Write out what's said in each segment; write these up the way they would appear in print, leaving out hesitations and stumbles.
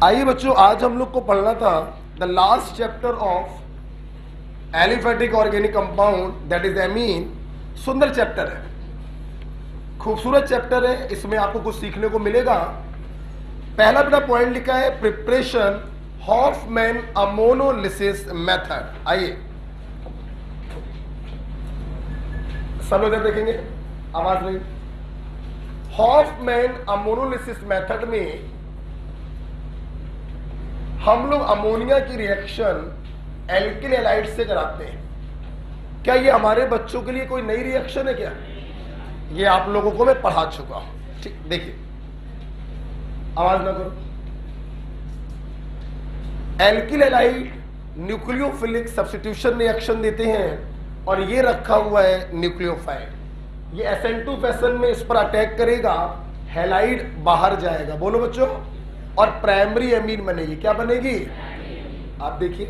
आइए बच्चों, आज हम लोग को पढ़ना था the last chapter of aliphatic organic compound, that is amine. सुंदर चैप्टर है, खूबसूरत चैप्टर है, इसमें आपको कुछ सीखने को मिलेगा। पहला अपना पॉइंट लिखा है प्रिपरेशन हॉफमैन अमोनोलिसिस मेथड। आइए सब लोग इधर देखेंगे, आवाज नहीं। हॉफमैन अमोनोलिसिस मेथड में हम लोग अमोनिया की रिएक्शन एल्किल हैलाइड से कराते हैं। क्या ये हमारे बच्चों के लिए कोई नई रिएक्शन है क्या? ये आप लोगों को मैं पढ़ा चुका हूं। ठीक, देखिए आवाज ना करो। Alkyl halide nucleophilic substitution reaction देते हैं और ये रखा हुआ है न्यूक्लियोफाइल। ये SN2 फैशन में इस पर अटैक करेगा, हैलाइड बाहर जाएगा। बोलो बच्चों, और प्राइमरी एमीन बनेगी। क्या बनेगी? आप देखिए,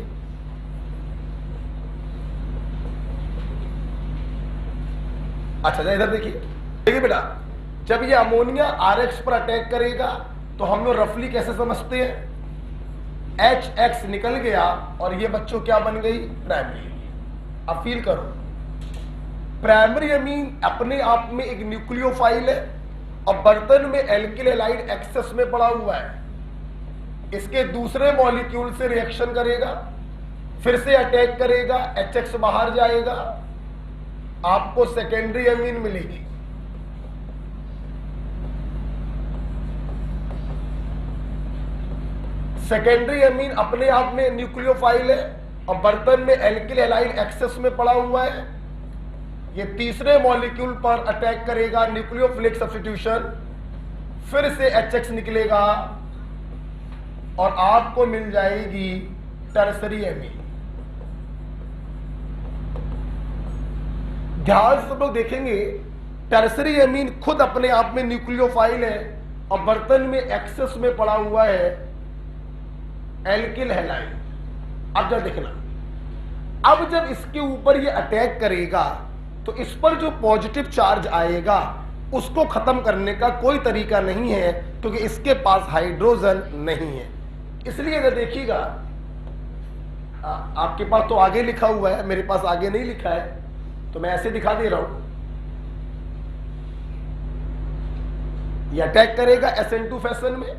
अच्छा इधर देखिए। देखिए बेटा, जब ये अमोनिया RH पर अटैक करेगा तो हम लोग रफली कैसे समझते हैं? HX निकल गया और ये बच्चों क्या बन गई? प्राइमरी। अब फील करो, प्राइमरी एमीन अपने आप में एक न्यूक्लियोफाइल है और बर्तन में एल्किल हैलाइड एक्सेस में पड़ा हुआ है। इसके दूसरे मॉलिक्यूल से रिएक्शन करेगा, फिर से अटैक करेगा, HX बाहर जाएगा, आपको सेकेंडरी एमीन मिलेगी। सेकेंडरी एमीन अपने आप में न्यूक्लियोफाइल है और बर्तन में एल्किल हैलाइड एक्सेस में पड़ा हुआ है। ये तीसरे मॉलिक्यूल पर अटैक करेगा, न्यूक्लियोफिलिक सब्स्टिट्यूशन, फिर से HX निकलेगा और आपको मिल जाएगी टर्सरी एमीन। ध्यान से सब लोग देखेंगे, टर्सरी एमीन खुद अपने आप में न्यूक्लियोफाइल है और बर्तन में एक्सेस में पड़ा हुआ है एल्किल हैलाइड। अब जब देखना, अब जब इसके ऊपर ये अटैक करेगा तो इस पर जो पॉजिटिव चार्ज आएगा उसको खत्म करने का कोई तरीका नहीं है, क्योंकि इसके पास हाइड्रोजन नहीं है। इसलिए अगर देखिएगा, आपके पास तो आगे लिखा हुआ है, मेरे पास आगे नहीं लिखा है, तो मैं ऐसे दिखा दे रहा हूं। ये अटैक करेगा SN2 फैशन में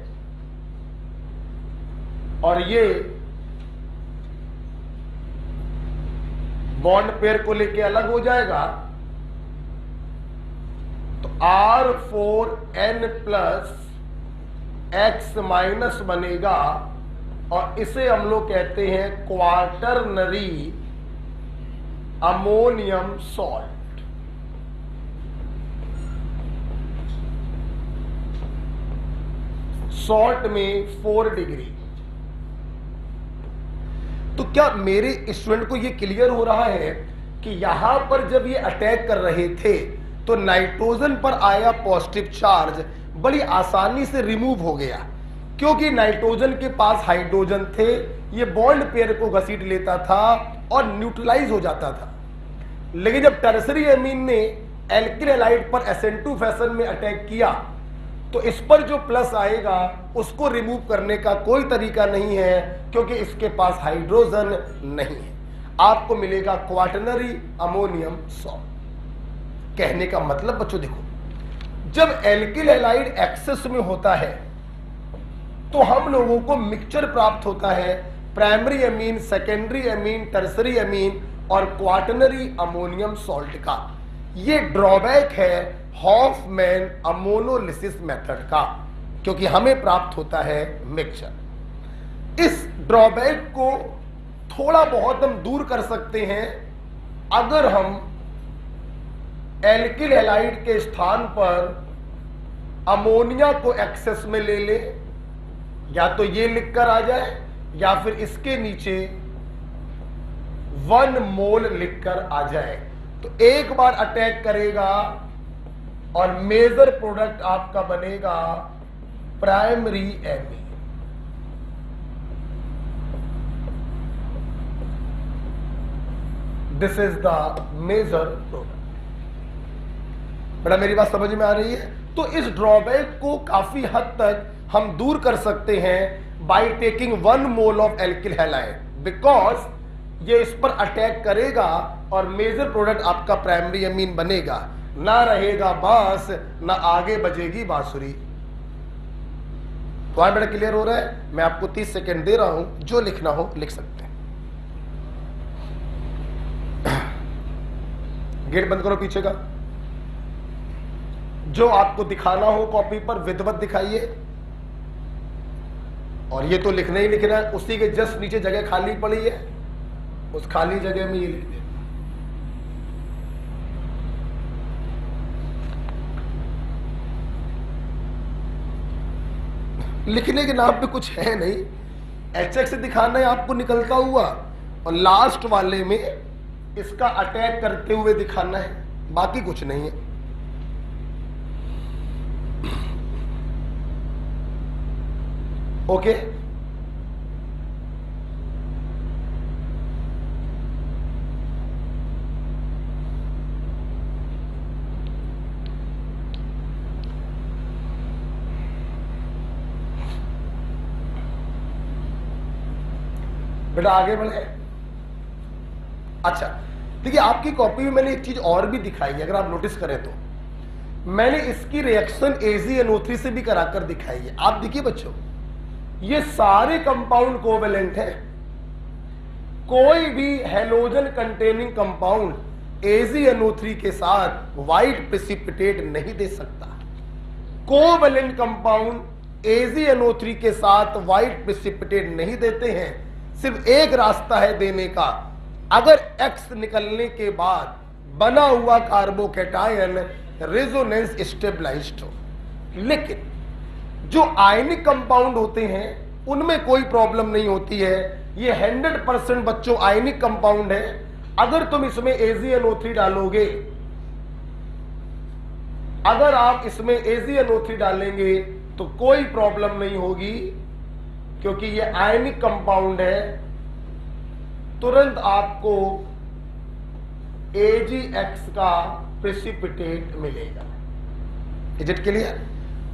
और ये बॉन्ड पेयर को लेके अलग हो जाएगा, तो R4N प्लस X माइनस बनेगा और इसे हम लोग कहते हैं क्वार्टरनरी अमोनियम सॉल्ट। सॉल्ट में 4 डिग्री। तो क्या मेरे स्टूडेंट को यह क्लियर हो रहा है कि यहां पर जब ये अटैक कर रहे थे तो नाइट्रोजन पर आया पॉजिटिव चार्ज बड़ी आसानी से रिमूव हो गया, क्योंकि नाइट्रोजन के पास हाइड्रोजन थे, ये बॉन्ड पेयर को घसीट लेता था और न्यूट्रलाइज हो जाता था। लेकिन जब टर्सरी एमीन ने एल्किल हैलाइड पर SN2 फैशन में अटैक किया तो इस पर जो प्लस आएगा उसको रिमूव करने का कोई तरीका नहीं है, क्योंकि इसके पास हाइड्रोजन नहीं है। आपको मिलेगा क्वार्टरनरी अमोनियम सॉल्ट। कहने का मतलब बच्चों देखो, जब एल्किल हैलाइड एक्सेस में होता है तो हम लोगों को मिक्सचर प्राप्त होता है primary amine, secondary amine, tertiary amine और क्वार्टरनरी अमोनियम सॉल्ट का। ये ड्रॉबैक है हॉफमैन अमोनोलिसिस मेथड का, क्योंकि हमें प्राप्त होता है मिक्सचर। इस ड्रॉबैक को थोड़ा बहुत हम दूर कर सकते हैं अगर हम एल्किल हैलाइड के स्थान पर अमोनिया को एक्सेस में ले ले, या तो ये लिखकर आ जाए या फिर इसके नीचे 1 मोल लिखकर आ जाए। तो एक बार अटैक करेगा और मेजर प्रोडक्ट आपका बनेगा primary amine. This is the major product. बेटा मेरी बात समझ में आ रही है? तो इस ड्रॉबैक को काफी हद तक हम दूर कर सकते हैं by taking 1 mole of alkyl halide, because ये इस पर अटैक करेगा और मेजर प्रोडक्ट आपका प्राइमरी अमीन बनेगा, ना रहेगा बांस, ना आगे बजेगी बांसुरी। तो बेटा क्लियर हो रहा है? मैं आपको 30 सेकंड दे रहा हूं, जो लिखना हो लिख सकते हैं। गेट बंद करो पीछे का। जो आपको दिखाना हो कॉपी पर विधिवत दिखाइए, और ये तो लिखना ही लिखना है। उसी के जस्ट नीचे जगह खाली पड़ी है, उस खाली जगह में ये लिख दे। लिखने के नाम पे कुछ है नहीं, HX से दिखाना है आपको निकलता हुआ, और लास्ट वाले में इसका अटैक करते हुए दिखाना है, बाकी कुछ नहीं है। ओके, बेटा आगे बढ़े। अच्छा देखिए, आपकी कॉपी में मैंने एक चीज और भी दिखाई है, अगर आप नोटिस करें तो मैंने इसकी रिएक्शन AgNO3 से भी कराकर दिखाई है। आप देखिए बच्चों, ये सारे कंपाउंड कोवेलेंट है। कोई भी हेलोजन कंटेनिंग कंपाउंड AgNO3 के साथ व्हाइट प्रेसिपिटेट नहीं दे सकता। कोवेलेंट कंपाउंड AgNO3 के साथ व्हाइट प्रेसिपिटेट नहीं देते हैं। सिर्फ एक रास्ता है देने का, अगर X निकलने के बाद बना हुआ कार्बोकैटायन रेजोनेंस स्टेबलाइज्ड हो। लेकिन जो आयनिक कंपाउंड होते हैं उनमें कोई प्रॉब्लम नहीं होती है। ये 100% बच्चों आयनिक कंपाउंड है। अगर तुम इसमें AgNO3 डालोगे, अगर आप इसमें AgNO3 डालेंगे तो कोई प्रॉब्लम नहीं होगी, क्योंकि ये आयनिक कंपाउंड है। तुरंत आपको AgX का प्रेसिपिटेट मिलेगा। Is it clear?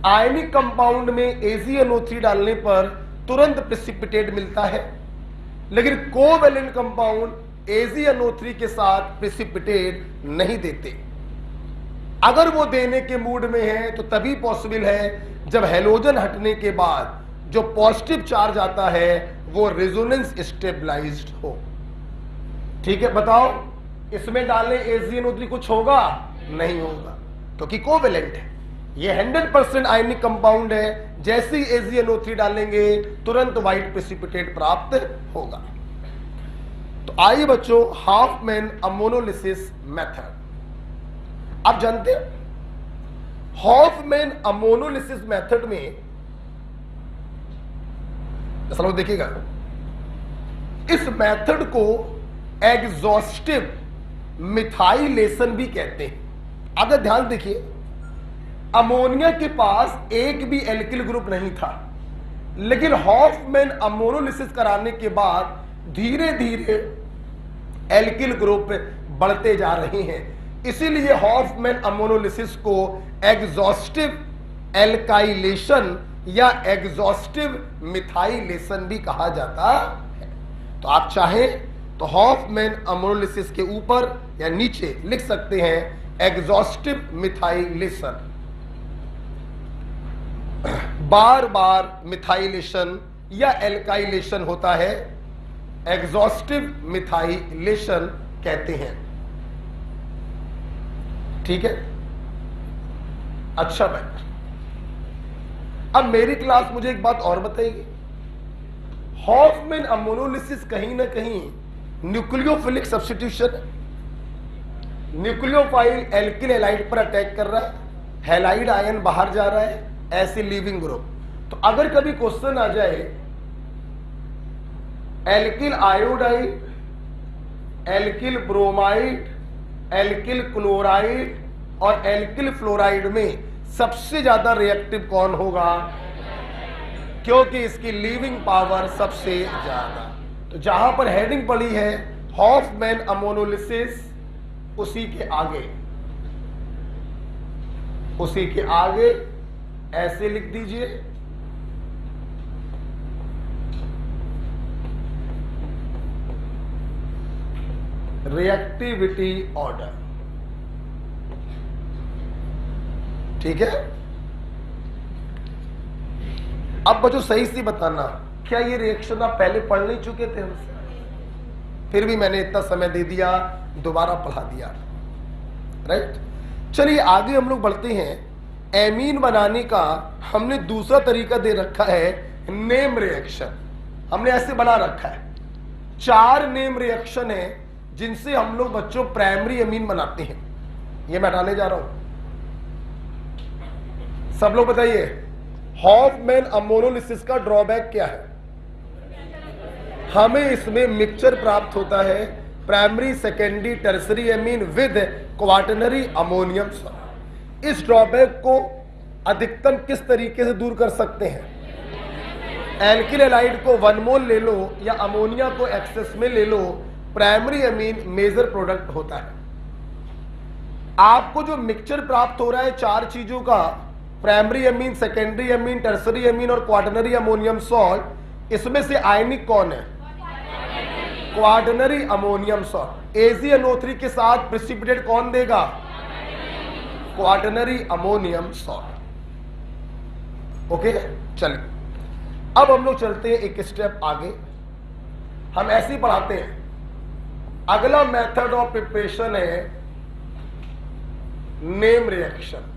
Ionic compound में AgNO3 डालने पर तुरंत प्रेसिपिटेट मिलता है, लेकिन कोवेलेंट कंपाउंड AgNO3 के साथ प्रेसिपिटेट नहीं देते। अगर वो देने के मूड में है तो तभी पॉसिबल है जब हेलोजन हटने के बाद जो पॉजिटिव चार्ज आता है वो रेजोनेंस स्टेबलाइज्ड हो। ठीक है, बताओ इसमें डालें AgNO3 कुछ होगा? नहीं होगा, क्योंकि कोवेलेंट है। ये 100% आयनिक कंपाउंड है। जैसे ही AgNO3 डालेंगे तुरंत व्हाइट प्रेसिपिटेट प्राप्त होगा। तो आइए बच्चों, हाफमैन अमोनोलिसिस मेथड। आप जानते हैं हाफमैन अमोनोलिसिस मेथड में, चलो देखिएगा, इस मेथड को एग्जॉस्टिव मिथाइलेशन भी कहते हैं। अगर ध्यान देखिए, अमोनिया के पास एक भी एल्किल ग्रुप नहीं था, लेकिन हाफमैन अमोनोलिसिस कराने के बाद धीरे धीरे एल्किल ग्रुप बढ़ते जा रहे हैं। इसीलिए हाफमैन अमोनोलिसिस को एग्जॉस्टिव एल्काइलेशन या एग्जॉस्टिव मिथाइलेशन भी कहा जाता है। तो आप चाहें तो हाफमैन अमोनोलिसिस के ऊपर या नीचे लिख सकते हैं एग्जॉस्टिव मिथाइलेशन। बार बार मिथाइलेशन या एल्काइलेशन होता है, एग्जॉस्टिव मिथाइलेशन कहते हैं। ठीक है, अच्छा भाई, अब मेरी क्लास मुझे एक बात और बताइए, हाफमैन अमोनोलिसिस कहीं ना कहीं nucleophilic substitution, nucleophile alkyl halide पर अटैक कर रहा है, हैलाइड आयन बाहर जा रहा है, ऐसे लीविंग ग्रुप। तो अगर कभी क्वेश्चन आ जाए alkyl iodide, alkyl bromide, alkyl chloride और एल्किल फ्लोराइड में सबसे ज्यादा रिएक्टिव कौन होगा? क्योंकि इसकी लीविंग पावर सबसे ज्यादा। तो जहां पर हेडिंग पड़ी है हाफमैन अमोनोलिसिस, उसी के आगे ऐसे लिख दीजिए रिएक्टिविटी ऑर्डर। ठीक है, अब बच्चों सही से बताना, क्या ये रिएक्शन आप पहले पढ़ नहीं चुके थे हमसे? फिर भी मैंने इतना समय दे दिया, दोबारा पढ़ा दिया। राइट, चलिए आगे हम लोग बढ़ते हैं। एमीन बनाने का हमने दूसरा तरीका दे रखा है, नेम रिएक्शन। हमने ऐसे बना रखा है, 4 नेम रिएक्शन है जिनसे हम लोग बच्चों प्राइमरी एमीन बनाते हैं। ये मैं हटाने जा रहा हूं, सब लोग बताइए। हॉफमैन अमोनोलिसिस का ड्रॉबैक क्या है? हमें इसमें मिक्सचर प्राप्त होता है, primary, secondary, tertiary amine with quaternary ammonium salt. इस ड्रॉबैक को अधिकतम किस तरीके से दूर कर सकते हैं? एल्किल हैलाइड को 1 मोल ले लो या अमोनिया को एक्सेस में ले लो, प्राइमरी एमीन मेजर प्रोडक्ट होता है। आपको जो मिक्सचर प्राप्त हो रहा है 4 चीजों का, primary amine, secondary amine, tertiary amine और क्वाटरनरी अमोनियम सॉल्ट, इसमें से आयनिक कौन है? Quaternary ammonium salt. AgNO3 के साथ प्रेसिपिटेट कौन देगा? Quaternary ammonium salt. ओके, चलिए अब हम लोग चलते हैं एक स्टेप आगे। हम ऐसे ही पढ़ाते हैं। अगला मेथड ऑफ प्रिपरेशन है नेम रिएक्शन।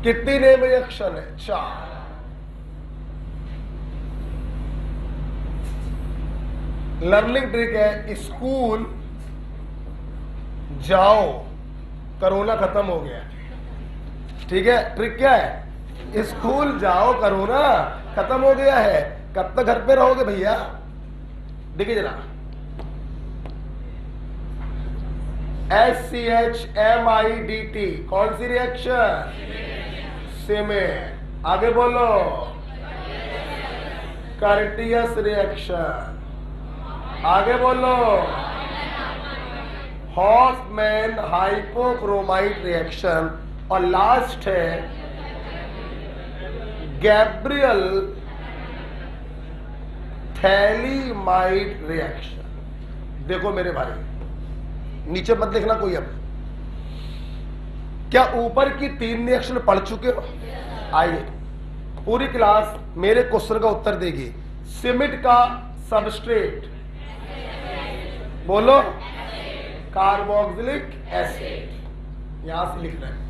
कितनी नेम रिएक्शन है? 4। लर्निंग ट्रिक है, स्कूल जाओ, कोरोना खत्म हो गया। ठीक है, ट्रिक क्या है? स्कूल जाओ, कोरोना खत्म हो गया है। कब तक घर पे रहोगे भैया? देखिए जरा, SCHMIDT कौन सी रिएक्शन? सीमेंट। आगे बोलो, कार्टियस रिएक्शन। आगे बोलो, हॉफमैन हाइपोक्रोमाइट रिएक्शन। और लास्ट है गैब्रियल थैलीमाइड रिएक्शन। देखो मेरे भाई, नीचे मत देखना कोई। अब क्या ऊपर की 3 रिएक्शन पढ़ चुके हो? आइए, पूरी क्लास मेरे क्वेश्चन का उत्तर देगी। सीमेंट का सबस्ट्रेट बोलो, कार्बोक्सिलिक एसिड, यहां से लिख रहे हैं।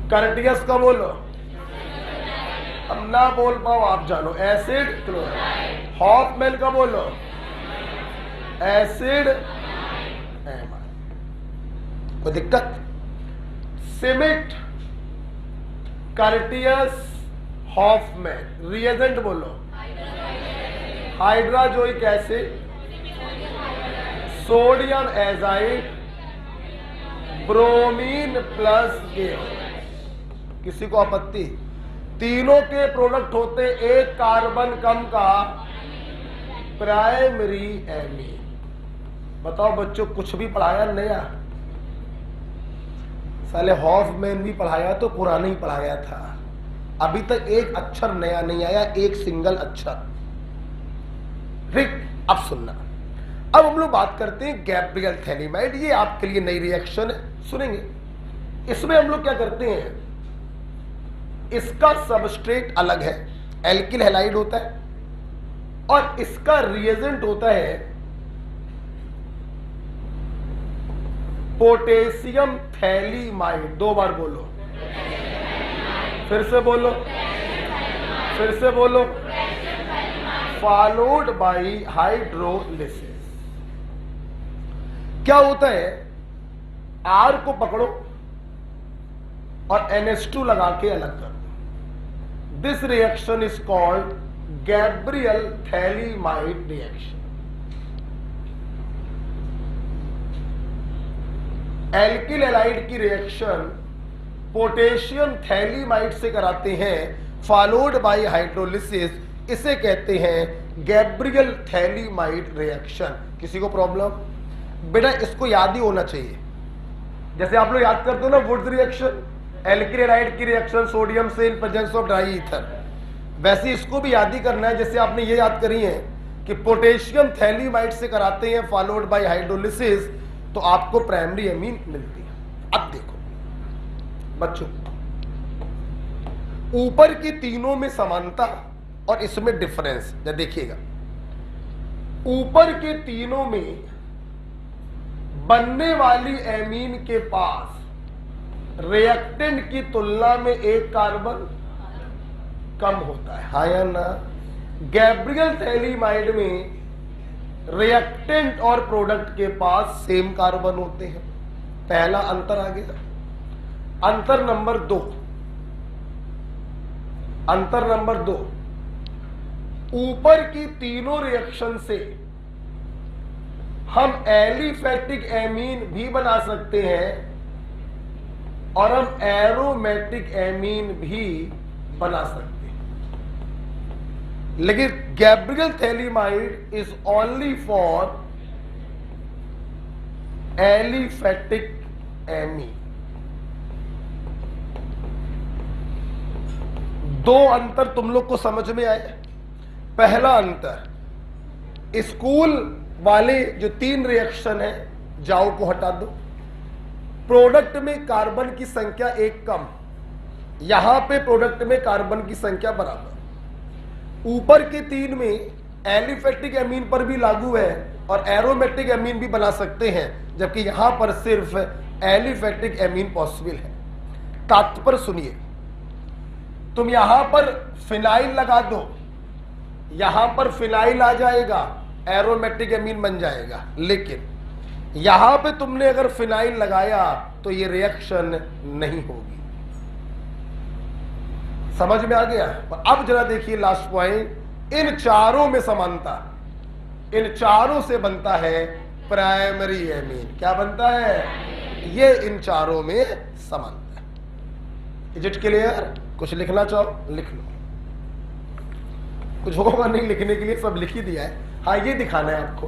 कार्टियस का बोलो, अब ना बोल पाओ आप जानो, एसिड क्लोराइड। हॉफमैन का बोलो, एसिड एमाइड। कोई दिक्कत? Schmidt, Curtius, Hofmann. रिएजेंट बोलो, hydrazoic acid, sodium azide, bromine plus गेल। किसी को आपत्ति? तीनों के प्रोडक्ट होते एक कार्बन कम का प्राइमरी एमीन। बताओ बच्चों, कुछ भी पढ़ाया नया? साले हॉफमैन भी पढ़ाया तो पुराना ही पढ़ाया था। अभी तक एक अक्षर नया नहीं आया, एक सिंगल अक्षर। ठीक, अब सुनना। अब हम लोग बात करते हैं गैब्रियल थैलीमाइड। ये आपके लिए नई रिएक्शन है, सुनेंगे। इसमें हम लोग क्या करते हैं, इसका सबस्ट्रेट अलग है, एल्किल हैलाइड होता है, और इसका रिएजेंट होता है पोटेशियम थैलीमाइड। 2 बार बोलो, फिर से बोलो, फिर से बोलो। Followed by hydrolysis. क्या होता है, R को पकड़ो और NH2 लगा के अलग कर दो। This reaction is called Gabriel phthalimide reaction. Alkyl halide की रिएक्शन पोटेशियम थैलीमाइड से कराते हैं, फॉलोड बाय हाइड्रोलिसिस। इसे कहते हैं गैब्रियल थैलीमाइड रिएक्शन। किसी को प्रॉब्लम? बेटा इसको याद ही होना चाहिए। जैसे आप लोग याद करते हो ना वुड्स रिएक्शन, एल्किल हैलाइड की रिएक्शन सोडियम से इन प्रेजेंस ऑफ ड्राई ईथर, वैसे इसको भी याद ही करना है। जैसे आपने ये याद करी है कि पोटेशियम थैलीमाइड से कराते हैं फॉलोड बाय हाइड्रोलिसिस, तो आपको प्राइमरी एमीन मिलती है। अब देखो बच्चों, ऊपर की तीनों में समानता और इसमें डिफरेंस देखिएगा। ऊपर के तीनों में बनने वाली एमीन के पास रिएक्टेंट की तुलना में एक कार्बन कम होता है, हाँ या ना? गैब्रियल थैलीमाइड में रिएक्टेंट और प्रोडक्ट के पास सेम कार्बन होते हैं। पहला अंतर आ गया। अंतर नंबर दो, ऊपर की तीनों रिएक्शन से हम एलिफैटिक एमीन भी बना सकते हैं और हम एरोमेटिक एमीन भी बना सकते हैं, लेकिन Gabriel phthalimide is only for aliphatic amine. दो अंतर तुम लोग को समझ में आए। पहला अंतर, स्कूल वाले जो 3 रिएक्शन है, जाओ को हटा दो, प्रोडक्ट में कार्बन की संख्या एक कम, यहां पे प्रोडक्ट में कार्बन की संख्या बराबर। ऊपर के 3 में एलिफैटिक एमीन पर भी लागू है और एरोमेटिक एमीन भी बना सकते हैं, जबकि यहां पर सिर्फ एलिफैटिक एमीन पॉसिबल है। तात्पर्य सुनिए, तुम यहां पर फिनाइल लगा दो, यहां पर फिनाइल आ जाएगा, एरोमेटिक एमीन बन जाएगा, लेकिन यहां पे तुमने अगर फिनाइल लगाया तो ये रिएक्शन नहीं होगी। समझ में आ गया? अब जरा देखिए लास्ट पॉइंट, इन चारों में समानता, इन चारों से बनता है प्राइमरी एमीन। क्या बनता है? ये इन चारों में समानता है। Is it clear? कुछ लिखना चाहो लिख लो, कुछ होगा नहीं लिखने के लिए, सब लिख ही दिया है। हाँ, ये दिखाना है आपको,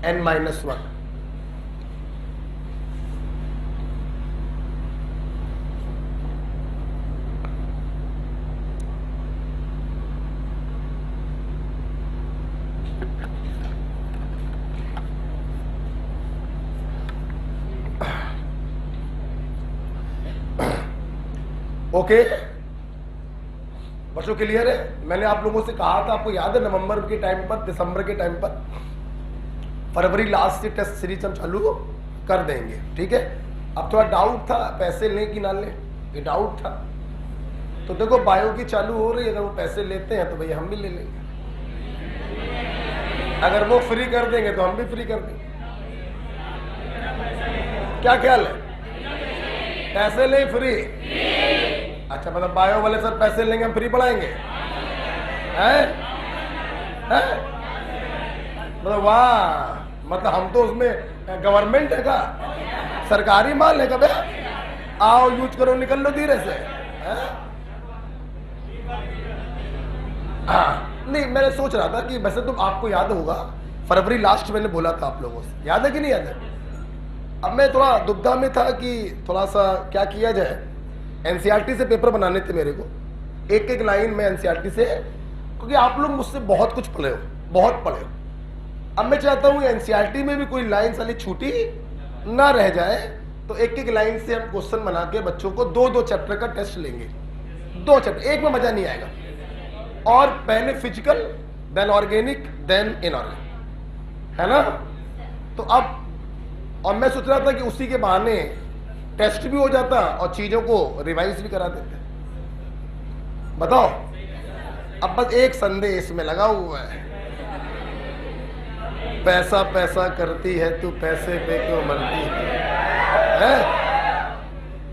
n-1। ओके बच्चों, क्लियर है? मैंने आप लोगों से कहा था, आपको याद है नवंबर के टाइम पर, दिसंबर के टाइम पर, फरवरी लास्ट से टेस्ट सीरीज हम चालू कर देंगे, ठीक है? अब थोड़ा डाउट था पैसे लें कि ना लें, ये डाउट था। तो देखो बायो की चालू हो रही है, अगर वो पैसे लेते हैं तो भैया हम भी ले लेंगे, अगर वो फ्री कर देंगे तो हम भी फ्री कर देंगे। क्या ख्याल है? पैसे लें फ्री? अच्छा, मतलब बायो वाले सर पैसे लेंगे, हम फ्री पढ़ाएंगे? हैं? मतलब वाह, मतलब हम तो उसमें गवर्नमेंट है का, सरकारी माल है का? आओ यूज करो, निकल लो धीरे से। हाँ, नहीं मैंने सोच रहा था कि वैसे तो आपको याद होगा फरवरी लास्ट मैंने बोला था आप लोगों से, याद है कि नहीं याद है? अब मैं थोड़ा दुविधा में था कि थोड़ा सा क्या किया जाए। एनसीईआरटी से पेपर बनाने थे मेरे को, एक एक लाइन में एनसीईआरटी से, क्योंकि आप लोग मुझसे बहुत कुछ पढ़े हो, बहुत पढ़े हो। अब मैं चाहता हूँ एनसीईआरटी में भी कोई लाइन साली छूटी ना रह जाए, तो एक एक लाइन से हम क्वेश्चन बना के बच्चों को 2-2 चैप्टर का टेस्ट लेंगे। 2 चैप्टर, एक में मजा नहीं आएगा। और पहले physical, then organic, then inorganic, है ना? तो अब, और मैं सोच रहा था कि उसी के बहाने टेस्ट भी हो जाता और चीजों को रिवाइज भी करा देते। बताओ, अब बस एक संदेश में लगा हुआ है, पैसा पैसा करती है तू, पैसे पे क्यों मरती है?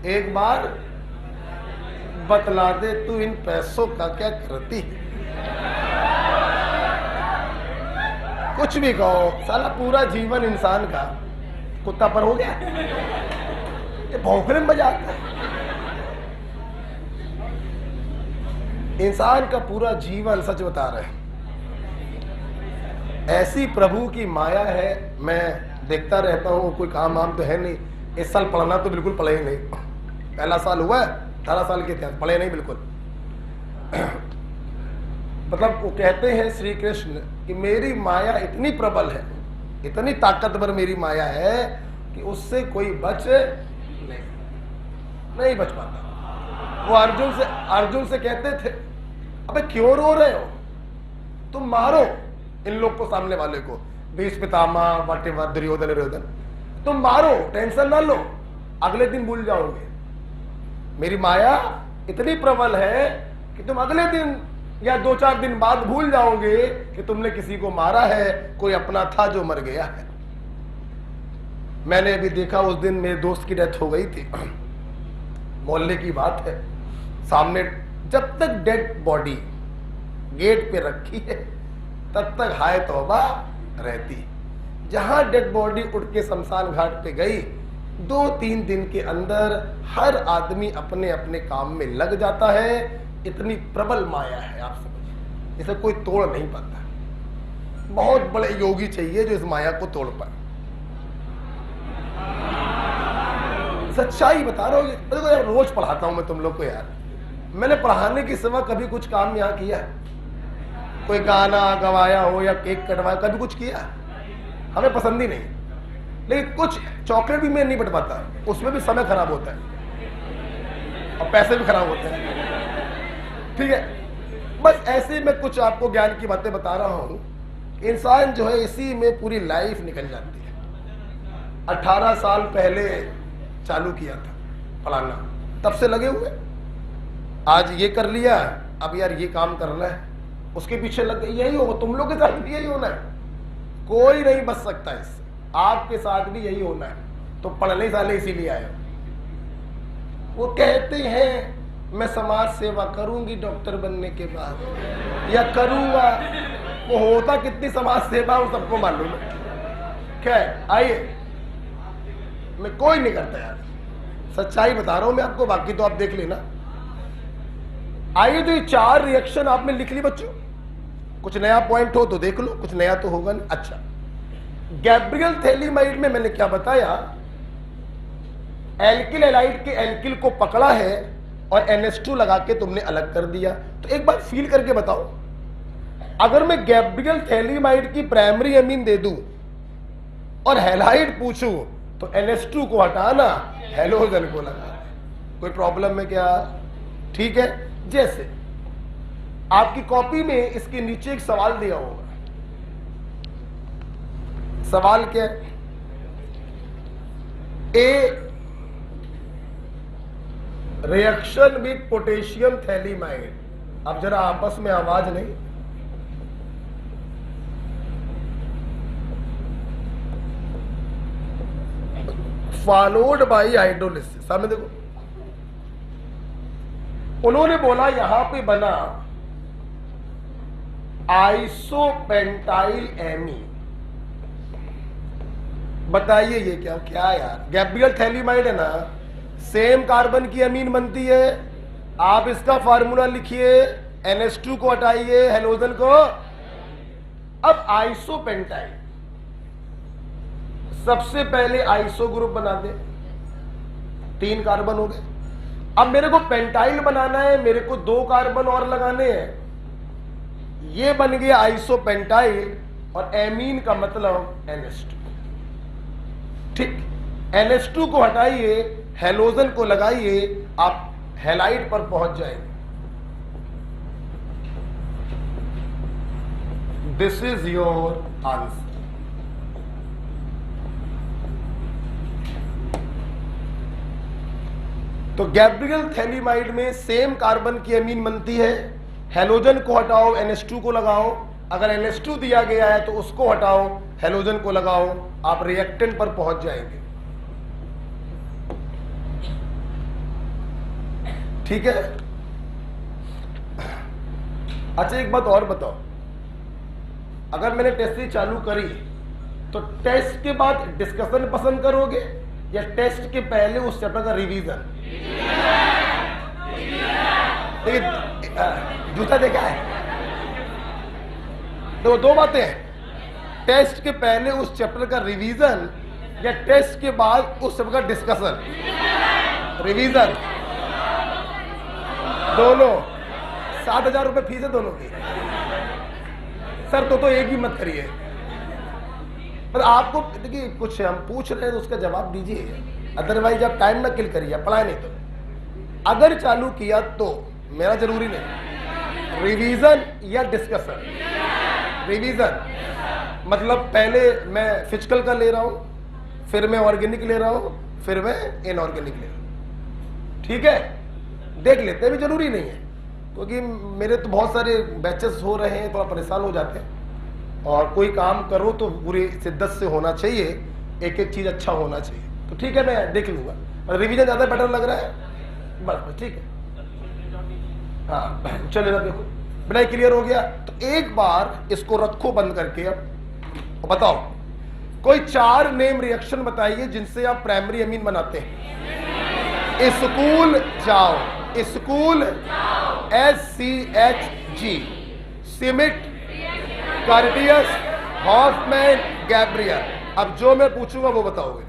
एक बार बतला दे तू, इन पैसों का क्या करती है? कुछ भी कहो, साला पूरा जीवन इंसान का कुत्ता पर हो गया, ये भौंकने में मजा आता है। इंसान का पूरा जीवन, सच बता रहे हैं, ऐसी प्रभु की माया है। मैं देखता रहता हूँ, कोई काम वाम तो है नहीं। इस साल पढ़ना तो बिल्कुल पढ़े ही नहीं, पहला साल हुआ है, 18 साल के थे, पढ़े नहीं बिल्कुल। मतलब वो कहते हैं श्री कृष्ण कि मेरी माया इतनी प्रबल है, इतनी ताकतवर मेरी माया है कि उससे कोई बच नहीं बच पाता। वो अर्जुन से कहते थे, अबे क्यों रो रहे हो, तुम मारो इन लोग को, सामने वाले को, भीष्म पितामह वटेवर दुर्योधन, तुम मारो, टेंशन ना लो, अगले दिन भूल जाओगे। मेरी माया इतनी प्रबल है कि तुम अगले दिन या 2-4 दिन बाद भूल जाओगे कि तुमने किसी को मारा है, कोई अपना था जो मर गया है। मैंने अभी देखा, उस दिन मेरे दोस्त की डेथ हो गई थी, मोहल्ले की बात है, सामने जब तक डेड बॉडी गेट पे रखी है तब तक हाय तौबा रहती। जहां डेड बॉडी उठ के शमशान घाट पे गई, 2-3 दिन के अंदर हर आदमी अपने अपने काम में लग जाता है। इतनी प्रबल माया है, आप समझिए, इसे कोई तोड़ नहीं पाता। बहुत बड़े योगी चाहिए जो इस माया को तोड़ पाए। सच्चाई बता रहा हूं, देखो यार, रोज पढ़ाता हूं मैं तुम लोग को यार, मैंने पढ़ाने के सिवा कभी कुछ काम यहां किया? कोई गाना गवाया हो या केक कटवाया, कभी कुछ किया? हमें पसंद ही नहीं। लेकिन कुछ चॉकलेट भी मैं नहीं बंटवाता, उसमें भी समय खराब होता है और पैसे भी खराब होते हैं। ठीक है, बस ऐसे ही मैं कुछ आपको ज्ञान की बातें बता रहा हूं। इंसान जो है इसी में पूरी लाइफ निकल जाती है। 18 साल पहले चालू किया था फलाना, तब से लगे हुए, आज ये कर लिया, अब यार ये काम करना है, उसके पीछे लग गए। यही होगा, तुम लोग के साथ भी यही होना है, कोई नहीं बच सकता इससे, आपके साथ भी यही होना है। तो पढ़ने साले इसीलिए आए। वो कहते हैं मैं समाज सेवा करूंगी डॉक्टर बनने के बाद, या करूंगा, वो होता कितनी समाज सेवा वो सबको मालूम है। खैर आइए, मैं कोई नहीं करता यार, सच्चाई बता रहा हूं मैं आपको, बाकी तो आप देख लेना। आइए, तो ये 4 रिएक्शन आपने लिख ली बच्चों, कुछ नया पॉइंट हो तो देख लो, कुछ नया तो होगा नहीं। अच्छा, गैब्रियल थैलीमाइड में मैंने क्या बताया, एल्किल हैलाइड के एल्किल को पकड़ा है और NH2 लगा के तुमने अलग कर दिया। तो एक बार फील करके बताओ, अगर मैं गैब्रियल थैलीमाइड की प्राइमरी अमीन दे दूं और हैलाइड पूछूं तो NH2 को हटाना, हैलोजन को लगाना, कोई प्रॉब्लम है क्या? ठीक है, जैसे आपकी कॉपी में इसके नीचे एक सवाल दिया होगा। सवाल क्या है? ए रिएक्शन विद पोटेशियम थैलीमाइड, अब जरा आपस में आवाज नहीं, फॉलोड बाई हाइड्रोलिसिस। सामने देखो, उन्होंने बोला यहां पे बना आइसोपेंटाइल एमी। बताइए ये क्या क्या यार? गैब्रियल थैलीमाइड है ना, सेम कार्बन की अमीन बनती है। आप इसका फार्मूला लिखिए, NH2 को हटाइए, हेलोजन को। अब आइसोपेंटाइल, सबसे पहले आइसो ग्रुप बना दे, 3 कार्बन हो गए। अब मेरे को पेंटाइल बनाना है, मेरे को 2 कार्बन और लगाने हैं, ये बन गया आइसोपेंटाइल, और एमीन का मतलब NH2। ठीक, NH2 को हटाइए, हेलोजन को लगाइए, आप हैलाइड पर पहुंच जाएंगे। This is your answer. तो गैब्रियल थैलीमाइड में सेम कार्बन की अमीन बनती है, हेलोजन को हटाओ, NH2 को लगाओ, अगर NH2 दिया गया है तो उसको हटाओ, हेलोजन को लगाओ, आप रिएक्टेंट पर पहुंच जाएंगे। ठीक है। अच्छा, एक बात और बताओ, अगर मैंने टेस्ट सीरीज चालू करी तो टेस्ट के बाद डिस्कशन पसंद करोगे या टेस्ट के पहले उस चैप्टर का रिवीजन? जूता देखा है? तो 2 बातें हैं, टेस्ट के पहले उस चैप्टर का रिवीजन या टेस्ट के बाद उस चैप्टर का डिस्कशन? रिवीजन। दोनों 7,000 रुपए फीस है दोनों की। सर तो एक भी मत करिए। पर आपको देखिए कुछ हम पूछ रहे हैं तो उसका जवाब दीजिए, अदरवाइज आप टाइम ना किल करिए, अप्लाई नहीं। तो अगर चालू किया तो मेरा जरूरी नहीं, रिवीजन या डिस्कशन। रिवीजन मतलब पहले मैं फिजिकल का ले रहा हूं, फिर मैं ऑर्गेनिक ले रहा हूं, फिर मैं इनऑर्गेनिक ले रहा हूं, ठीक है। देख लेते हैं, भी जरूरी नहीं है, क्योंकि मेरे तो बहुत सारे बैचेस हो रहे हैं, थोड़ा परेशान हो जाते हैं। और कोई काम करो तो पूरी शिद्दत से होना चाहिए, एक एक चीज अच्छा होना चाहिए। तो ठीक है, मैं देख लूंगा, और रिवीजन ज्यादा बेटर लग रहा है, बस ठीक है। हाँ चलेगा, देखो बिना क्लियर हो गया। तो एक बार इसको रखो बंद करके, अब बताओ कोई 4 नेम रिएक्शन बताइए जिनसे आप प्राइमरी अमीन बनाते हैं। स्कूल जाओ, school SCHG, Schmidt, Curtius, Hofmann, Gabriel. अब जो मैं पूछूंगा वो बताओगे।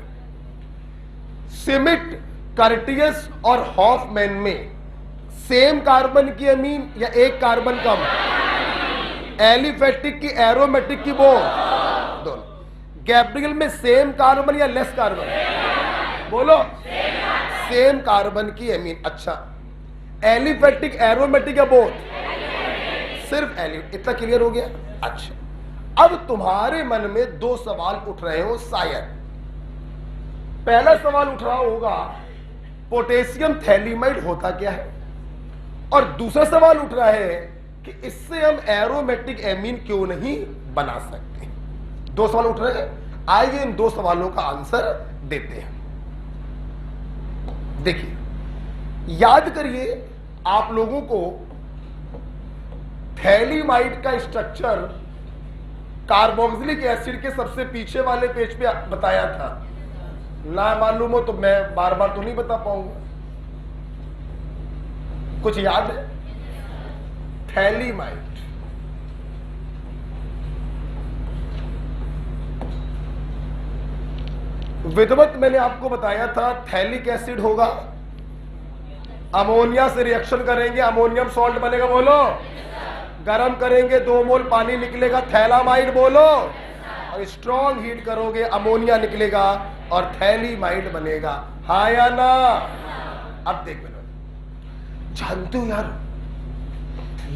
सिमिट, कार्टियस और हॉफमैन में सेम कार्बन की अमीन या एक कार्बन कम? एलिफेटिक की एरोमेटिक की वो दोनों। गैब्रियल में सेम कार्बन या लेस कार्बन? बोलो सेम कार्बन की अमीन। अच्छा, एलिफेटिक एरोमेटिक या बोथ? सिर्फ एलिफेटिक। इतना क्लियर हो गया? अच्छा, अब तुम्हारे मन में 2 सवाल उठ रहे हो शायद। पहला सवाल उठ रहा होगा पोटेशियम थैलीमाइड होता क्या है, और दूसरा सवाल उठ रहा है कि इससे हम एरोमेटिक एमीन क्यों नहीं बना सकते। 2 सवाल उठ रहे हैं, आइए इन 2 सवालों का आंसर देते हैं। देखिए, याद करिए आप लोगों को थैलीमाइड का स्ट्रक्चर कार्बोक्सिलिक एसिड के सबसे पीछे वाले पेज पे बताया था ना। मालूम हो तो मैं बार बार तो नहीं बता पाऊंगा, कुछ याद है? थैलीमाइड विधवत मैंने आपको बताया था, थैलिक एसिड होगा, अमोनिया से रिएक्शन करेंगे, अमोनियम सॉल्ट बनेगा, बोलो। गरम करेंगे 2 मोल पानी निकलेगा, थैलामाइड, बोलो। और स्ट्रॉन्ग हीट करोगे, अमोनिया निकलेगा और थैलीमाइड बनेगा, हाँ या ना? अब देख मैंने जानते हो यार,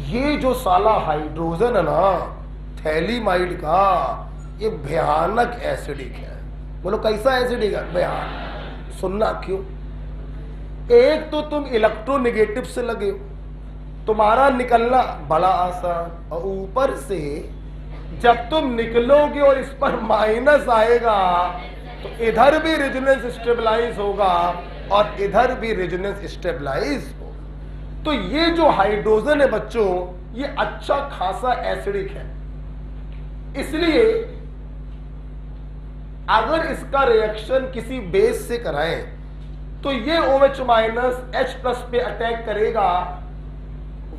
ये जो साला हाइड्रोजन है ना थैलीमाइड का, ये भयानक एसिडिक है। बोलो कैसा एसिडिक है? भयानक। सुनना क्यों? एक तो तुम इलेक्ट्रोनेगेटिव से लगे हो, तुम्हारा निकलना बड़ा आसान, और ऊपर से जब तुम निकलोगे और इस पर माइनस आएगा तो इधर भी रेजोनेंस स्टेबलाइज होगा और इधर भी रेजोनेंस स्टेबलाइज हो। तो ये जो हाइड्रोजन है बच्चों, ये अच्छा खासा एसिडिक है। इसलिए अगर इसका रिएक्शन किसी बेस से कराएं तो ये OH माइनस H+ पे अटैक करेगा,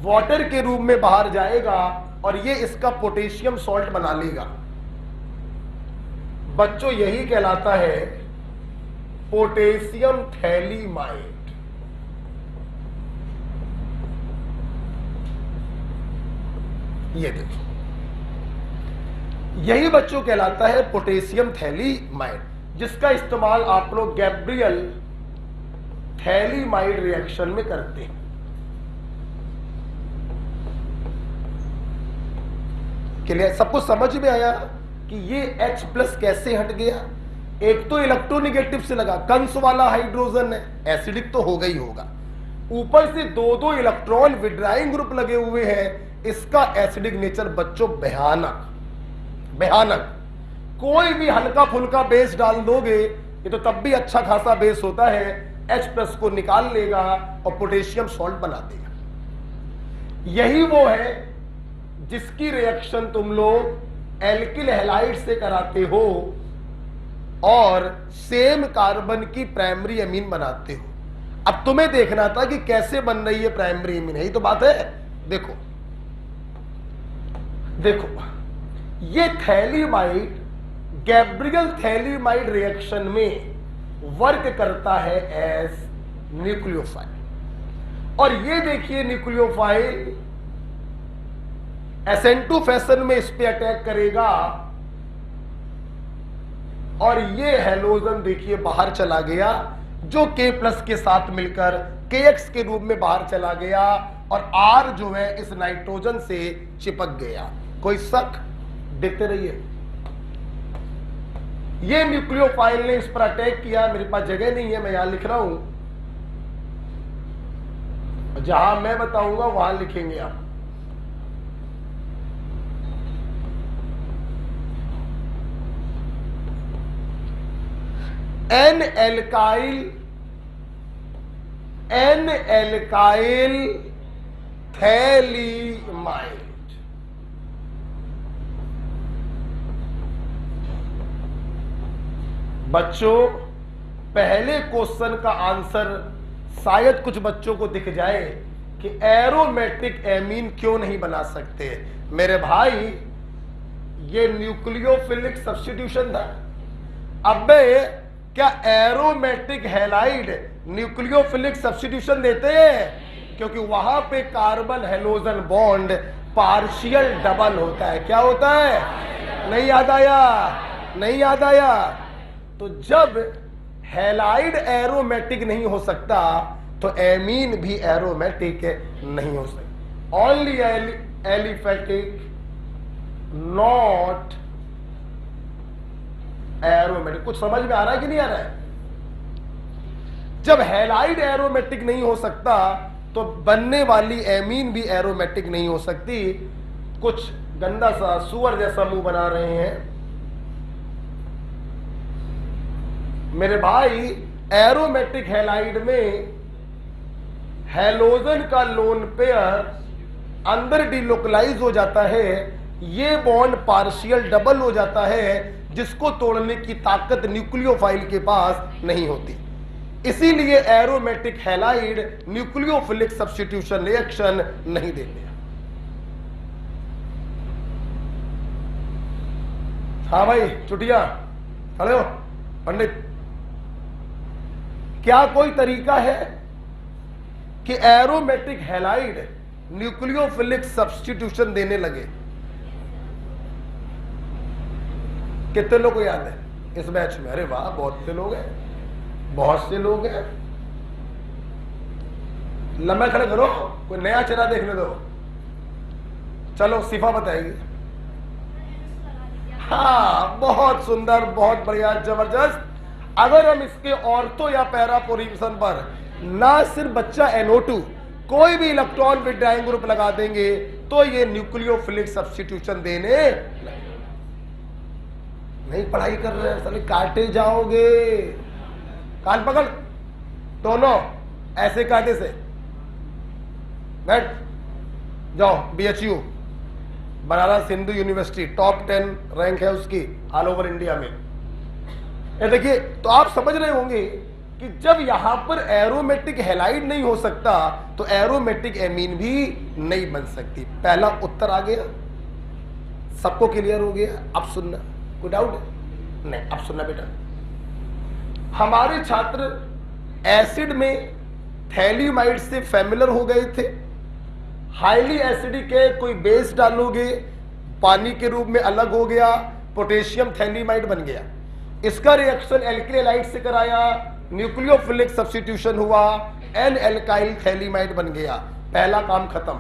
वाटर के रूप में बाहर जाएगा और ये इसका पोटेशियम सॉल्ट बना लेगा। बच्चों यही कहलाता है पोटेशियम थैलीमाइड। ये देखो, यही बच्चों कहलाता है पोटेशियम थैलीमाइड, जिसका इस्तेमाल आप लोग गैब्रियल थैलीमाइड रिएक्शन में करते हैं। क्लियर? सबको समझ में आया कि ये H+ कैसे हट गया? एक तो इलेक्ट्रोनेगेटिव से लगा, कंस वाला हाइड्रोजन है, एसिडिक तो होगा ही होगा, ऊपर से 2 इलेक्ट्रॉन विड्राइंग ग्रुप लगे हुए हैं, इसका एसिडिक नेचर बच्चों भयानक भयानक। कोई भी हल्का फुल्का बेस डाल दोगे, ये तो तब भी अच्छा खासा बेस होता है, H+ को निकाल लेगा और पोटेशियम सॉल्ट बना देगा। यही वो है जिसकी रिएक्शन तुम लोग एल्किल हैलाइड से कराते हो और सेम कार्बन की प्राइमरी अमीन बनाते हो। अब तुम्हें देखना था कि कैसे बन रही है प्राइमरी अमीन, यही तो बात है। देखो देखो, ये थैलीमाइड गैब्रियल थैलीमाइड रिएक्शन में वर्क करता है एज न्यूक्लियोफाइल, और ये देखिए न्यूक्लियोफाइल SN2 फैशन में इस पे अटैक करेगा और ये हेलोजन देखिए बाहर चला गया, जो K+ के साथ मिलकर KX के रूप में बाहर चला गया और R जो है इस नाइट्रोजन से चिपक गया। कोई शक? देखते रहिए। ये न्यूक्लियोफाइल ने इस पर अटैक किया, मेरे पास जगह नहीं है, मैं यहां लिख रहा हूं, जहां मैं बताऊंगा वहां लिखेंगे आप। N alkyl phthalimide. बच्चों, पहले क्वेश्चन का आंसर शायद कुछ बच्चों को दिख जाए कि एरोमेटिक एमीन क्यों नहीं बना सकते। मेरे भाई, ये न्यूक्लियोफिलिक सब्स्टिट्यूशन था। अबे क्या एरोमेटिक हैलाइड न्यूक्लियोफिलिक सब्स्टिट्यूशन देते हैं? क्योंकि वहां पे carbon halogen bond partial double होता है। क्या होता है? नहीं याद आया? नहीं याद आया? तो जब हैलाइड एरोमेटिक नहीं हो सकता तो एमीन भी एरोमेटिक नहीं हो सकता। Only aliphatic, not aromatic. कुछ समझ में आ रहा है कि नहीं आ रहा है? जब हैलाइड एरोमेटिक नहीं हो सकता तो बनने वाली एमीन भी एरोमेटिक नहीं हो सकती। कुछ गंदा सा सुअर जैसा मुंह बना रहे हैं मेरे भाई। एरोमेटिक हैलाइड में हैलोजन का लोन पेयर अंदर डिलोकलाइज हो जाता है, ये बॉन्ड पार्शियल डबल हो जाता है, जिसको तोड़ने की ताकत न्यूक्लियोफाइल के पास नहीं होती। इसीलिए aromatic halide nucleophilic substitution reaction नहीं देते। हाँ भाई चुटिया, खड़े हो पंडित। क्या कोई तरीका है कि एरोमेटिक हैलाइड न्यूक्लियोफिलिक सब्स्टिट्यूशन देने लगे? कितने लोग को याद है इस बैच में? अरे वाह, बहुत से लोग हैं, बहुत से लोग हैं। लंबा खड़े करो, कोई नया चेहरा देखने दो। चलो सिफा बताएगी। हाँ, बहुत सुंदर, बहुत बढ़िया, जबरदस्त। अगर हम इसके ऑर्थो या पैरा पोजीशन पर ना सिर्फ बच्चा NO2 कोई भी इलेक्ट्रॉन विड्राइंग ग्रुप लगा देंगे तो ये न्यूक्लियोफिलिक सब्स्टिट्यूशन देने नहीं। पढ़ाई कर रहे हैं साले, काटे जाओगे। कान पकड़ दोनों, ऐसे काटे से बैठ जाओ। BHU Banaras Hindu university top 10 rank है उसकी ऑल ओवर इंडिया में। ये देखिए, तो आप समझ रहे होंगे कि जब यहां पर एरोमेटिक हैलाइड नहीं हो सकता तो एरोमेटिक एमीन भी नहीं बन सकती। पहला उत्तर आ गया, सबको क्लियर हो गया? अब सुनना, कोई डाउट है? नहीं, अब सुनना बेटा। हमारे छात्र एसिड में थैलीमाइड से फैमिलियर हो गए थे। हाईली एसिडिक है, कोई बेस डालोगे पानी के रूप में अलग हो गया, पोटेशियम थैलीमाइड बन गया। इसका रिएक्शन एल्किलाइड से कराया, न्यूक्लियोफिलिक सब्स्टिट्यूशन हुआ, एन एल्काइल थैलीमाइड बन गया। पहला काम खत्म।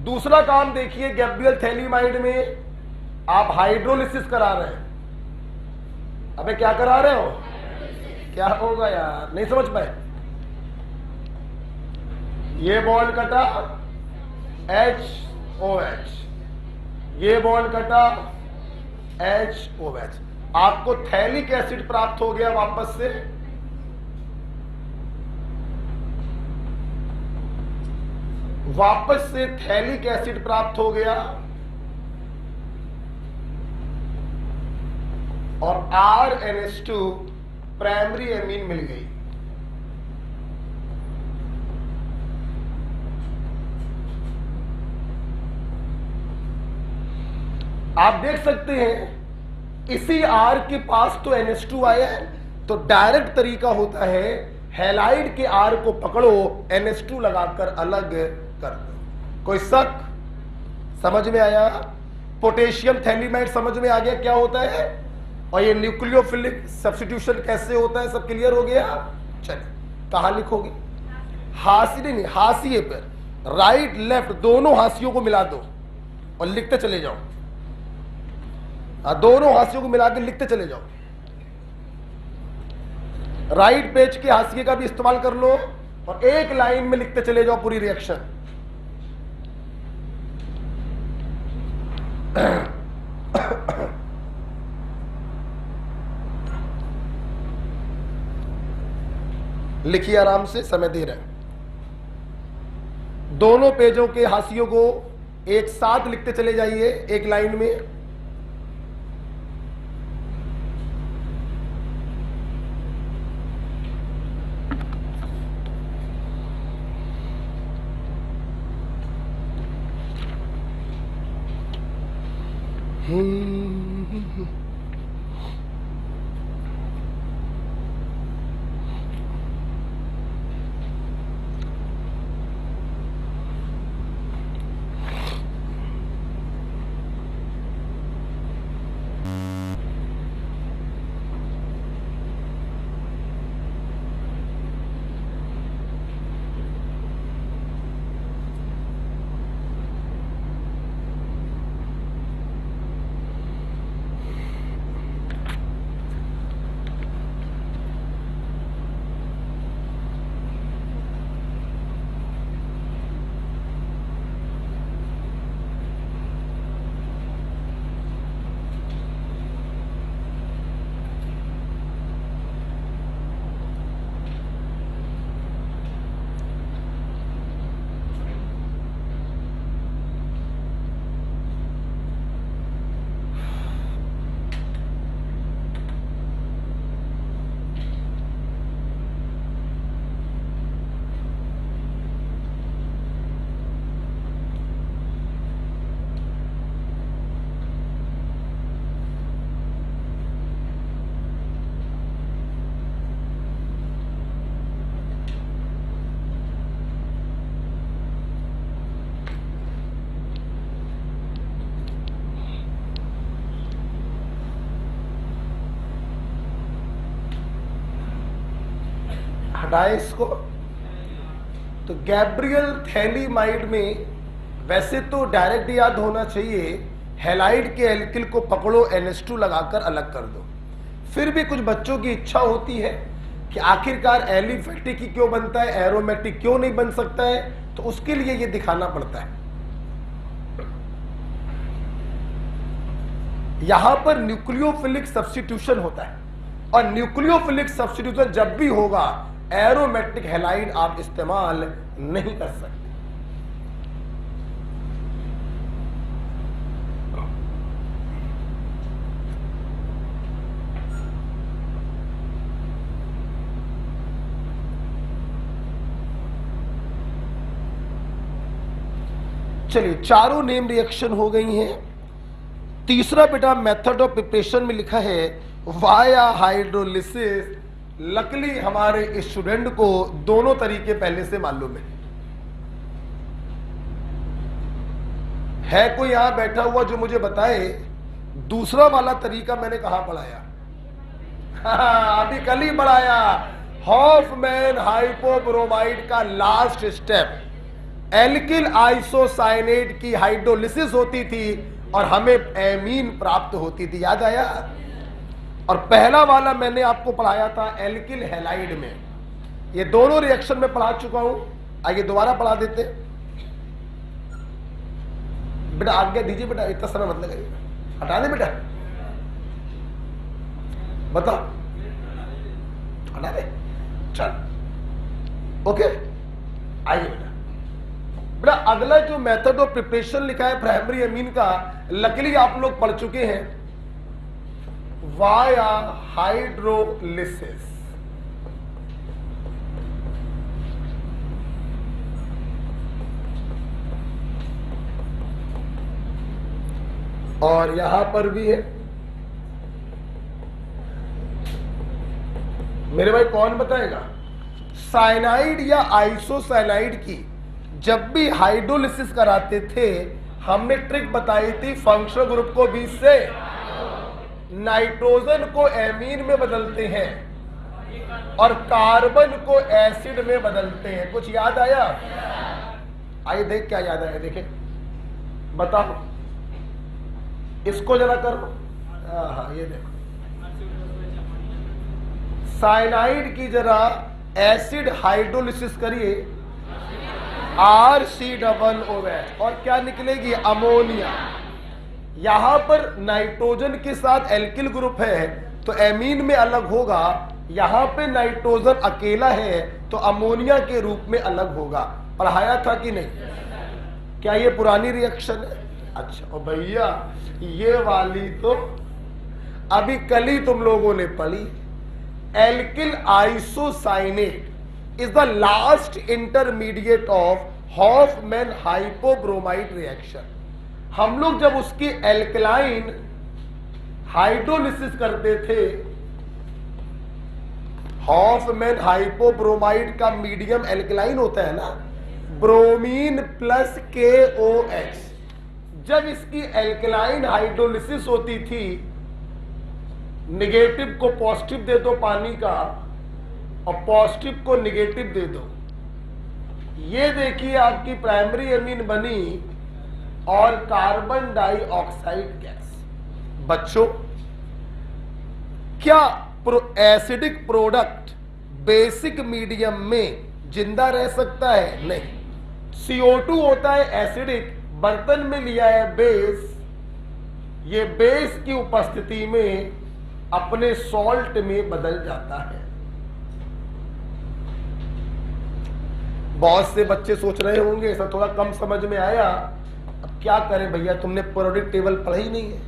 दूसरा काम देखिए, गैब्रियल थैलीमाइड में आप हाइड्रोलिसिस करा रहे हैं। अबे क्या करा रहे हो? क्या होगा यार, नहीं समझ पाए? ये बॉन्ड कटा HOH, ये बॉन्ड कटा HOH, आपको थैलिक एसिड प्राप्त हो गया। वापस से थैलिक एसिड प्राप्त हो गया और RNH2 प्राइमरी एमीन मिल गई। आप देख सकते हैं इसी R के पास तो NH2 आया है, तो डायरेक्ट तरीका होता है हैलाइड के R को पकड़ो, NH2 लगाकर अलग कर दो। कोई शक? समझ में आया? पोटेशियम थैलीमाइड समझ में आ गया क्या होता है, और ये न्यूक्लियोफिलिक सब्स्टिट्यूशन कैसे होता है, सब क्लियर हो गया? चलिए कहां लिखोगे? हाशिए नहीं, हाशिए पर राइट लेफ्ट दोनों हाशियों को मिला दो और लिखते चले जाओ। दोनों हाशियों को मिला के लिखते चले जाओ। राइट पेज के हाशिए का भी इस्तेमाल कर लो और एक लाइन में लिखते चले जाओ पूरी रिएक्शन। लिखिए आराम से, समय दे रहे हैं। दोनों पेजों के हाशियों को एक साथ लिखते चले जाइए एक लाइन में। हटाए इसको। तो गैब्रियल थैलीमाइड में वैसे तो डायरेक्ट याद होना चाहिए, हैलाइड के एल्किल को पकड़ो NH2 लगाकर अलग कर दो। फिर भी कुछ बच्चों की इच्छा होती है कि आखिरकार एलिफेटिक ही क्यों बनता है, एरोमेटिक क्यों नहीं बन सकता है, तो उसके लिए ये दिखाना पड़ता है। यहां पर न्यूक्लियोफिलिक सब्स्टिट्यूशन होता है, और न्यूक्लियोफिलिक सब्स्टिट्यूशन जब भी होगा एरोमेटिक हैलाइड आप इस्तेमाल नहीं कर सकते। चलिए चारों नेम रिएक्शन हो गई हैं। तीसरा बेटा मेथड ऑफ प्रिपरेशन में लिखा है वाया हाइड्रोलिसिस। लकली हमारे स्टूडेंट को दोनों तरीके पहले से मालूम है कोई यहां बैठा हुआ जो मुझे बताए दूसरा वाला तरीका मैंने कहां पढ़ाया? अभी कल ही पढ़ाया। हॉफमैन हाइपोब्रोमाइड का लास्ट स्टेप एल्किल आइसोसाइनेट की हाइड्रोलिसिस होती थी और हमें एमीन प्राप्त होती थी, याद आया? और पहला वाला मैंने आपको पढ़ाया था एल्किल हैलाइड में। ये दोनों रिएक्शन में पढ़ा चुका हूं, आइए दोबारा पढ़ा देते। बेटा आज्ञा दीजिए, बेटा इतना समय मत लगाइए, हटा दे बेटा, बता हटा दे, चल ओके। आइए बेटा, बेटा अगला जो मेथड ऑफ प्रिपरेशन लिखा है प्राइमरी एमीन का, लकीली आप लोग पढ़ चुके हैं, वाया हाइड्रोलिसिस। और यहां पर भी है मेरे भाई, कौन बताएगा? साइनाइड या आइसोसाइनाइड की जब भी हाइड्रोलिसिस कराते थे, हमने ट्रिक बताई थी, फंक्शनल ग्रुप को बीच से नाइट्रोजन को एमीन में बदलते हैं और कार्बन को एसिड में बदलते हैं। कुछ याद आया? आइए देख क्या याद आया, देखे बताओ, इसको जरा करो। हाँ ये देखो, साइनाइड की जरा एसिड हाइड्रोलिसिस करिए, RCOOH, और क्या निकलेगी? अमोनिया। यहां पर नाइट्रोजन के साथ एल्किल ग्रुप है तो एमीन में अलग होगा, यहां पे नाइट्रोजन अकेला है तो अमोनिया के रूप में अलग होगा। पढ़ाया था कि नहीं? क्या ये पुरानी रिएक्शन है? अच्छा, और भैया ये वाली तो अभी कल ही तुम लोगों ने पढ़ी। Alkyl isocyanate is the last intermediate of Hofmann hypobromide reaction. हम लोग जब उसकी एल्कलाइन हाइड्रोलिसिस करते थे, हॉफमैन हाइपोब्रोमाइड का मीडियम एल्कलाइन होता है ना, ब्रोमीन प्लस KOH। जब इसकी एल्कलाइन हाइड्रोलिसिस होती थी, निगेटिव को पॉजिटिव दे दो पानी का और पॉजिटिव को निगेटिव दे दो, ये देखिए आपकी प्राइमरी एमीन बनी और कार्बन डाइऑक्साइड गैस। बच्चों, क्या एसिडिक प्रोडक्ट बेसिक मीडियम में जिंदा रह सकता है? नहीं। CO2 होता है एसिडिक, बर्तन में लिया है बेस, ये बेस की उपस्थिति में अपने सॉल्ट में बदल जाता है। बहुत से बच्चे सोच रहे होंगे ऐसा थोड़ा कम समझ में आया, अब क्या करें भैया, तुमने पीरियोडिक टेबल पढ़ा ही नहीं है।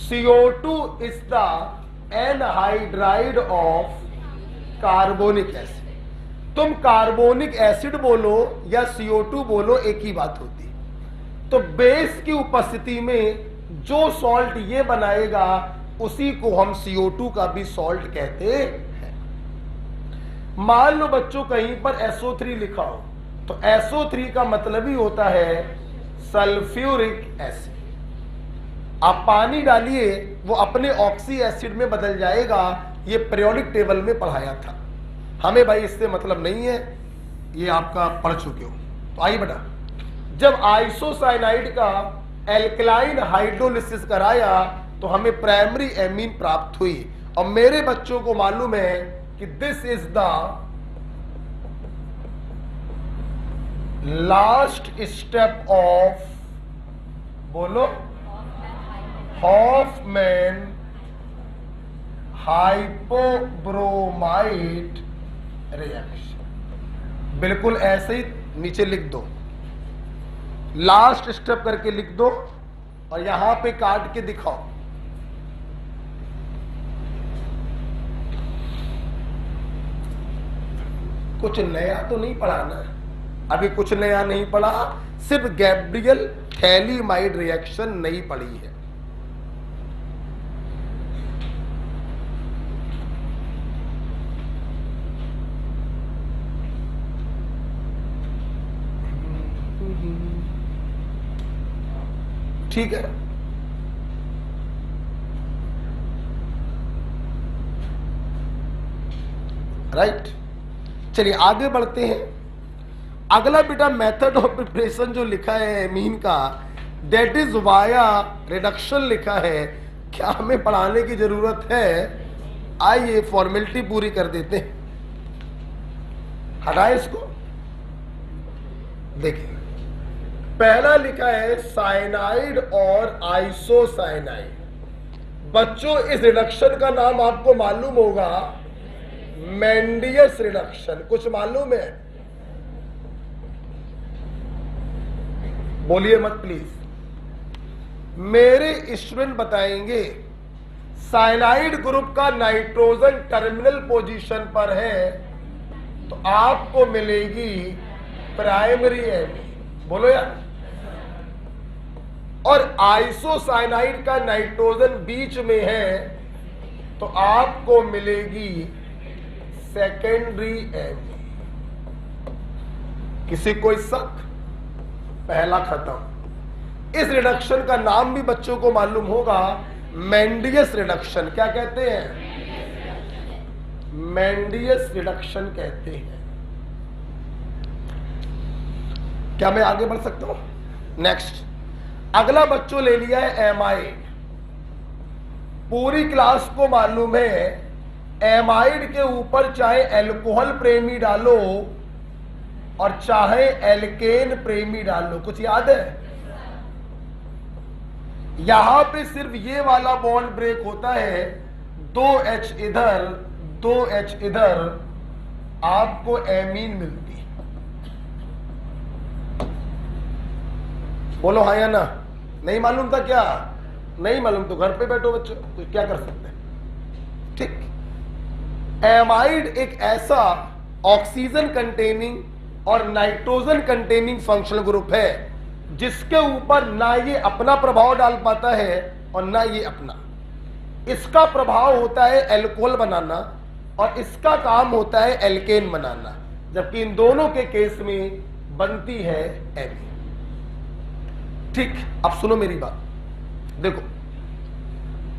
CO2 is the anhydride of carbonic acid. तुम कार्बोनिक एसिड बोलो या CO2 बोलो, एक ही बात होती है। तो बेस की उपस्थिति में जो सॉल्ट ये बनाएगा उसी को हम CO2 का भी सॉल्ट कहते हैं। मान लो बच्चों कहीं पर SO3 लिखा हो, तो SO3 का मतलब ही होता है सल्फ्यूरिक एसिड। आप पानी डालिए वो अपने ऑक्सी एसिड में बदल जाएगा। ये पीरियोडिक टेबल में पढ़ाया था, हमें भाई इससे मतलब नहीं है, ये आपका पढ़ चुके हो। तो आइए बेटा, जब आइसोसाइनाइड का एल्कलाइन हाइड्रोलिसिस कराया तो हमें प्राइमरी एमीन प्राप्त हुई। और मेरे बच्चों को मालूम है कि this is the last step of, बोलो, हॉफमैन हाइपोब्रोमाइड रिएक्शन। बिल्कुल ऐसे ही नीचे लिख दो, लास्ट स्टेप करके लिख दो और यहां पे काट के दिखाओ। कुछ नया तो नहीं पढ़ाना, अभी कुछ नया नहीं पढ़ा, सिर्फ गैब्रियल थैलीमाइड रिएक्शन नहीं पढ़ी है। ठीक है, राइट। चलिए आगे बढ़ते हैं। अगला बेटा मेथड ऑफ प्रिपरेशन जो लिखा है एमीन का, डेट इज वाया रिडक्शन लिखा है। क्या हमें पढ़ाने की जरूरत है? आइए फॉर्मेलिटी पूरी कर देते हैं। हटाए इसको। देखिए पहला लिखा है साइनाइड और आइसोसाइनाइड। बच्चों इस रिडक्शन का नाम आपको मालूम होगा, मेंडियस रिडक्शन। कुछ मालूम है? बोलिए मत प्लीज। मेरे स्टूडेंट बताएंगे साइनाइड ग्रुप का नाइट्रोजन टर्मिनल पोजीशन पर है तो आपको मिलेगी प्राइमरी एमीन। बोलो यार। और आइसोसाइनाइड का नाइट्रोजन बीच में है तो आपको मिलेगी सेकेंडरी एमीन। किसी कोई शक? पहला खत्म। इस रिडक्शन का नाम भी बच्चों को मालूम होगा, मेंडियस रिडक्शन। क्या कहते हैं? मेंडियस रिडक्शन कहते हैं। क्या मैं आगे बढ़ सकता हूं? नेक्स्ट, अगला बच्चों ले लिया है एमाइड। पूरी क्लास को मालूम है एमाइड के ऊपर चाहे एल्कोहल प्रेमी डालो और चाहे एल्केन प्रेमी डालो। कुछ याद है? यहां पे सिर्फ ये वाला बॉन्ड ब्रेक होता है, 2H इधर 2H इधर, आपको एमीन मिलती है। बोलो हाँ या ना? नहीं मालूम था क्या? नहीं मालूम तो घर पे बैठो बच्चों, तो क्या कर सकते हैं। ठीक, एमाइड एक ऐसा ऑक्सीजन कंटेनिंग और नाइट्रोजन कंटेनिंग फंक्शनल ग्रुप है जिसके ऊपर ना ये अपना प्रभाव डाल पाता है और ना ये अपना। इसका प्रभाव होता है एल्कोहल बनाना और इसका काम होता है एल्केन बनाना, जबकि इन दोनों के केस में बनती है एमीन। ठीक, अब सुनो मेरी बात। देखो,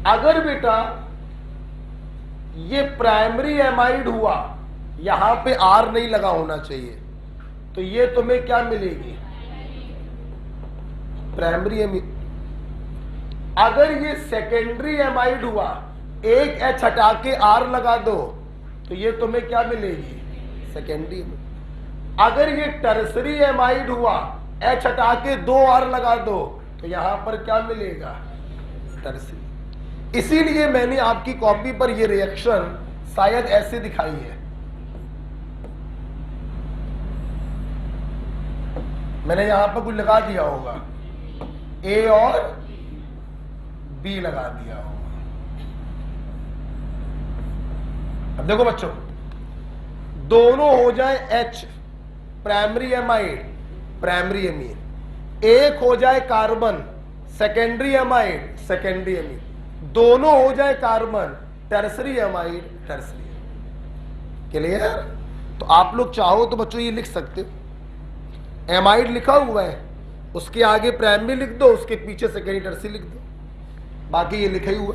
अगर बेटा ये प्राइमरी एमाइड हुआ, यहां पे आर नहीं लगा होना चाहिए, तो ये तुम्हें क्या मिलेगी? Primary amine. अगर ये सेकेंडरी एमाइड हुआ, एक एच हटा के आर लगा दो, तो ये तुम्हें क्या मिलेगी? Secondary amine. अगर ये टर्सरी एमाइड हुआ, एच हटा के 2 आर लगा दो, तो यहां पर क्या मिलेगा? टर्सरी। इसीलिए मैंने आपकी कॉपी पर ये रिएक्शन शायद ऐसे दिखाई है। मैंने यहां पर कुछ लगा दिया होगा, ए और बी लगा दिया होगा। अब देखो बच्चों, दोनों हो जाए H primary amide primary amine, एक हो जाए carbon secondary amide secondary amine, दोनों हो जाए carbon tertiary amide tertiary. Clear? तो आप लोग चाहो तो बच्चों ये लिख सकते हो, एमाइड लिखा हुआ है, उसके आगे प्राइमरी लिख दो, उसके पीछे सेकेंडरी टर्सरी लिख दो, बाकी ये लिखा ही हुआ।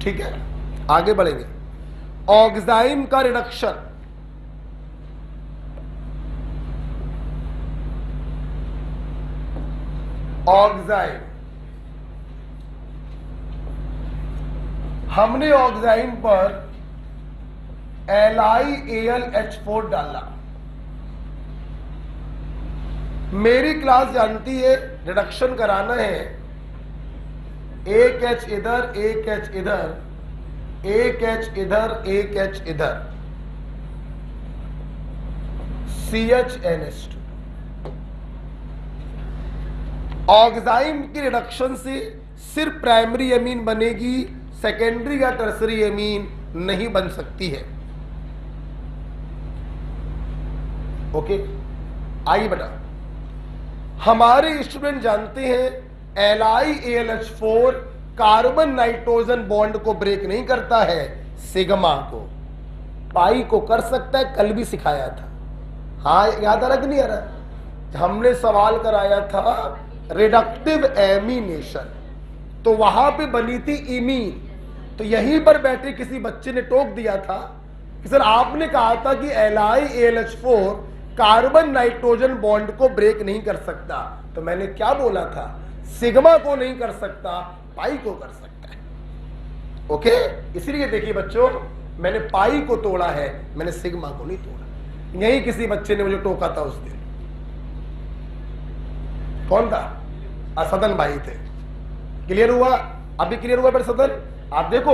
ठीक है, आगे बढ़ेंगे। ऑक्साइन का रिडक्शन, ऑक्साइन, हमने ऑक्साइन पर LiAlH4 डाला। मेरी क्लास जानती है रिडक्शन कराना है, एक H इधर एक H इधर, एक H इधर एक H इधर, CHNH2। ऑक्साइन की रिडक्शन से सिर्फ प्राइमरी एमीन बनेगी, सेकेंडरी या टर्सरी एमीन नहीं बन सकती है। ओके, आइए बेटा, हमारे स्टूडेंट जानते हैं LiAlH4 कार्बन नाइट्रोजन बॉन्ड को ब्रेक नहीं करता है, सिग्मा को, पाई को कर सकता है। कल भी सिखाया था, हाँ याद आ रहा कि नहीं आ रहा? हमने सवाल कराया था रिडक्टिव एमीनेशन, तो वहां पे बनी थी इमीन। तो यहीं पर बैठे किसी बच्चे ने टोक दिया था कि सर आपने कहा था कि LiAlH4 कार्बन नाइट्रोजन बॉन्ड को ब्रेक नहीं कर सकता। तो मैंने क्या बोला था? सिग्मा को नहीं कर सकता, पाई को कर सकता है। ओके, इसलिए देखिए बच्चों, मैंने पाई को तोड़ा है, मैंने सिग्मा को नहीं तोड़ा। यही किसी बच्चे ने मुझे टोका था उस दिन। कौन था? सदन भाई थे। क्लियर हुआ? अभी क्लियर हुआ बेटा सदन? आप देखो,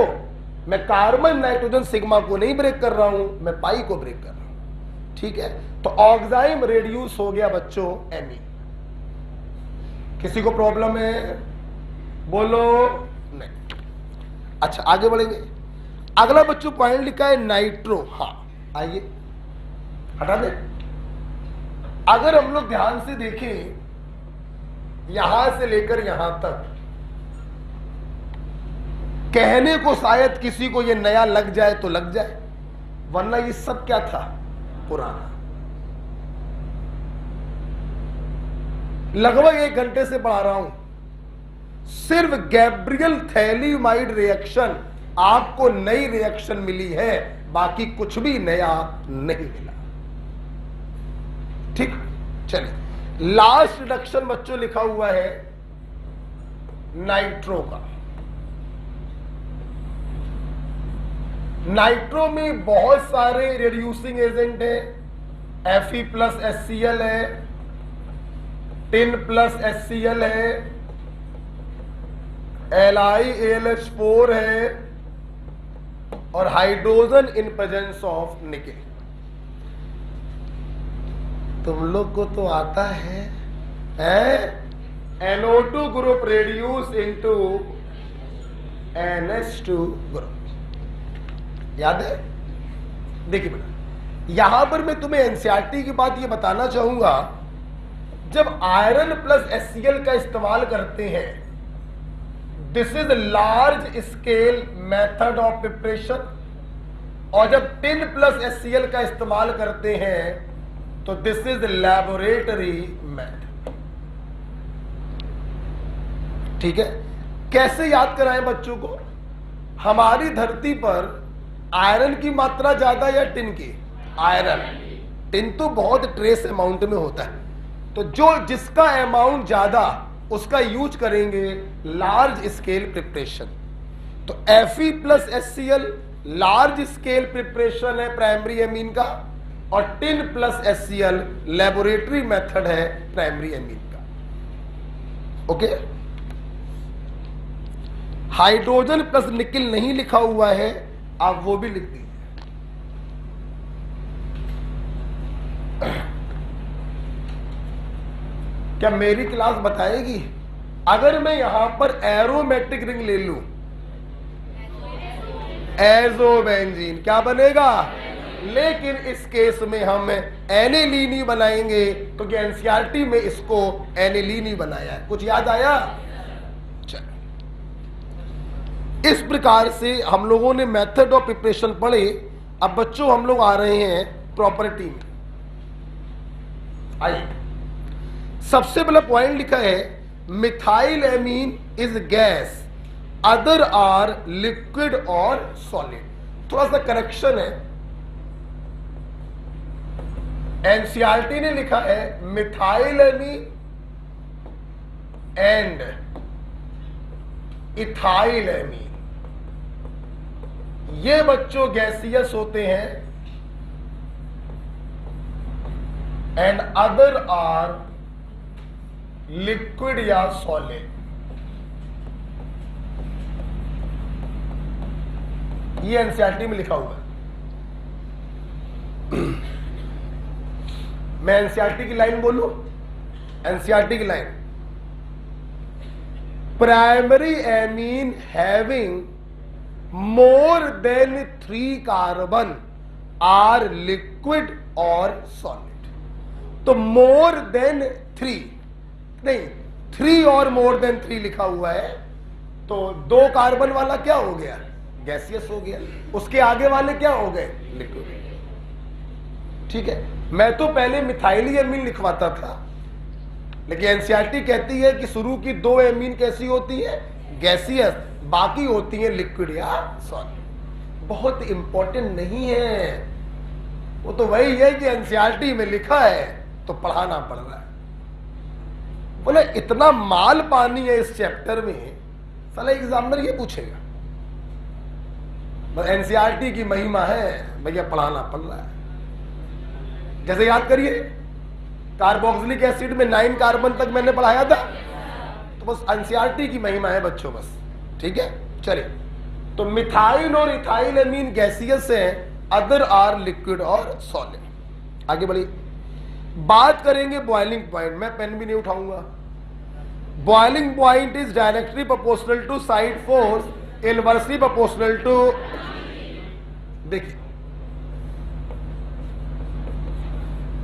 मैं कार्बन नाइट्रोजन सिग्मा को नहीं ब्रेक कर रहा हूं, मैं पाई को ब्रेक कर रहा हूं। ठीक है, तो ऑक्साइम रेड्यूस हो गया बच्चों एमी। किसी को प्रॉब्लम है? बोलो नहीं। अच्छा, आगे बढ़ेंगे। अगला बच्चों पॉइंट लिखा है नाइट्रो। हाँ आइए हटा दे। अगर हम लोग ध्यान से देखें, यहां से लेकर यहां तक, कहने को शायद किसी को ये नया लग जाए तो लग जाए, वरना ये सब क्या था? पुराना। लगभग 1 घंटे से पढ़ा रहा हूं। सिर्फ गैब्रियल थैलीमाइड रिएक्शन आपको नई रिएक्शन मिली है, बाकी कुछ भी नया नहीं मिला। ठीक, चलिए लास्ट रिडक्शन बच्चों लिखा हुआ है नाइट्रो का। नाइट्रो में बहुत सारे रिड्यूसिंग एजेंट है। Fe+HCl है, Tin+HCl है, LiAlH4 है और hydrogen in presence of nickel. तुम लोग को तो आता है, NO2 group reduce into NH2 group, याद है? देखिए बेटा, यहां पर मैं तुम्हें एनसीईआरटी की बात ये बताना चाहूंगा, जब आयरन प्लस HCl का इस्तेमाल करते हैं, this is large scale method of preparation, और जब Tin+HCl का इस्तेमाल करते हैं तो दिस इज लैबोरेटरी मेथड। ठीक है, कैसे याद कराएं बच्चों को? हमारी धरती पर आयरन की मात्रा ज्यादा या टिन की? आयरन। टिन तो बहुत ट्रेस अमाउंट में होता है, तो जो जिसका अमाउंट ज्यादा उसका यूज करेंगे लार्ज स्केल प्रिपरेशन। तो Fe+HCl लार्ज स्केल प्रिपरेशन है प्राइमरी एमीन का, और Tin+HCl लेबोरेटरी मेथड है प्राइमरी एमीन का। ओके, हाइड्रोजन प्लस निकिल नहीं लिखा हुआ है, आप वो भी लिख दीजिए। क्या मेरी क्लास बताएगी अगर मैं यहां पर एरोमेटिक रिंग ले लूं, एजोबेंजीन क्या बनेगा? लेकिन इस केस में हम एनिलीन ही बनाएंगे, क्योंकि एनसीईआरटी में इसको एनिलीन ही बनाया है। कुछ याद आया? चलो, इस प्रकार से हम लोगों ने मेथड ऑफ प्रिपरेशन पढ़े। अब बच्चों हम लोग आ रहे हैं प्रॉपर्टी में। आइए, सबसे पहला पॉइंट लिखा है methyl amine is gas, other are liquid और सॉलिड। थोड़ा सा करेक्शन है, एनसीईआरटी ने लिखा है methyl amine and ethyl amine, ये बच्चों गैसियस होते हैं, एंड अदर आर लिक्विड या सॉलिड। ये एनसीईआरटी में लिखा हुआ है। मैं एनसीईआरटी की लाइन बोलूं, एनसीईआरटी की line, primary amine having more than 3 carbon are liquid और सॉलिड। तो मोर देन 3 नहीं, 3 और मोर देन 3 लिखा हुआ है, तो 2 कार्बन वाला क्या हो गया? गैसियस हो गया। उसके आगे वाले क्या हो गए? लिक्विड। ठीक है, मैं तो पहले मिथाइल एमीन लिखवाता था, लेकिन एनसीईआरटी कहती है कि शुरू की 2 एमीन कैसी होती है? गैसियस, बाकी होती है लिक्विड या सॉलिड। बहुत इंपॉर्टेंट नहीं है, वो तो वही है कि एनसीईआरटी में लिखा है तो पढ़ाना पड़ रहा है। बोले इतना माल पानी है इस चैप्टर में, साला एग्जामिनर ये पूछेगा। एनसीईआरटी की महिमा है भैया, पढ़ाना पड़ रहा है। जैसे याद करिए, कार्बोक्सिलिक एसिड में 9 कार्बन तक मैंने पढ़ाया था, तो बस एनसीईआरटी की महिमा है बच्चों, बस। ठीक है, चलिए, तो मिथाइल और इथाइल एमीन गैसियस है, अदर आर लिक्विड और सॉलिड। आगे बढ़िए, बात करेंगे बॉइलिंग पॉइंट। मैं पेन भी नहीं उठाऊंगा। Boiling point is directly proportional to side force, inversely proportional to, देखिए,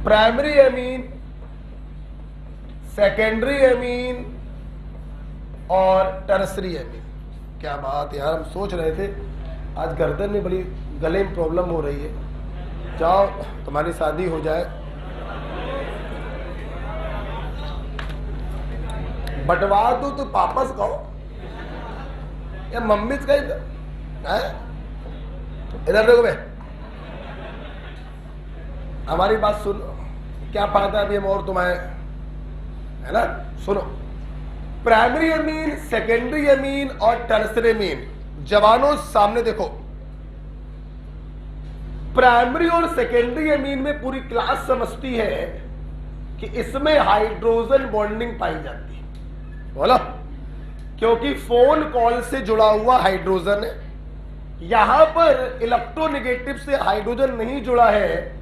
प्राइमरी एमीन, सेकेंडरी एमीन और टर्सरी एमीन। क्या बात यार, हम सोच रहे थे आज गर्दन में बड़ी गले में प्रॉब्लम हो रही है, जाओ तुम्हारी शादी हो जाए। बंटवा दो तो पापस कहो या मम्मी का इधर देखो बे, हमारी बात सुनो, क्या फायदा अभी हम और तुम्हारे, है ना? सुनो, प्राइमरी अमीन, सेकेंडरी अमीन और टर्सरी अमीन। जवानों सामने देखो, प्राइमरी और सेकेंडरी अमीन में पूरी क्लास समझती है कि इसमें हाइड्रोजन बॉन्डिंग पाई जाती है। बोलो, क्योंकि फोन कॉल से जुड़ा हुआ हाइड्रोजन है, यहां पर इलेक्ट्रोनेगेटिव से हाइड्रोजन नहीं जुड़ा है,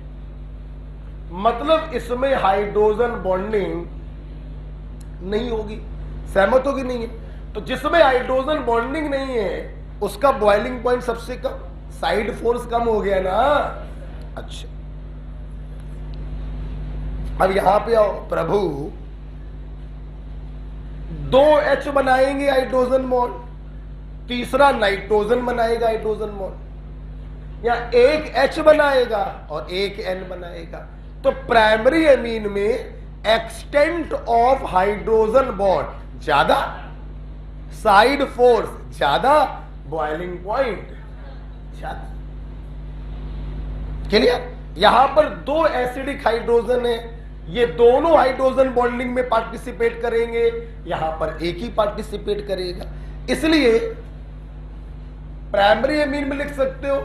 मतलब इसमें हाइड्रोजन बॉन्डिंग नहीं होगी। सहमत होगी? नहीं है। तो जिसमें हाइड्रोजन बॉन्डिंग नहीं है उसका बॉइलिंग पॉइंट सबसे कम, साइड फोर्स कम हो गया ना। अच्छा, अब यहां पे आओ प्रभु, 2 H बनाएंगे हाइड्रोजन बॉन्ड, तीसरा नाइट्रोजन बनाएगा हाइड्रोजन बॉन्ड, या एक H बनाएगा और एक N बनाएगा। तो प्राइमरी अमीन में एक्सटेंट ऑफ हाइड्रोजन बॉन्ड ज्यादा, साइड फोर्स ज्यादा, बॉइलिंग पॉइंट ज्यादा। क्लियर? यहां पर 2 एसिडिक हाइड्रोजन है, ये दोनों हाइड्रोजन बॉन्डिंग में पार्टिसिपेट करेंगे, यहां पर एक ही पार्टिसिपेट करेगा। इसलिए प्राइमरी अमीन में लिख सकते हो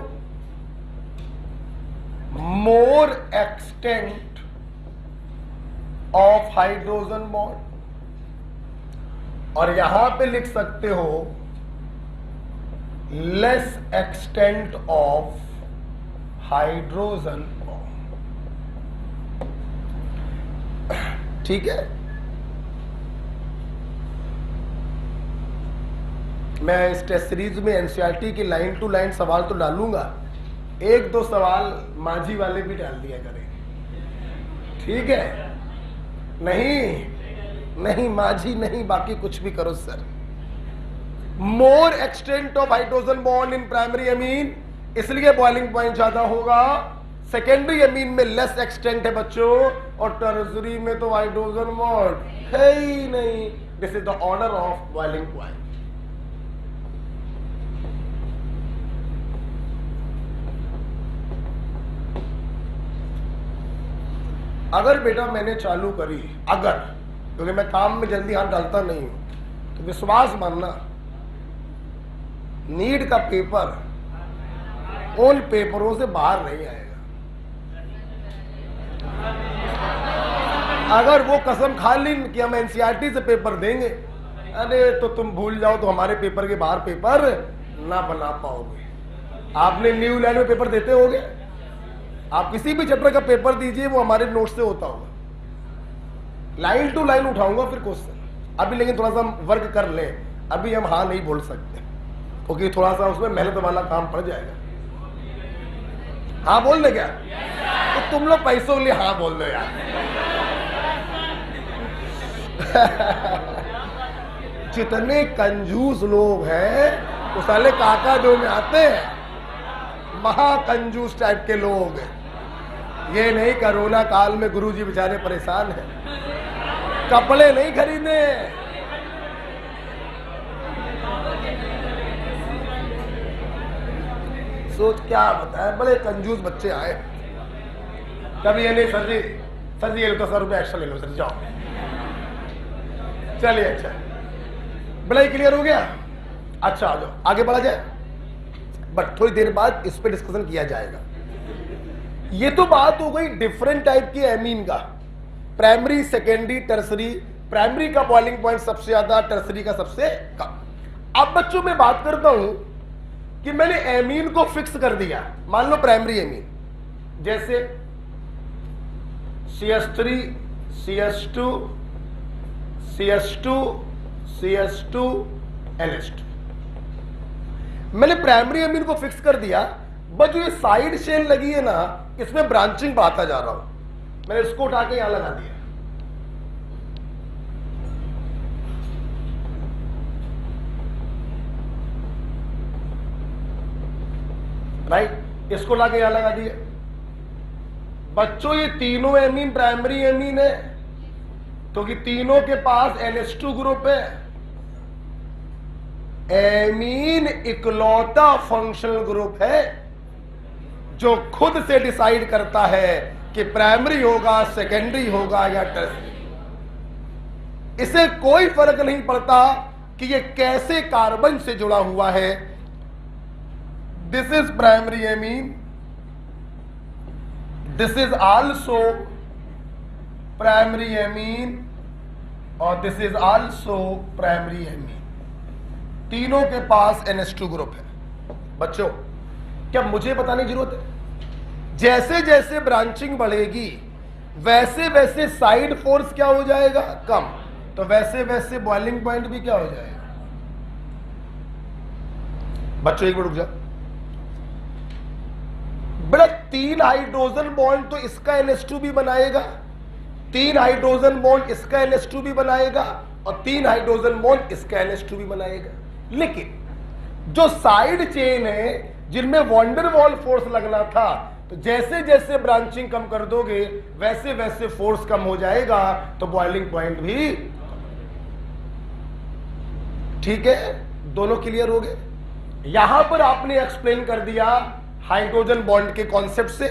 मोर एक्सटेंट ऑफ हाइड्रोजन बॉन्ड, और यहां पे लिख सकते हो less extent of hydrogen bond. ठीक है? मैं इस टेस्ट सीरीज में एनसीईआरटी की लाइन टू लाइन सवाल तो डालूंगा, 1-2 सवाल माझी वाले भी डाल दिया करें। ठीक है? नहीं माझी नहीं, बाकी कुछ भी करो sir. More extent of hydrogen bond in primary amine, इसलिए बॉइलिंग पॉइंट ज्यादा होगा। सेकेंडरी अमीन में लेस एक्सटेंट है बच्चों, और टर्सरी में तो हाइड्रोजन बॉन्ड है ही नहीं। This is the order of boiling point. अगर बेटा मैंने चालू करी, अगर, क्योंकि मैं काम में जल्दी हाथ डालता नहीं हूं, तो विश्वास मानना, नीट का पेपर उन पेपरों से बाहर नहीं आएगा। अगर वो कसम खा ली कि हम एनसीईआरटी से पेपर देंगे, अरे तो तुम भूल जाओ, तो हमारे पेपर के बाहर पेपर ना बना पाओगे। आपने न्यू लैंड में पेपर देते होगे, आप किसी भी चैप्टर का पेपर दीजिए, वो हमारे नोट से होता होगा। लाइन टू लाइन उठाऊंगा फिर क्वेश्चन अभी, लेकिन थोड़ा सा हम वर्क कर लें, अभी हम हाँ नहीं बोल सकते, क्योंकि थोड़ा सा उसमें मेहनत वाला काम पड़ जाएगा। हाँ बोल दे क्या? तो तुम लोग पैसों के लिए हाँ बोल दो यार। जितने कंजूस लोग हैं वो साले काका दो में आते हैं, महाकंजूस टाइप के लोग। ये नहीं, कोरोना काल में गुरुजी बेचारे परेशान हैं, कपड़े नहीं खरीदे। सोच क्या बताए, बड़े कंजूस बच्चे आए। कभी ये नहीं, सर जी ये लो तो 100 रुपये एक्स्ट्रा ले लो सर, जाओ। चलिए, अच्छा बड़ा ही क्लियर हो गया। अच्छा आ जाओ, आगे बढ़ा जाए, बट थोड़ी देर बाद इस पे डिस्कशन किया जाएगा। ये तो बात हो गई डिफरेंट टाइप की एमीन का, प्राइमरी, सेकेंडरी, टर्सरी। प्राइमरी का बॉइलिंग पॉइंट सबसे ज्यादा, टर्सरी का सबसे कम। अब बच्चों में बात करता हूं कि मैंने एमीन को फिक्स कर दिया। मान लो प्राइमरी एमीन, जैसे CH3 CH2 CH2 CH2 NH2। मैंने प्राइमरी अमीन को फिक्स कर दिया, बस जो ये साइड चेन लगी है ना, इसमें ब्रांचिंग बढ़ाता जा रहा हूं। मैंने इसको उठा के यहां लगा दिया। राइट, इसको लाके यहां लगा दिया। बच्चों ये तीनों एमीन प्राइमरी एमीन है, क्योंकि तीनों के पास NH2 ग्रुप है। एमीन इकलौता फंक्शनल ग्रुप है जो खुद से डिसाइड करता है कि प्राइमरी होगा, सेकेंडरी होगा या टर्शियरी। इसे कोई फर्क नहीं पड़ता कि ये कैसे कार्बन से जुड़ा हुआ है। This is primary amine, this is also primary amine और this is also primary amine. तीनों के पास NH2 ग्रुप है। बच्चों, क्या मुझे बताने की जरूरत है? जैसे जैसे ब्रांचिंग बढ़ेगी वैसे वैसे साइड फोर्स क्या हो जाएगा? कम। तो वैसे वैसे बॉइलिंग पॉइंट भी क्या हो जाएगा? बच्चों एक मिनट रुक जाओ बेटा। 3 हाइड्रोजन बॉन्ड तो इसका NH2 भी बनाएगा, 3 हाइड्रोजन बॉन्ड इसका NH2 भी बनाएगा और 3 हाइड्रोजन बॉन्ड इसका NH2 भी बनाएगा। लेकिन जो साइड चेन है जिनमें वॉन्डर वॉल फोर्स लगना था, तो जैसे जैसे ब्रांचिंग कम कर दोगे वैसे वैसे फोर्स कम हो जाएगा, तो बॉइलिंग पॉइंट भी ठीक है। दोनों क्लियर हो गए? यहां पर आपने एक्सप्लेन कर दिया हाइड्रोजन बॉन्ड के कॉन्सेप्ट से,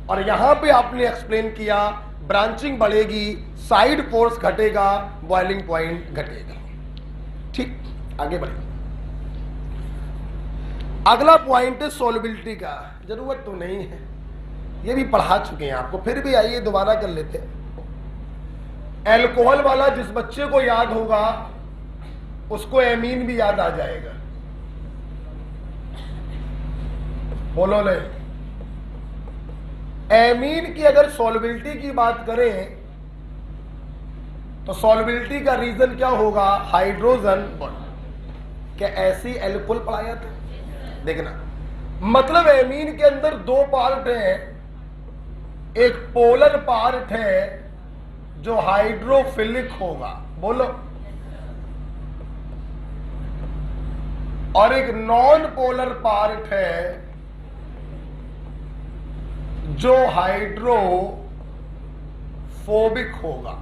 और यहां पे आपने एक्सप्लेन किया ब्रांचिंग बढ़ेगी, साइड फोर्स घटेगा, बॉइलिंग पॉइंट घटेगा। ठीक, आगे बढ़े। अगला पॉइंट है सोलबिलिटी का। जरूरत तो नहीं है, ये भी पढ़ा चुके हैं आपको, फिर भी आइए दोबारा कर लेते हैं। एल्कोहल वाला जिस बच्चे को याद होगा उसको एमीन भी याद आ जाएगा। बोलो नहीं? एमीन की अगर सॉल्युबिलिटी की बात करें तो सॉल्युबिलिटी का रीजन क्या होगा? Hydrogen bond. क्या ऐसी एल्कोहल पढ़ाया था? देखना, मतलब एमीन के अंदर 2 पार्ट हैं। एक पोलर पार्ट है जो हाइड्रोफिलिक होगा, बोलो, और एक नॉन पोलर पार्ट है जो हाइड्रोफोबिक होगा।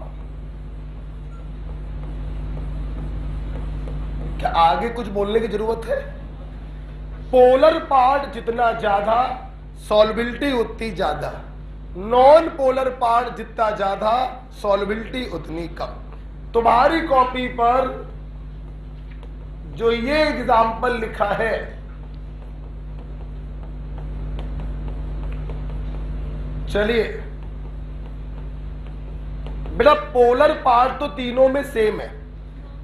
क्या आगे कुछ बोलने की जरूरत है? पोलर पार्ट जितना ज्यादा सॉल्युबिलिटी उतनी ज्यादा, नॉन पोलर पार्ट जितना ज्यादा सॉल्युबिलिटी उतनी कम। तुम्हारी कॉपी पर जो ये एग्जाम्पल लिखा है, चलिए बेटा, पोलर पार्ट तो तीनों में सेम है।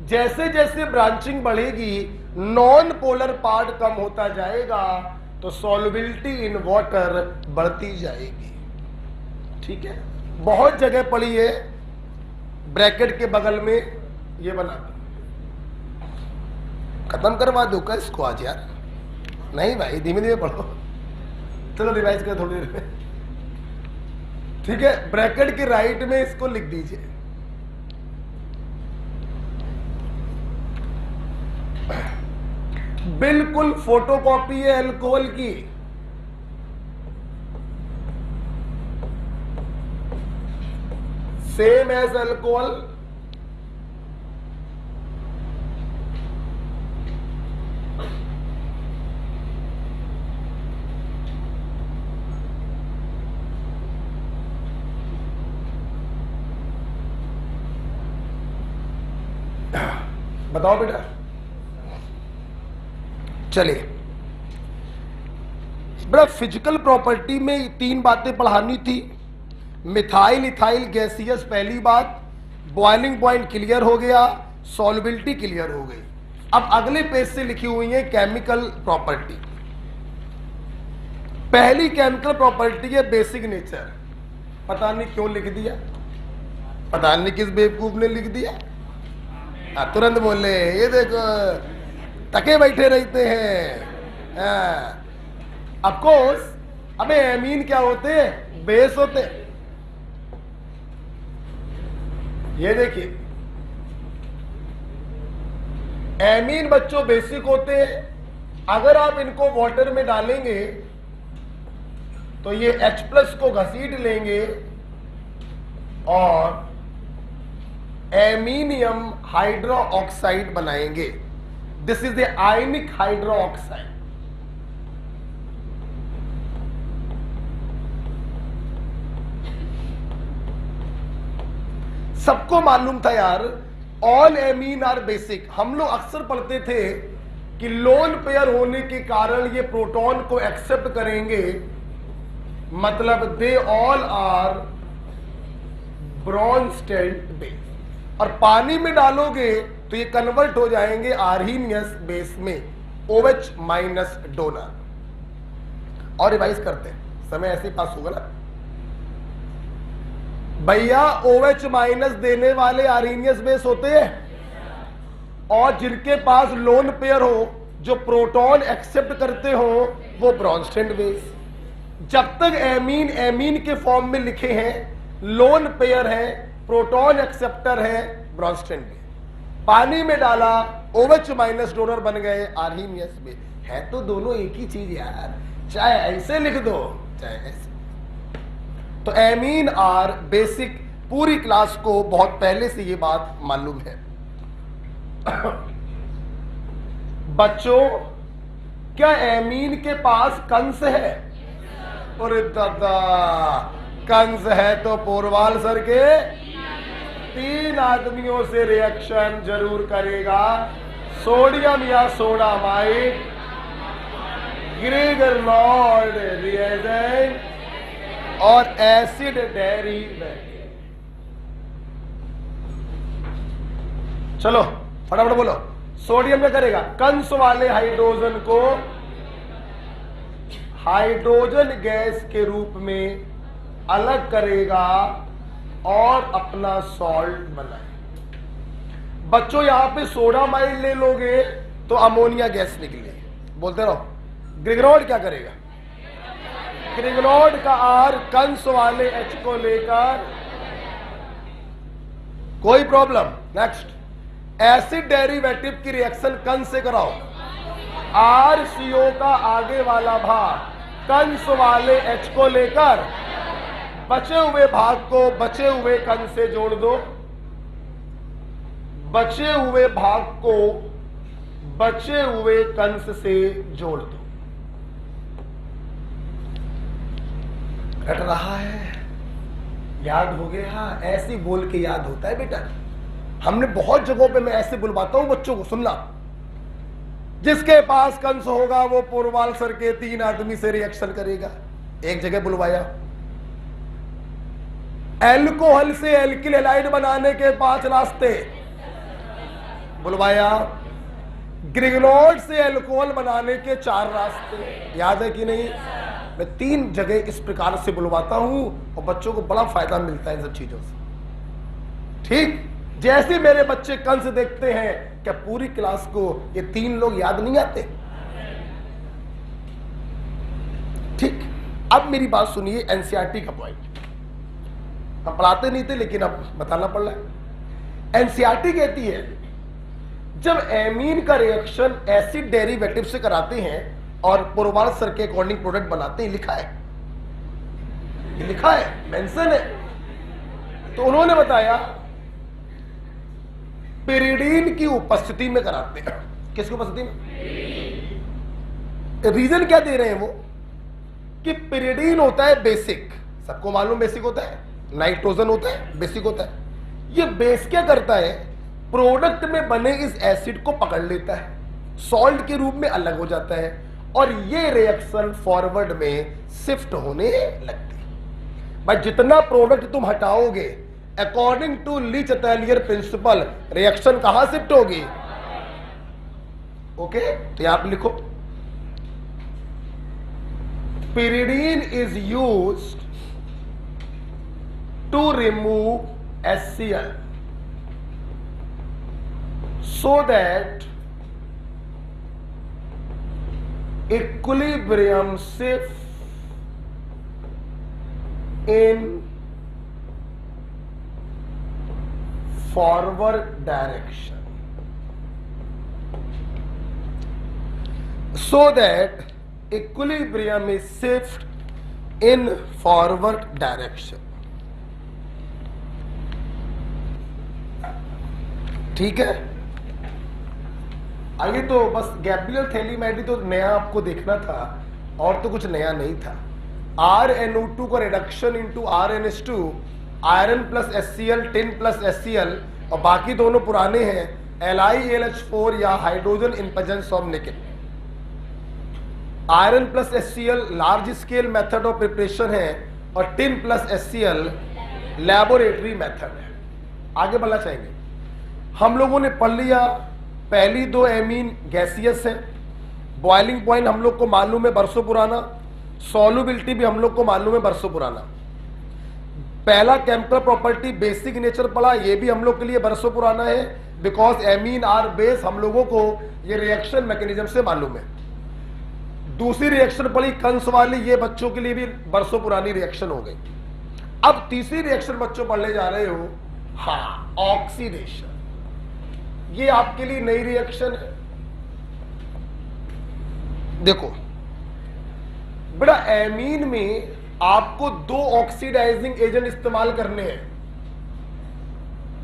जैसे जैसे ब्रांचिंग बढ़ेगी नॉन पोलर पार्ट कम होता जाएगा, तो सॉल्युबिलिटी इन वाटर बढ़ती जाएगी। ठीक है, बहुत जगह पड़ी है। ब्रैकेट के बगल में ये बना, खत्म करवा दो क्या इसको आज यार? नहीं भाई, धीमे धीमे पढ़ो। चलो रिवाइज कर थोड़ी देर में। ठीक है, ब्रैकेट के राइट में इसको लिख दीजिए। बिल्कुल फोटोकॉपी है अल्कोहल की। सेम एज अल्कोहल, बताओ बेटा। चलिए बेटा, फिजिकल प्रॉपर्टी में 3 बातें पढ़ानी थी। मिथाइल इथाइल गैसियस पहली बात, बॉइलिंग पॉइंट क्लियर हो गया, सॉल्युबिलिटी क्लियर हो गई। अब अगले पेज से लिखी हुई है केमिकल प्रॉपर्टी। पहली केमिकल प्रॉपर्टी है बेसिक नेचर। पता नहीं क्यों लिख दिया, पता नहीं किस बेवकूफ ने लिख दिया। तुरंत बोले ये देखो तके बैठे रहते हैं। ऑफ कोर्स, अबे एमीन क्या होते हैं? बेस होते हैं। ये देखिए, एमीन बच्चों बेसिक होते हैं। अगर आप इनको वाटर में डालेंगे तो ये H+ को घसीट लेंगे और एमीनियम हाइड्रो ऑक्साइड बनाएंगे। This is the ionic hydro oxide. सबको मालूम था यार, ऑल एमीन आर बेसिक। हम लोग अक्सर पढ़ते थे कि लोन पेयर होने के कारण ये प्रोटॉन को एक्सेप्ट करेंगे, मतलब they all are Bronsted base, और पानी में डालोगे तो ये कन्वर्ट हो जाएंगे आर्हीनियस बेस में, OH माइनस डोनर। और रिवाइज करते हैं, समय ऐसे ही पास होगा ना भैया। OH माइनस देने वाले आर्हीनियस बेस होते हैं, और जिनके पास लोन पेयर हो, जो प्रोटॉन एक्सेप्ट करते हो, वो ब्रॉन्स्टेड बेस। जब तक एमीन एमीन के फॉर्म में लिखे हैं, लोन पेयर है, प्रोटॉन एक्सेप्टर है, ब्रॉन्स्टेड बेस। पानी में डाला, OH माइनस डोनर बन गए आर्हीनियस बेस। है तो दोनों एक ही चीज यार, चाहे ऐसे लिख दो चाहे ऐसे। तो एमीन आर बेसिक, पूरी क्लास को बहुत पहले से ये बात मालूम है। बच्चों, क्या एमीन के पास कंस है? अरे दादा, कंस है तो पोरवाल सर के 3 आदमियों से रिएक्शन जरूर करेगा। सोडियम या सोडामाइड, ग्रेगर-नॉर्ड रिएजेंट और एसिड डेरिवेटिव। चलो फटाफट बोलो। सोडियम में करेगा, कंस वाले हाइड्रोजन को हाइड्रोजन गैस के रूप में अलग करेगा और अपना सॉल्ट बनाए। बच्चों, यहां पे सोडामाइड ले लोगे तो अमोनिया गैस निकलेगी। बोलते रहो। ग्रिगनॉर्ड क्या करेगा? ग्रिगनॉर्ड का आर कंस वाले H को लेकर, कोई प्रॉब्लम। नेक्स्ट, एसिड डेरिवेटिव की रिएक्शन कंस से कराओ। RCO का आगे वाला भाग कंस वाले H को लेकर बचे हुए भाग को बचे हुए कंस से जोड़ दो। बचे हुए भाग को बचे हुए कंस से जोड़ दो। रट रहा है? याद हो गया? ऐसे बोल के याद होता है बेटा। हमने बहुत जगहों पे, मैं ऐसे बुलवाता हूं बच्चों को, सुनना। जिसके पास कंस होगा वो पोरवाल सर के 3 आदमी से रिएक्शन करेगा। एक जगह बुलवाया, एल्कोहल से एल्किल हैलाइड बनाने के 5 रास्ते बुलवाया। ग्रिगनॉर्ड से एल्कोहल बनाने के 4 रास्ते। याद है कि नहीं? मैं 3 जगह इस प्रकार से बुलवाता हूं और बच्चों को बड़ा फायदा मिलता है इन सब चीजों से। ठीक जैसे मेरे बच्चे कंस देखते हैं, क्या पूरी क्लास को ये 3 लोग याद नहीं आते? ठीक, अब मेरी बात सुनिए। एनसीईआरटी का पॉइंट हम पढ़ाते नहीं थे, लेकिन अब बताना पड़ रहा है। एनसीईआरटी कहती है, जब एमीन का रिएक्शन एसिड डेरिवेटिव से कराते हैं और पोरवाल सर के अकॉर्डिंग प्रोडक्ट बनाते हैं, लिखा है, ये लिखा है, मेंशन है। तो उन्होंने बताया पिरिडीन की उपस्थिति में कराते हैं। किसकी उपस्थिति में? रीजन क्या दे रहे हैं वो? कि पिरिडीन होता है बेसिक, सबको मालूम बेसिक होता है। नाइट्रोजन होता है बेसिक होता है। ये बेस क्या करता है? प्रोडक्ट में बने इस एसिड को पकड़ लेता है, सॉल्ट के रूप में अलग हो जाता है, और ये रिएक्शन फॉरवर्ड में शिफ्ट होने लगती है। भाई जितना प्रोडक्ट तुम हटाओगे, अकॉर्डिंग टू लीच-अटेलियर प्रिंसिपल, रिएक्शन कहां शिफ्ट होगी? ओके, तो यहां पे लिखो, pyridine is used to remove HCl so that equilibrium shift in forward direction, so that equilibrium is shift in forward direction. ठीक है। आइए, तो बस गैब्रियल थैलीमैडी तो नया आपको देखना था, और तो कुछ नया नहीं था। RnO2 का reduction into RnH2, iron plus HCl, tin plus HCl, और बाकी दोनों पुराने हैं, LiAlH4 या hydrogen in presence of nickel. Iron plus HCl large scale method of preparation है, और tin plus HCl laboratory method है। आगे बढ़ना चाहेंगे। हम लोगों ने पढ़ लिया, पहली दो एमीन गैसियस है, बॉइलिंग पॉइंट हम लोग को मालूम है बरसों पुराना, सॉल्युबिलिटी भी हम लोग को मालूम है बरसों पुराना। पहला केमिकल प्रॉपर्टी बेसिक नेचर पढ़ा, ये भी हम लोग के लिए बरसों पुराना है, बिकॉज एमीन आर बेस हम लोगों को ये रिएक्शन मैकेनिज्म से मालूम है। दूसरी रिएक्शन पढ़ी कंस वाली, ये बच्चों के लिए भी बरसों पुरानी रिएक्शन हो गई। अब तीसरी रिएक्शन बच्चों पढ़ने जा रहे हो, हाँ, ऑक्सीडेशन। ये आपके लिए नई रिएक्शन है। देखो बेटा, एमीन में आपको दो ऑक्सीडाइजिंग एजेंट इस्तेमाल करने हैं।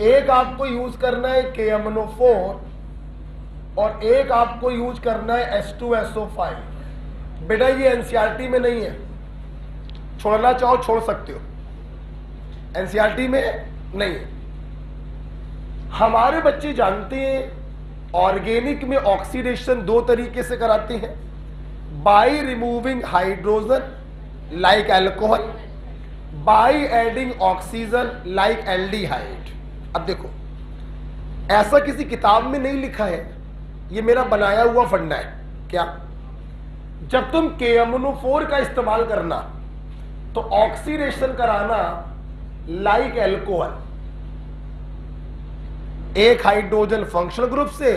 एक आपको यूज करना है KMnO4, और एक आपको यूज करना है H2SO5। बेटा ये एनसीईआरटी में नहीं है, छोड़ना चाहो छोड़ सकते हो, एनसीईआरटी में नहीं है। हमारे बच्चे जानते हैं ऑर्गेनिक में ऑक्सीडेशन दो तरीके से कराते हैं, by removing hydrogen like alcohol, by adding oxygen like aldehyde. अब देखो, ऐसा किसी किताब में नहीं लिखा है, ये मेरा बनाया हुआ फंडा है। क्या? जब तुम KMnO4 का इस्तेमाल करना तो ऑक्सीडेशन कराना लाइक अल्कोहल, एक हाइड्रोजन फंक्शनल ग्रुप से,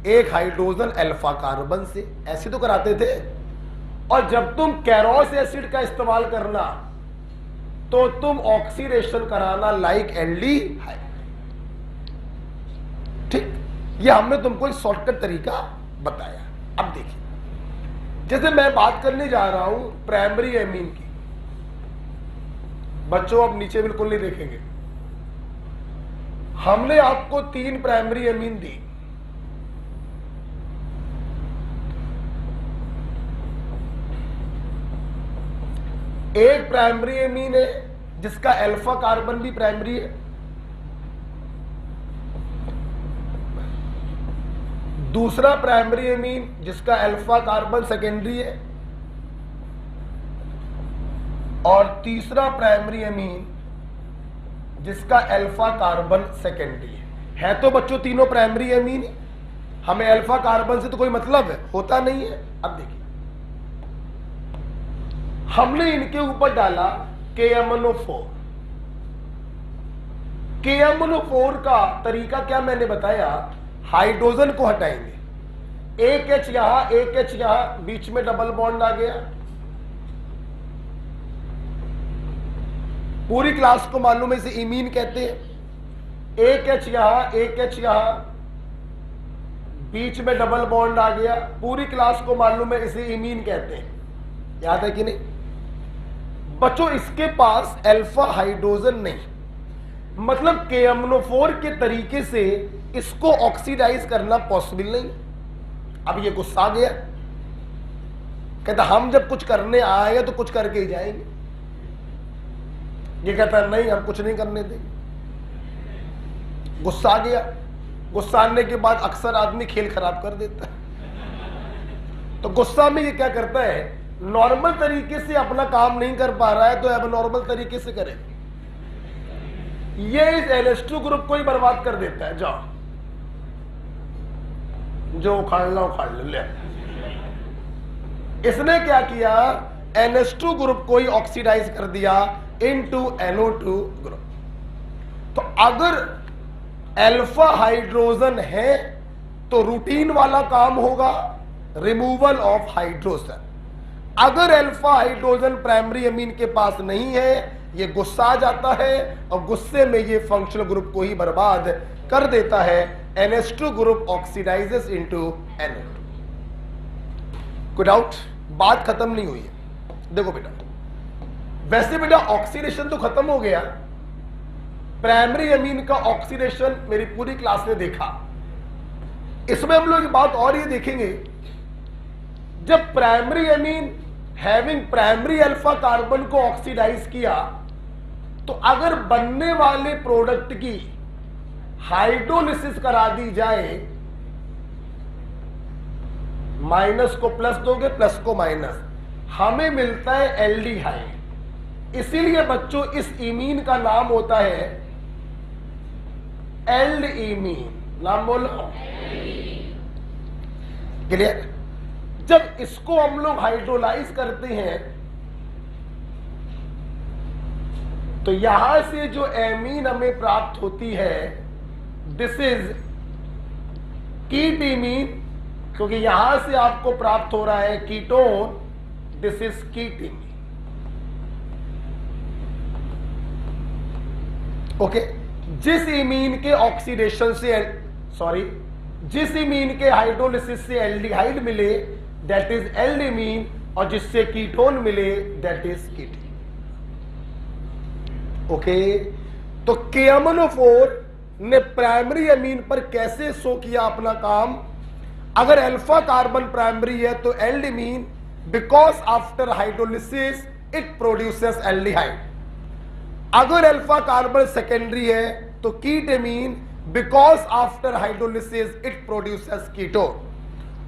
एक हाइड्रोजन अल्फा कार्बन से, ऐसे तो कराते थे। और जब तुम कैरोस एसिड का इस्तेमाल करना तो तुम ऑक्सीडेशन कराना लाइक एल्डिहाइड। ठीक, ये हमने तुमको एक शॉर्टकट तरीका बताया। अब देखिए, जैसे मैं बात करने जा रहा हूं प्राइमरी एमीन की, बच्चों अब नीचे बिल्कुल नहीं देखेंगे। हमने आपको 3 प्राइमरी एमीन दी, एक प्राइमरी एमीन है जिसका अल्फा कार्बन भी प्राइमरी है, दूसरा प्राइमरी एमीन जिसका अल्फा कार्बन सेकेंडरी है, और तीसरा प्राइमरी एमीन जिसका अल्फा कार्बन सेकेंडरी है। तो बच्चों तीनों प्राइमरी एमीन, हमें अल्फा कार्बन से तो कोई मतलब है होता नहीं है। अब देखिए, हमने इनके ऊपर डाला KMnO4। KMnO4 का तरीका क्या मैंने बताया, हाइड्रोजन को हटाएंगे, एक H यहां, एक H यहां, बीच में डबल बॉन्ड आ गया। पूरी क्लास को मालूम है इसे इमीन कहते हैं। एक H यहां, एक H यहां, बीच में डबल बॉन्ड आ गया। पूरी क्लास को मालूम है इसे इमीन कहते हैं। याद है कि नहीं बच्चों? इसके पास अल्फा हाइड्रोजन नहीं, मतलब KMnO4 के तरीके से इसको ऑक्सीडाइज करना पॉसिबल नहीं। अब ये गुस्सा गया, कहता हम जब कुछ करने आए तो कुछ करके ही जाएंगे। ये कहता नहीं, हम कुछ नहीं करने देंगे। गुस्सा आ गया। गुस्सा आने के बाद अक्सर आदमी खेल खराब कर देता है। तो गुस्सा में ये क्या करता है, नॉर्मल तरीके से अपना काम नहीं कर पा रहा है तो अब नॉर्मल तरीके से करे, ये इस NH2 ग्रुप को ही बर्बाद कर देता है। जाओ जो उखाड़ना उखाड़ ले। इसने क्या किया, NH2 ग्रुप को ही ऑक्सीडाइज कर दिया इनटू NO2 ग्रुप। तो अगर अल्फा हाइड्रोजन है तो रूटीन वाला काम होगा, रिमूवल ऑफ हाइड्रोजन। अगर अल्फा हाइड्रोजन प्राइमरी अमीन के पास नहीं है, ये गुस्सा आ जाता है और गुस्से में ये फंक्शनल ग्रुप को ही बर्बाद कर देता है। NH2 group oxidises into NO2। कोई डाउट? बात खत्म नहीं हुई है। देखो बेटा, वैसे बेटा ऑक्सीडेशन तो खत्म हो गया, प्राइमरी अमीन का ऑक्सीडेशन मेरी पूरी क्लास ने देखा। इसमें हम लोग एक बात और ये देखेंगे, जब primary amine having primary alpha carbon को ऑक्सीडाइज किया, तो अगर बनने वाले प्रोडक्ट की हाइड्रोलिसिस करा दी जाए, माइनस को प्लस दोगे, प्लस को माइनस, हमें मिलता है एल्डिहाइड। इसीलिए बच्चों इस इमीन का नाम होता है एल्ड इमीन। नाम बोलो, क्लियर। जब इसको हम लोग हाइड्रोलाइज करते हैं तो यहां से जो एमीन हमें प्राप्त होती है, दिस इज कीट इमीन, क्योंकि यहां से आपको प्राप्त हो रहा है कीटोन, दिस इज कीट इमीन। ओके, जिस इमीन के ऑक्सीडेशन से जिस इमीन के हाइड्रोलिसिस से एल्डिहाइड मिले दैट इज एल्डिमीन, और जिससे कीटोन मिले दैट इज कीटीन। ओके, तो KMnO4 ने प्राइमरी अमीन पर कैसे शो किया अपना काम। अगर अल्फा कार्बन प्राइमरी है तो aldimine, because after hydrolysis it produces aldehyde. अगर अल्फा कार्बन सेकेंडरी है तो ketimine, because after hydrolysis it produces ketone.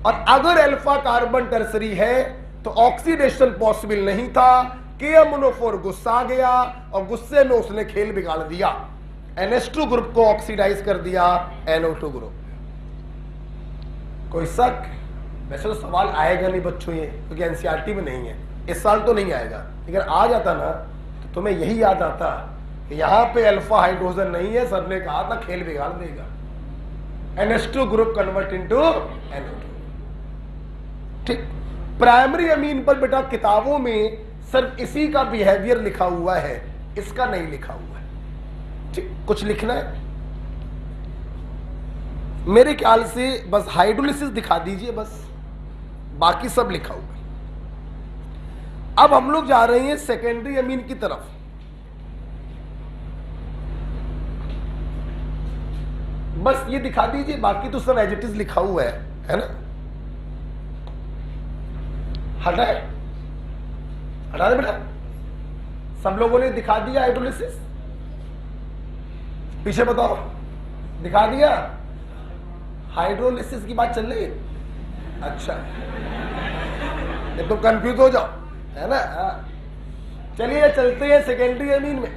और अगर अल्फा कार्बन टर्सरी है तो ऑक्सीडेशन पॉसिबल नहीं था। KMnO4 गुस्सा आ गया और गुस्से में उसने खेल बिगाड़ दिया, NH2 ग्रुप को ऑक्सीडाइज कर दिया NO2 ग्रुप। कोई शक? वैसे तो सवाल आएगा नहीं बच्चों ये, क्योंकि एनसीईआरटी में नहीं है, इस साल तो नहीं आएगा, लेकिन आ जाता ना तो तुम्हें यही याद आता कि यहां पे अल्फा हाइड्रोजन नहीं है, सर ने कहा था खेल बिगाड़ देगा, NH2 group convert into NO2। ठीक, प्राइमरी अमीन पर बेटा किताबों में सिर्फ इसी का बिहेवियर लिखा हुआ है, इसका नहीं लिखा हुआ है। ठीक, कुछ लिखना है मेरे ख्याल से बस हाइड्रोलिसिस दिखा दीजिए, बस बाकी सब लिखा हुआ है। अब हम लोग जा रहे हैं सेकेंडरी अमीन की तरफ। बस ये दिखा दीजिए, बाकी तो सब एज इट इज लिखा हुआ है ना। हटाए, हटा दे बेटा, सब लोगों ने दिखा दिया हाइड्रोलिसिस। पीछे बताओ, दिखा दिया? हाइड्रोलिसिस की बात चल रही है? अच्छा, ये तो कंफ्यूज हो जाओ, है ना। चलिए चलते हैं सेकेंडरी अमीन में।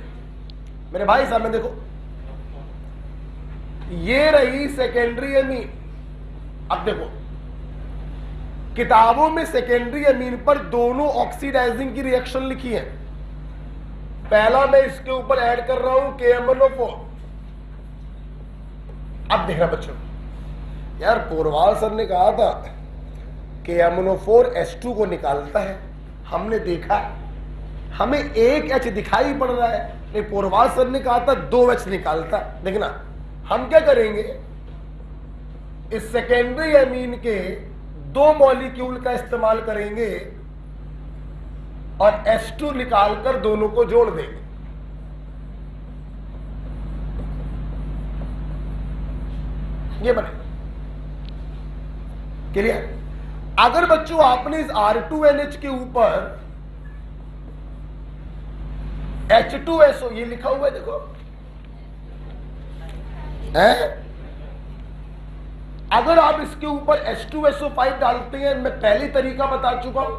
मेरे भाई साहब में देखो, ये रही सेकेंडरी अमीन। अब देखो किताबों में सेकेंडरी अमीन पर दोनों ऑक्सीडाइजिंग की रिएक्शन लिखी है। पहला मैं इसके ऊपर ऐड कर रहा हूं KMnO4। अब देखना बच्चों, यार पोरवाल सर ने कहा था KMnO4 H2 को निकालता है, हमने देखा, हमें एक H दिखाई पड़ रहा है, नहीं पोरवाल सर ने कहा था 2 H निकालता। देखना हम क्या करेंगे, इस सेकेंडरी अमीन के 2 मॉलिक्यूल का इस्तेमाल करेंगे और H2 निकालकर दोनों को जोड़ देंगे। ये बने क्लियर। अगर बच्चों आपने इस R2NH के ऊपर H2SO ये लिखा हुआ है देखो, है? अगर आप इसके ऊपर H2SO5 डालते हैं, मैं पहली तरीका बता चुका हूं,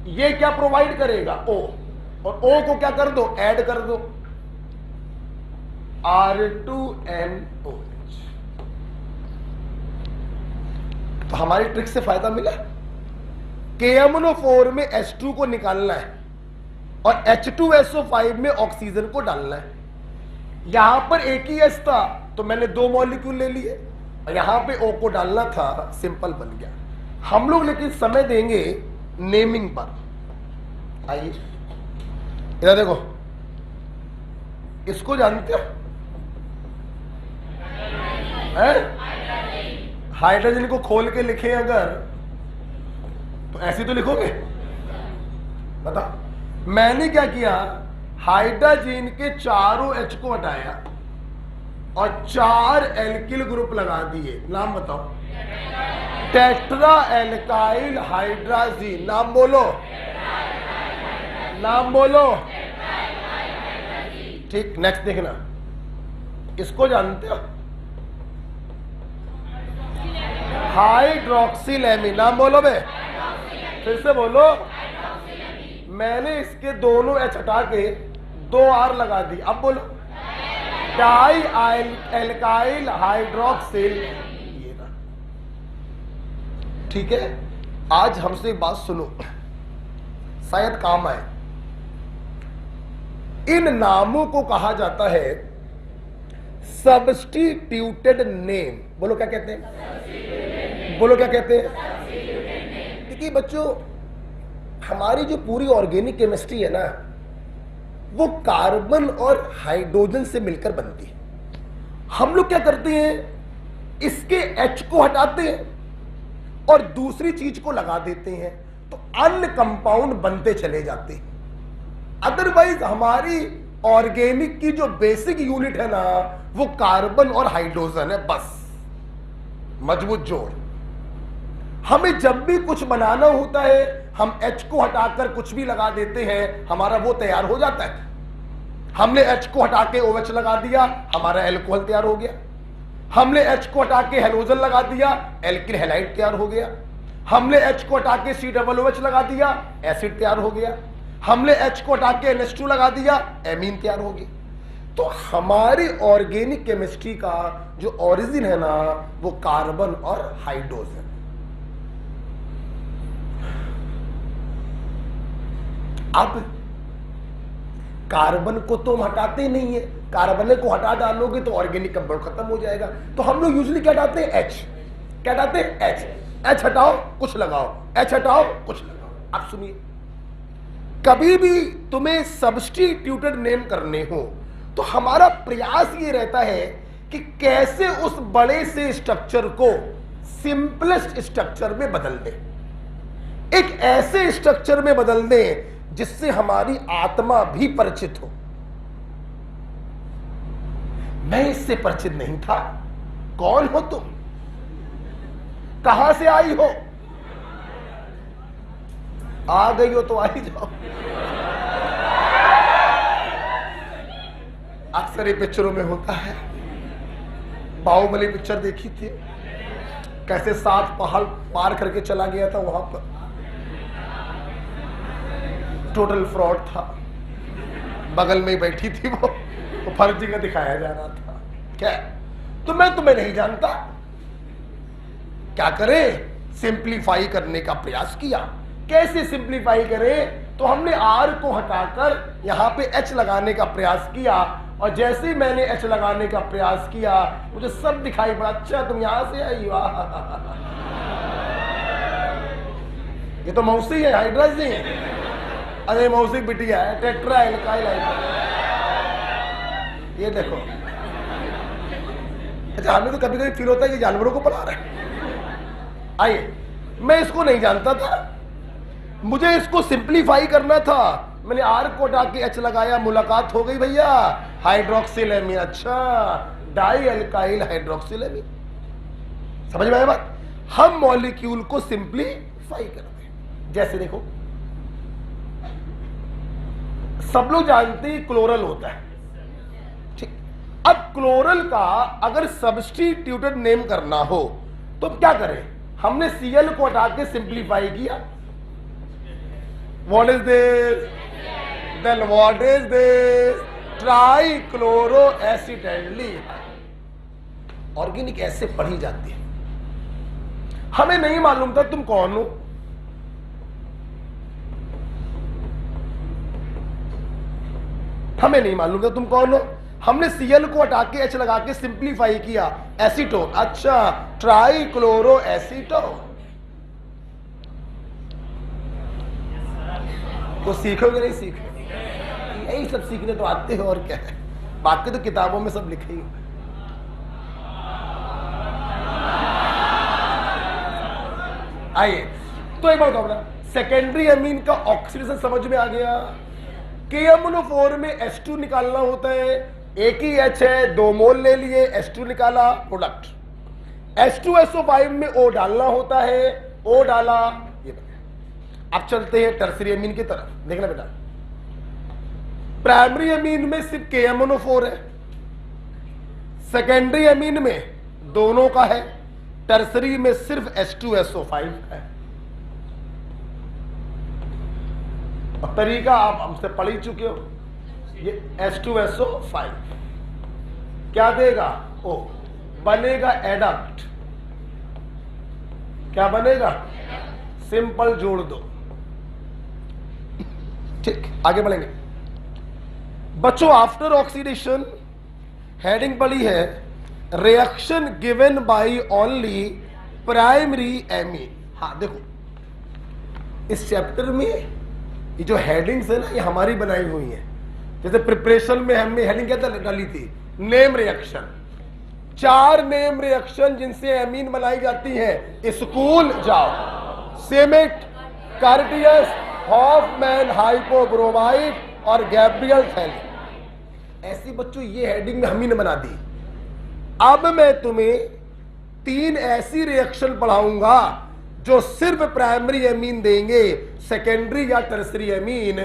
ये क्या प्रोवाइड करेगा O, और O को क्या कर दो, ऐड कर दो R2NOH। तो हमारी ट्रिक से फायदा मिला। KMnO4 में H2 को निकालना है और H2SO5 में ऑक्सीजन को डालना है। यहां पर एक ही H था तो मैंने 2 मॉलिक्यूल ले लिए, और यहां पे O को डालना था, सिंपल बन गया। हम लोग लेकिन समय देंगे नेमिंग पर। आइए इधर देखो, इसको जानते हो? हाइड्रोजन को खोल के लिखे अगर तो ऐसे तो लिखोगे? बताओ। मैंने क्या किया, हाइड्रोजन के चारों H को हटाया, और 4 एल्किल ग्रुप लगा दिए। नाम बताओ। Tetra alkyl hydrazine. नाम बोलो, नाम बोलो। ठीक, नेक्स्ट देखना, इसको जानते हो? हाइड्रोक्सिलेमीन। नाम बोलो बे, फिर से बोलो। मैंने इसके दोनों एच हटा के 2 आर लगा दी। अब बोलो, डाई एल्काइल हाइड्रोक्सिल। ये ना, ठीक है। आज हमसे एक बात सुनो, शायद काम आए। इन नामों को कहा जाता है सब्स्टिट्यूटेड नेम। बोलो क्या कहते हैं? बोलो क्या कहते हैं? देखिए बच्चों, हमारी जो पूरी ऑर्गेनिक केमिस्ट्री है ना, वो कार्बन और हाइड्रोजन से मिलकर बनती है। हम लोग क्या करते हैं, इसके H को हटाते हैं और दूसरी चीज को लगा देते हैं, तो अन्य कंपाउंड बनते चले जाते हैं। अदरवाइज हमारी ऑर्गेनिक की जो बेसिक यूनिट है ना, वो कार्बन और हाइड्रोजन है, बस मजबूत जोड़। हमें जब भी कुछ बनाना होता है, हम H को हटाकर कुछ भी लगा देते हैं, हमारा वो तैयार हो जाता है। हमने H को हटा के OH लगा दिया, हमारा एल्कोहल तैयार हो गया। हमने H को हटा के हेलोजन लगा दिया, एल्किल हैलाइड तैयार हो गया। हमने H को हटा के COOH लगा दिया, एसिड तैयार हो गया। हमने H को हटा के NH2 लगा दिया, एमीन तैयार हो गई। तो हमारी ऑर्गेनिक केमिस्ट्री का जो ओरिजिन है ना, वो कार्बन और हाइड्रोजन। अब कार्बन को तो हम हटाते नहीं है, कार्बन को हटा डालोगे तो ऑर्गेनिक कंपाउंड खत्म हो जाएगा। तो हम लोग यूजुअली क्या हटाते हैं? H। क्या हटाते हैं? H। H हटाओ कुछ लगाओ, H हटाओ कुछ लगाओ। अब सुनिए, कभी भी तुम्हें सब्स्टिट्यूटेड नेम करने हो तो हमारा प्रयास ये रहता है कि कैसे उस बड़े से स्ट्रक्चर को सिंपलेस्ट स्ट्रक्चर में बदल दें, एक ऐसे स्ट्रक्चर में बदल दें जिससे हमारी आत्मा भी परिचित हो। मैं इससे परिचित नहीं था। कौन हो तुम? कहां से आई हो? आ गई हो तो आ ही जाओ। अक्सर ये पिक्चरों में होता है। बाहुबली पिक्चर देखी थी, कैसे 7 पहाड़ पार करके चला गया था, वहां पर टोटल फ्रॉड था। बगल में ही बैठी थी वो फर्जी का दिखाया जा रहा था। क्या? तो मैं तुम्हें नहीं जानता। क्या करें? सिंप्लीफाई करने का प्रयास किया। कैसे सिंप्लीफाई करें? तो हमने आर को हटाकर यहां पे एच लगाने का प्रयास किया, और जैसे ही मैंने एच लगाने का प्रयास किया, मुझे सब दिखाई पड़ा। अच्छा तुम यहां से आई? वाह, ये तो मौसी है, हाइड्रोजन। अरे मौसी बिटिया है, टेट्रा एल्काइल। ये देखो। अच्छा, हमें तो कभी कभी फील होता है कि जानवरों को पढ़ा रहे हैं। आइए, मैं इसको नहीं जानता था, मुझे इसको सिंप्लीफाई करना था। मैंने आर को हटा के एच लगाया, मुलाकात हो गई भैया, हाइड्रोक्सिलेमीन। अच्छा, डाई एल्काइल हाइड्रोक्सिलेमीन। समझ में आया बात? हम मॉलिक्यूल को सिंप्लीफाई करते हैं। जैसे देखो, सब लोग जानते हैं क्लोरल होता है, ठीक। अब क्लोरल का अगर सब्स्टिट्यूटेड नेम करना हो तो क्या करें? हमने Cl को हटा के सिंप्लीफाई किया। What is this? Then what is this? Trichloroacetyl. Organic ऐसे पढ़ी जाती है। हमें नहीं मालूम था तुम कौन हो। हमें नहीं मालूम था तुम कौन हो। हमने Cl को हटा के H लगा के सिंप्लीफाई किया, एसीटोन। अच्छा, ट्राइक्लोरोएसिटोन। तो सीखोगे नहीं? सीखोगे। यही सब सीखने तो आते हो, और क्या है, बाकी तो किताबों में सब लिखे ही। आइए, तो एक बात बताओ, सेकेंडरी अमीन का ऑक्सीडेशन समझ में आ गया। KMnO4 में H2 निकालना होता है एक ही H है, 2 मोल ले लिए, H2 निकाला, प्रोडक्ट। H2SO5 में O डालना होता है, O डाला, ये बना। अब चलते हैं टर्सरी अमीन की तरफ। देखना बेटा, प्राइमरी अमीन में सिर्फ KMnO4 है, सेकेंडरी अमीन में दोनों का है, टर्सरी में सिर्फ H2SO5 है। अब तरीका आप हमसे पढ़ ही चुके हो, ये H2SO5 क्या देगा? O बनेगा एडक्ट। क्या बनेगा? सिंपल जोड़ दो। ठीक, आगे बढ़ेंगे बच्चों। आफ्टर ऑक्सीडेशन हेडिंग पढ़ी है, reaction given by only primary amine. हाँ देखो, इस चैप्टर में ये जो हेडिंग्स है ना, ये हमारी बनाई हुई है। जैसे प्रिपरेशन में हमने हेडिंग क्या डाली थी? Name reaction. 4 नेम रिएक्शन जिनसे एमीन बनाई जाती है। स्कूल जाओ, सेमेट, कार्टियस, हॉफमैन हाइपोब्रोमाइड और गैब्रियल थैली। ऐसी बच्चों ये हेडिंग में हम ही ने बना दी। अब मैं तुम्हें 3 ऐसी रिएक्शन पढ़ाऊंगा जो सिर्फ प्राइमरी एमीन देंगे, सेकेंडरी या टर्सरी एमीन।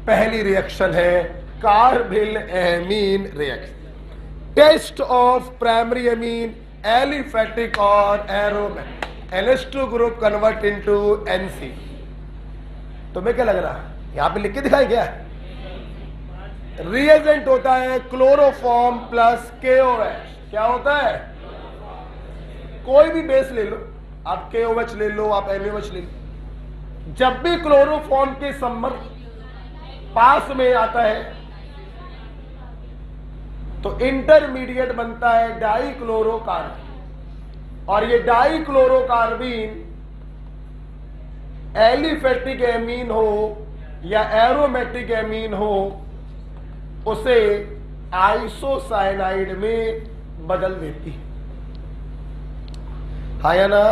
पहली रिएक्शन है carbyl amine reaction. Test of primary amine, aliphatic और aromatic. NH2 group convert into NC। तुम्हें क्या लग रहा है? यहां पे लिख के दिखाई क्या? रिएजेंट होता है क्लोरोफॉर्म प्लस KOH। क्या होता है? कोई भी बेस ले लो, आप KOH ले लो, आप NaOH ले लो। जब भी क्लोरोफॉर्म के संबंध पास में आता है तो इंटरमीडिएट बनता है डाइक्लोरोकार्बीन। और ये डाइक्लोरोकार्बीन एलिफेटिक एमीन हो या एरोमेटिक एमीन हो, उसे आइसोसाइनाइड में बदल देती है। हाँ या ना?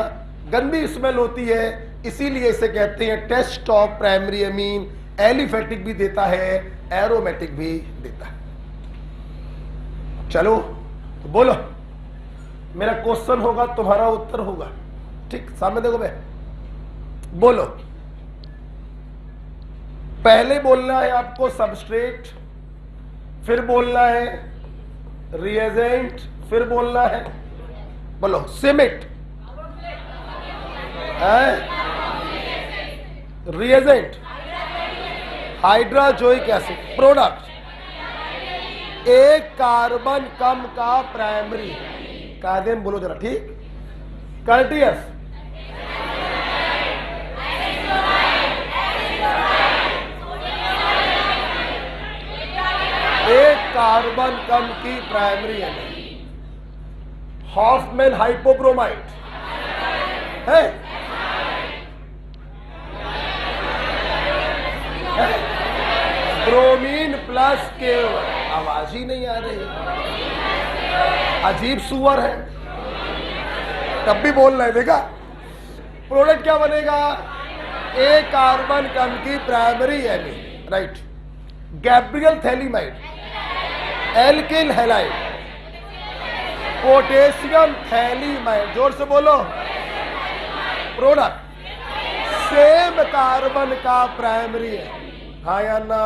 गंदी स्मेल होती है, इसीलिए इसे कहते हैं test of primary amine. Aliphatic भी देता है, एरोमेटिक भी देता है। चलो तो बोलो, मेरा क्वेश्चन होगा, तुम्हारा उत्तर होगा। ठीक, सामने देखो बे, बोलो। पहले बोलना है आपको सबस्ट्रेट, फिर बोलना है रिएजेंट, फिर बोलना है, बोलो, सिमेट, रिएजेंट, हाइड्रोजोइक एसिड, प्रोडक्ट, एक कार्बन कम का प्राइमरी। कायदे में बोलो जरा, ठीक। कर्टियस, एक कार्बन कम की प्राइमरी एमिन। हॉफमैन हाइपोब्रोमाइड है, ब्रोमीन प्लस KOH। आवाज ही नहीं आ रही, अजीब सुअर है, तब भी बोल रहे। देखा, प्रोडक्ट क्या बनेगा? एक कार्बन कम की primary amine, right. Gabriel phthalimide, alkyl halide, potassium phthalimide, जोर से बोलो, प्रोडक्ट सेम कार्बन का प्राइमरी है। हाँ या ना?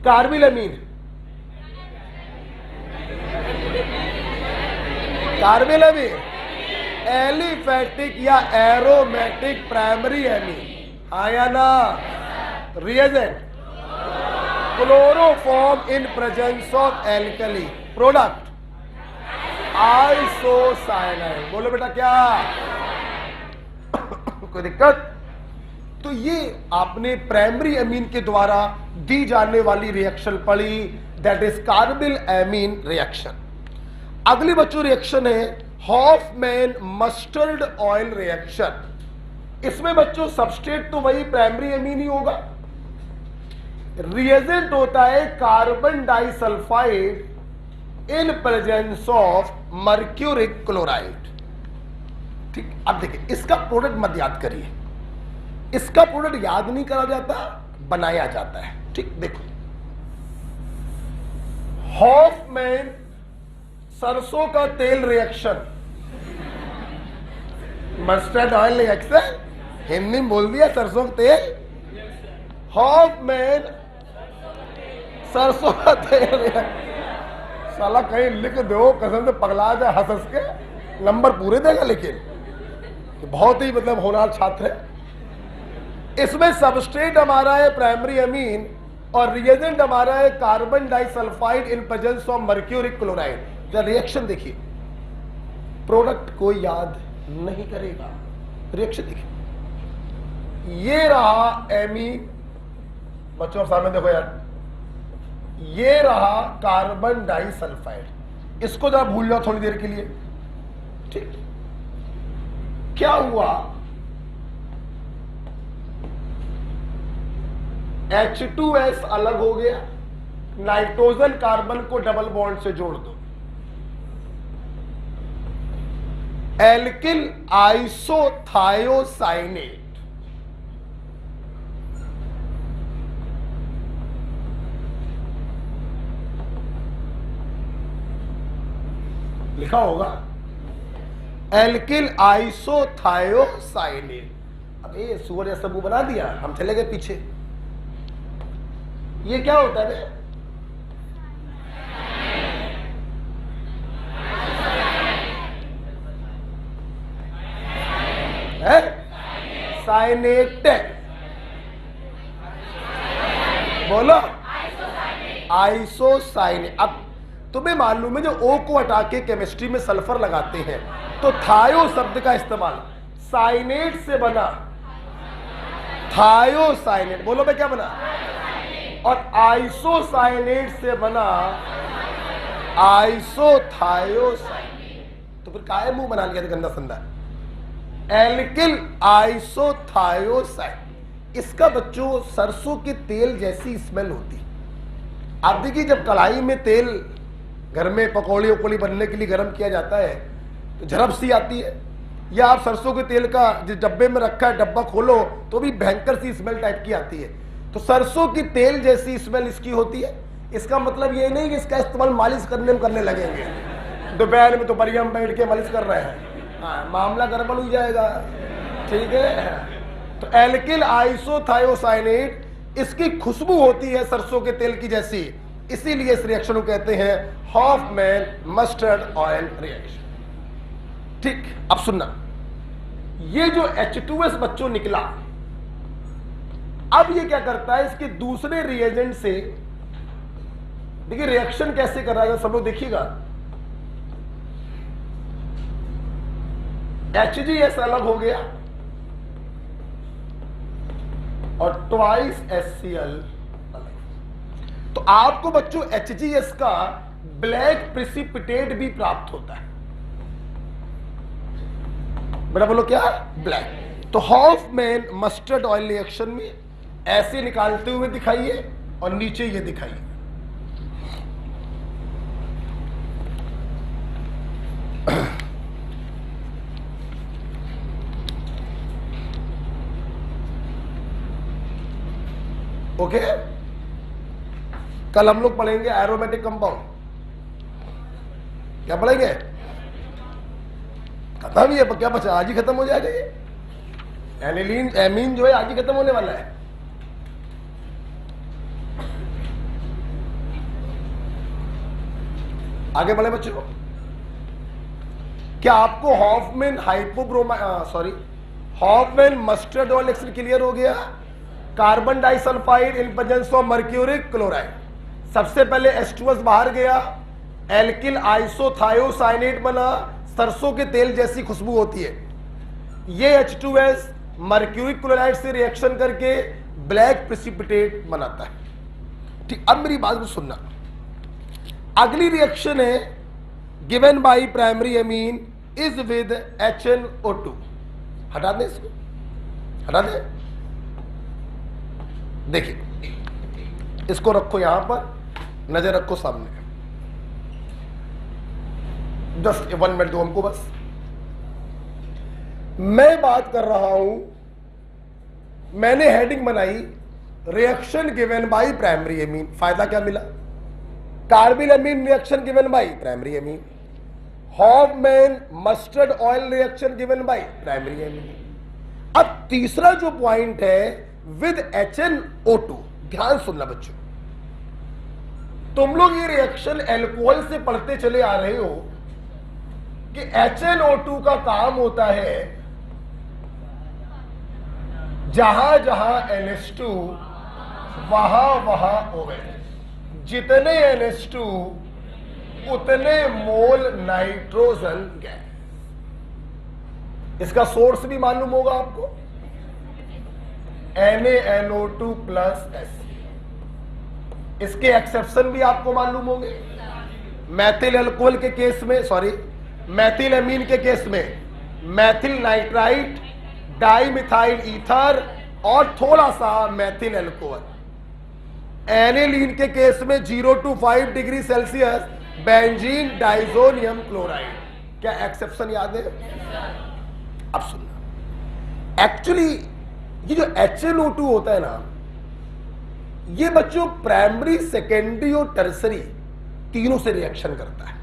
Carbyl amine, carbyl amine aliphatic या एरोमेटिक प्राइमरी एमीन। हाँ या ना? Reagent chloroform in presence of alkali, product isocyanide. बोलो बेटा, क्या कोई दिक्कत? तो ये आपने प्राइमरी एमीन के द्वारा दी जाने वाली रिएक्शन पढ़ी, that is carbyl amine reaction. अगली बच्चों रिएक्शन है हॉफमैन मस्टर्ड ऑयल रिएक्शन। इसमें बच्चों सबस्ट्रेट तो वही प्राइमरी एमीन ही होगा, रिएजेंट होता है carbon disulphide in presence of mercuric chloride. ठीक, अब देखिए, इसका प्रोडक्ट मत याद करिए, इसका प्रोडक्ट याद नहीं करा जाता, बनाया जाता है। ठीक, देखो हॉफमैन सरसों का तेल reaction, mustard oil reaction, Hindi में बोल दिया सरसों का तेल। हॉफमैन सरसों का तेल रिएक्शन, साला कहीं लिख दो कसम से पगला जाए हंस हंस के, नंबर पूरे देगा। लेकिन बहुत ही मतलब होनहार छात्र है। इसमें सबस्ट्रेट हमारा है प्राइमरी अमीन और रिएजेंट हमारा है carbon disulphide in presence of mercuric chloride. जब रिएक्शन देखिए, प्रोडक्ट को याद नहीं करेगा, रिएक्शन देखिए, ये रहा एमीन, बच्चों सामने देखो यार, ये रहा कार्बन डाइसल्फाइड, इसको जरा भूल जाओ थोड़ी देर के लिए, ठीक। क्या हुआ, H2S अलग हो गया, नाइट्रोजन कार्बन को डबल बॉन्ड से जोड़ दो, एल्किल आइसोथायोसाइनेट, लिखा होगा एल्किल आइसोथायोसाइनेट। अब ये सुअर जैसा मुंह बना दिया, हम चले गए पीछे। ये क्या होता है? साइनेट, बोलो आइसोसाइनेट। अब तुम्हें मालूम है जो ओ को हटा के केमिस्ट्री में सल्फर लगाते हैं तो थायो शब्द का इस्तेमाल, साइनेट से बना थायोसाइनेट, बोलो भाई क्या बना, और आइसोसाइनेट से बना आइसोथायोसाइनेट। तो फिर काहे मुंह बना लिया था गंदा संदा, एल्किल आइसोथायोसाइनेट। इसका बच्चों सरसों के तेल जैसी स्मेल होती। आप देखिए जब कढ़ाई में तेल घर में पकौड़ी उकौड़ी बनने के लिए गर्म किया जाता है तो झरप सी आती है, या आप सरसों के तेल का जिस डब्बे में रखा है डब्बा खोलो तो भी भयंकर सी स्मेल टाइप की आती है। तो सरसों की तेल जैसी स्मेल इसकी होती है। इसका मतलब ये नहीं कि इसका इस्तेमाल मालिश करने में करने लगेंगे, दोपहर में तो बढ़िया हम बैठ के मालिश कर रहे हैं, हाँ, मामला गड़बड़ हो जाएगा, ठीक है। तो एल्किल आइसोथायोसाइनेट, इसकी खुशबू होती है सरसों के तेल की जैसी, इसीलिए इस रिएक्शन को कहते हैं हॉफमैन मस्टर्ड ऑयल रिएक्शन, ठीक। अब सुनना, ये जो H2S बच्चों निकला, अब ये क्या करता है, इसके दूसरे रिएजेंट से देखिए रिएक्शन कैसे कर रहा है, सब लोग देखिएगा। HGS अलग हो गया और ट्वाइस HCl अलग। तो आपको बच्चों HGS का ब्लैक प्रेसिपिटेट भी प्राप्त होता है, बेटा बोलो क्या, ब्लैक। तो हॉफमैन मस्टर्ड ऑयल रिएक्शन में ऐसे निकालते हुए दिखाइए और नीचे ये दिखाइए। ओके, कल हम लोग पढ़ेंगे एरोमेटिक कंपाउंड। क्या पढ़ेंगे? खत्म ही है, क्या बचा, आज ही खत्म हो जाएगा ये। एनिलीन एमीन जो है आज ही खत्म होने वाला है। आगे बढ़े बच्चों, क्या आपको Hofmann Hofmann mustard oil reaction clear हो गया? Carbon disulphide in presence of mercuric chloride, सबसे पहले H2S बाहर गया, एल्किल आइसोथायोसाइनेट बना, सरसों के तेल जैसी खुशबू होती है। ये H2S मर्क्यूरिक क्लोराइड से रिएक्शन करके ब्लैक प्रेसिपिटेट बनाता है, ठीक। अब मेरी बात को सुनना, अगली रिएक्शन है given by primary Amin is with HNO2। हटा दें इसको, हटा दें। देखिए इसको रखो यहां पर, नजर रखो सामने, जस्ट 1 मिनट दो हमको बस। मैं बात कर रहा हूं, मैंने हेडिंग बनाई reaction given by primary amine. फायदा क्या मिला? Carbylamine reaction given by primary amine, Hofmann mustard oil reaction given by primary amine. अब तीसरा जो पॉइंट है विद HNO2, ध्यान सुनना बच्चों, तुम लोग ये रिएक्शन एल्कोहल से पढ़ते चले आ रहे हो कि HNO2 का काम होता है जहां जहां NH2 वहां वहां OH, जितने NH2 उतने मोल नाइट्रोजन गैस। इसका सोर्स भी मालूम होगा आपको, NaNO2 प्लस S। इसके एक्सेप्शन भी आपको मालूम होंगे। मैथिल अल्कोहल के केस में, सॉरी मैथिल अमीन के केस में मैथिल नाइट्राइट, डाइमिथाइल ईथर और थोड़ा सा मैथिल अल्कोहल। एनिलीन के केस में 0 to 5 degree Celsius benzene diazonium chloride. क्या एक्सेप्शन याद है? अब सुनना, एक्चुअली ये जो HNO2 होता है ना, ये बच्चों प्राइमरी, सेकेंडरी और टर्सरी तीनों से रिएक्शन करता है।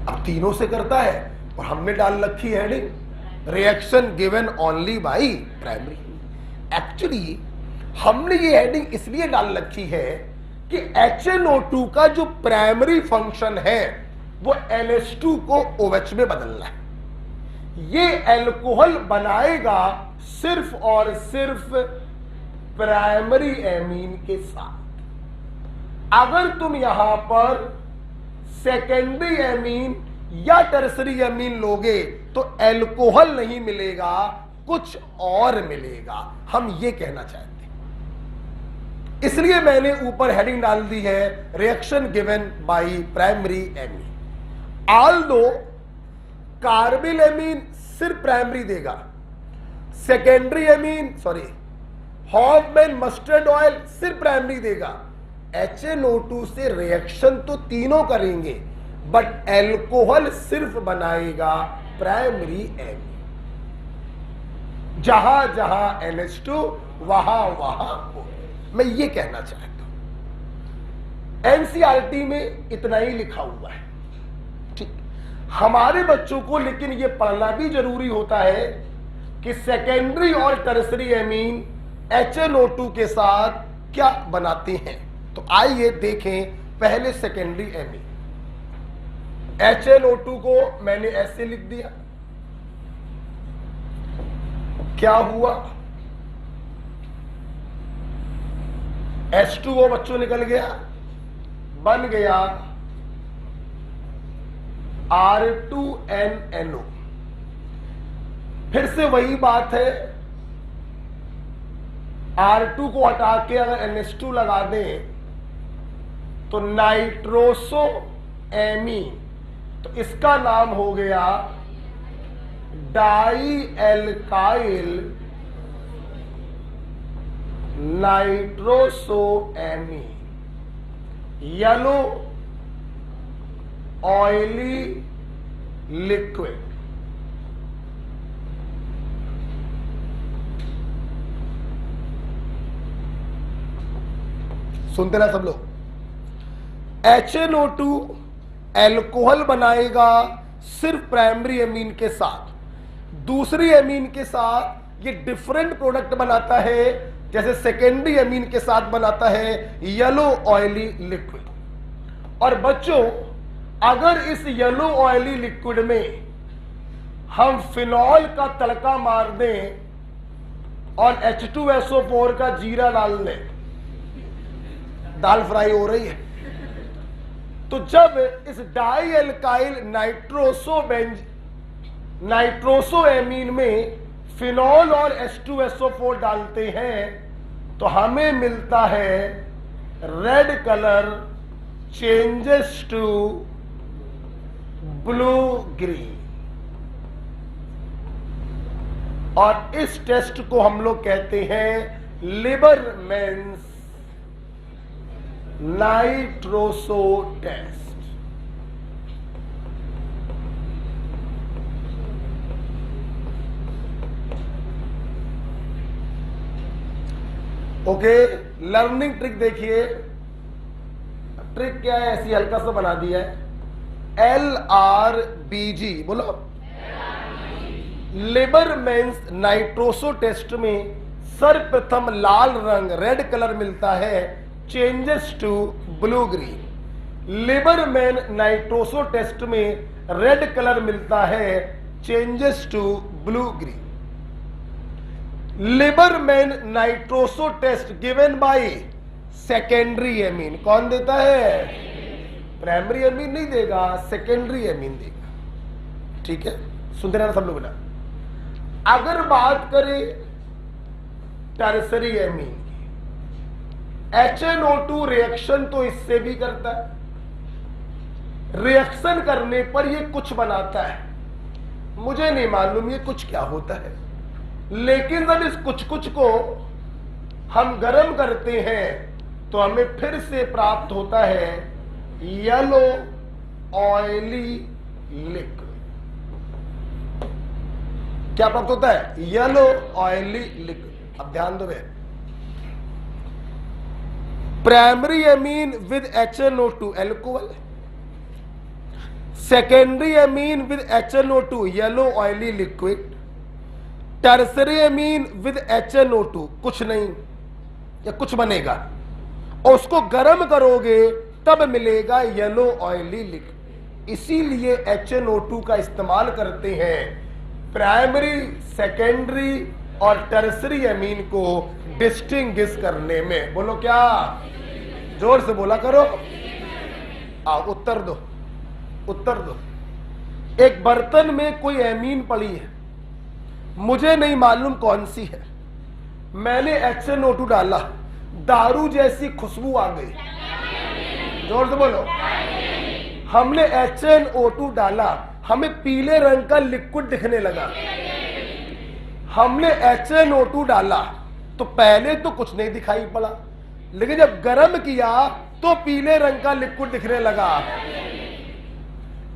अब तीनों से करता है और हमने डाल रखी है heading reaction given only by primary. Actually हमने ये हेडिंग इसलिए डाल रखी है कि HNO2 का जो प्राइमरी फंक्शन है वो NH2 को OH में बदलना है। ये अल्कोहल बनाएगा सिर्फ और सिर्फ प्राइमरी एमीन के साथ। अगर तुम यहां पर सेकेंडरी एमीन या टर्सरी एमीन लोगे तो अल्कोहल नहीं मिलेगा, कुछ और मिलेगा। हम ये कहना चाहते हैं, इसलिए मैंने ऊपर हेडिंग डाल दी है reaction given by primary amine. Although carbyl amine सिर्फ प्राइमरी देगा, secondary amine sorry Hofmann mustard oil सिर्फ प्राइमरी देगा। HNO2 से रिएक्शन तो तीनों करेंगे बट अल्कोहल सिर्फ बनाएगा प्राइमरी एमीन। जहां जहां NH2 वहां वहां OH। मैं ये कहना चाहता हूं NCERT में इतना ही लिखा हुआ है, ठीक। हमारे बच्चों को लेकिन ये पढ़ना भी जरूरी होता है कि सेकेंडरी और टर्सरी एमीन HNO2 के साथ क्या बनाते हैं। तो आइए देखें पहले सेकेंडरी एमीन। HNO2 को मैंने ऐसे लिख दिया, क्या हुआ, H2O बच्चों निकल गया, बन गया R2NNO। फिर से वही बात है, R2 को हटा के अगर NH2 लगा दें तो नाइट्रोसो एमीन, तो इसका नाम हो गया di alkyl nitroso amine, yellow oily liquid. सुनते ना सब लोग, HNO2 अल्कोहल बनाएगा सिर्फ प्राइमरी एमीन के साथ, दूसरी एमीन के साथ ये डिफरेंट प्रोडक्ट बनाता है, जैसे सेकेंडरी एमीन के साथ बनाता है येलो ऑयली लिक्विड। और बच्चों अगर इस येलो ऑयली लिक्विड में हम फिनॉल का तड़का मार दें और H2SO4 का जीरा डाल दें, दाल फ्राई हो रही है। तो जब इस डाई एल्काइल नाइट्रोसो एमीन में फिनॉल और H2SO4 डालते हैं तो हमें मिलता है red colour changes to blue green. और इस टेस्ट को हम लोग कहते हैं Liebermann's nitroso test. Okay, learning trick देखिए, ट्रिक क्या है, ऐसी हल्का सा बना दिया है, LRBG बोलो। लिबरमैन्स नाइट्रोसो टेस्ट में सर्वप्रथम लाल रंग रेड कलर मिलता है, changes to blue green. Liebermann nitroso test में रेड कलर मिलता है, changes to blue green. Liebermann nitroso test given by secondary amine, कौन देता है? प्राइमरी एमीन नहीं देगा, सेकेंडरी एमीन देगा। ठीक है, सुनते रहना सब लोग ना। अगर बात करें टर्सरी एमीन की, HNO2 रिएक्शन तो इससे भी करता है। रिएक्शन करने पर ये कुछ बनाता है, मुझे नहीं मालूम ये कुछ क्या होता है, लेकिन जब इस कुछ कुछ को हम गर्म करते हैं तो हमें फिर से प्राप्त होता है येलो ऑयली लिक्विड। क्या प्राप्त होता है? Yellow oily liquid. अब ध्यान दो, primary amine with HNO2 alcohol, secondary amine with HNO2 yellow oily liquid, tertiary amine with HNO2 कुछ नहीं या कुछ बनेगा और उसको गर्म करोगे तब मिलेगा येलो ऑयली लिक्विड। इसीलिए HNO2 का इस्तेमाल करते हैं प्राइमरी, सेकेंडरी और टर्सरी एमीन को डिस्टिंग्विश करने में। बोलो क्या? जोर से बोला करो। आओ उत्तर दो, उत्तर दो। एक बर्तन में कोई एमीन पड़ी है, मुझे नहीं मालूम कौन सी है, मैंने HNO2 डाला, दारू जैसी खुशबू आ गई। जोर से बोलो। हमने HNO2 डाला, हमें पीले रंग का लिक्विड दिखने लगा। हमने HNO2 डाला तो पहले तो कुछ नहीं दिखाई पड़ा, लेकिन जब गर्म किया तो पीले रंग का लिक्विड दिखने लगा।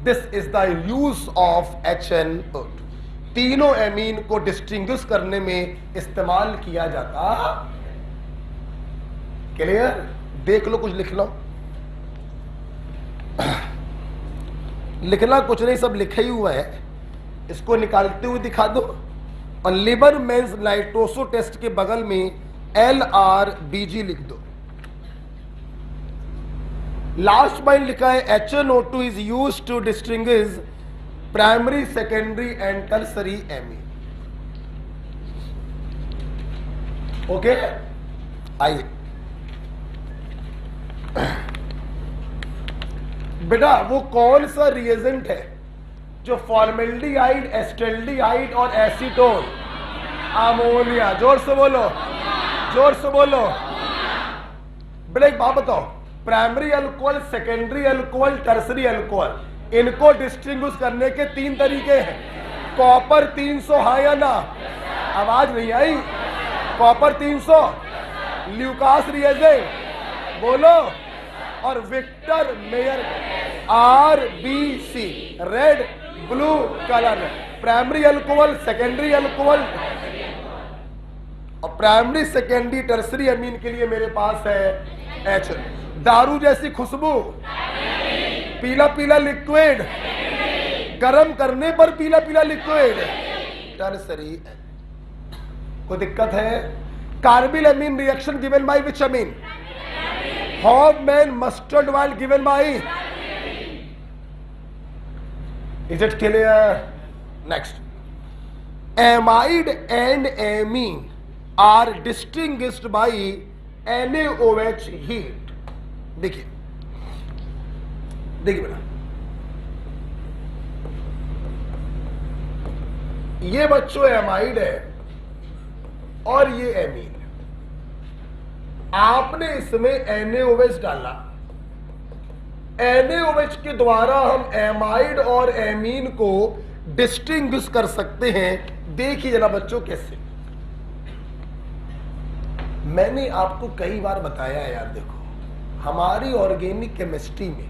This is the use of HNO2। तीनों एमीन को डिस्टिंग्विश करने में इस्तेमाल किया जाता। क्लियर? देख लो, कुछ लिख लो। लिखना कुछ नहीं, सब लिखा ही हुआ है, इसको निकालते हुए दिखा दो। और लिबरमैन्स नाइट्रोसो टेस्ट के बगल में LRBG लिख दो। लास्ट पॉइंट लिखा है HNO2 is used to distinguish primary, secondary and tertiary amine. Okay, आइए बेटा, वो कौन सा रिएजेंट है जो फॉर्मेल्डिहाइड, एस्टेल्डिहाइड और एसीटोन, अमोनिया, जोर से बोलो, जोर से बोलो। बेटा एक बात बताओ, primary alcohol, secondary alcohol, tertiary alcohol, इनको डिस्टिंग्विश करने के 3 तरीके हैं। कॉपर 300, हाँ या ना? आवाज नहीं आई। कॉपर 300, ल्यूकास रिएजेंट बोलो, और Victor Meyer RBC, red blue colour. Primary alcohol, secondary alcohol और प्राइमरी, सेकेंडरी, टर्सरी एमीन के लिए मेरे पास है H। दारू जैसी खुशबू, पीला पीला लिक्विड, गरम करने पर पीला पीला लिक्विड, टर्सरी। कोई दिक्कत है? Carbyl amine reaction given by which amine? Hofmann mustard oil given by. Is it clear? Next, amide and amine are distinguished by NaOH heat. देखिए देखिए बेटा, ये बच्चों एमाइड है और ये एमीन है। आपने इसमें NaOH डाला, NaOH के द्वारा हम एमाइड और एमीन को डिस्टिंग्विश कर सकते हैं। देखिए जरा बच्चों कैसे। मैंने आपको कई बार बताया है यार, देखो हमारी ऑर्गेनिक केमिस्ट्री में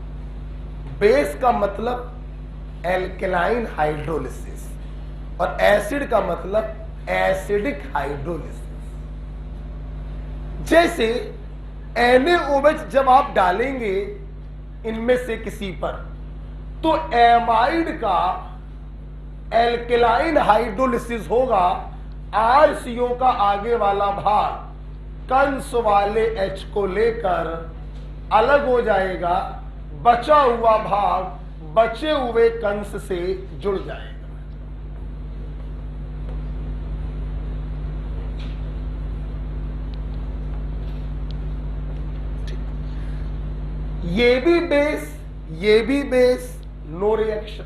बेस का मतलब एल्केलाइन हाइड्रोलिसिस और एसिड का मतलब एसिडिक हाइड्रोलिसिस। जैसे NaOH जब आप डालेंगे इनमें से किसी पर, तो एमाइड का एल्केलाइन हाइड्रोलिसिस होगा। RCO का आगे वाला भाग कंस वाले H को लेकर अलग हो जाएगा, बचा हुआ भाग बचे हुए कंस से जुड़ जाएगा। ये भी बेस, नो रिएक्शन।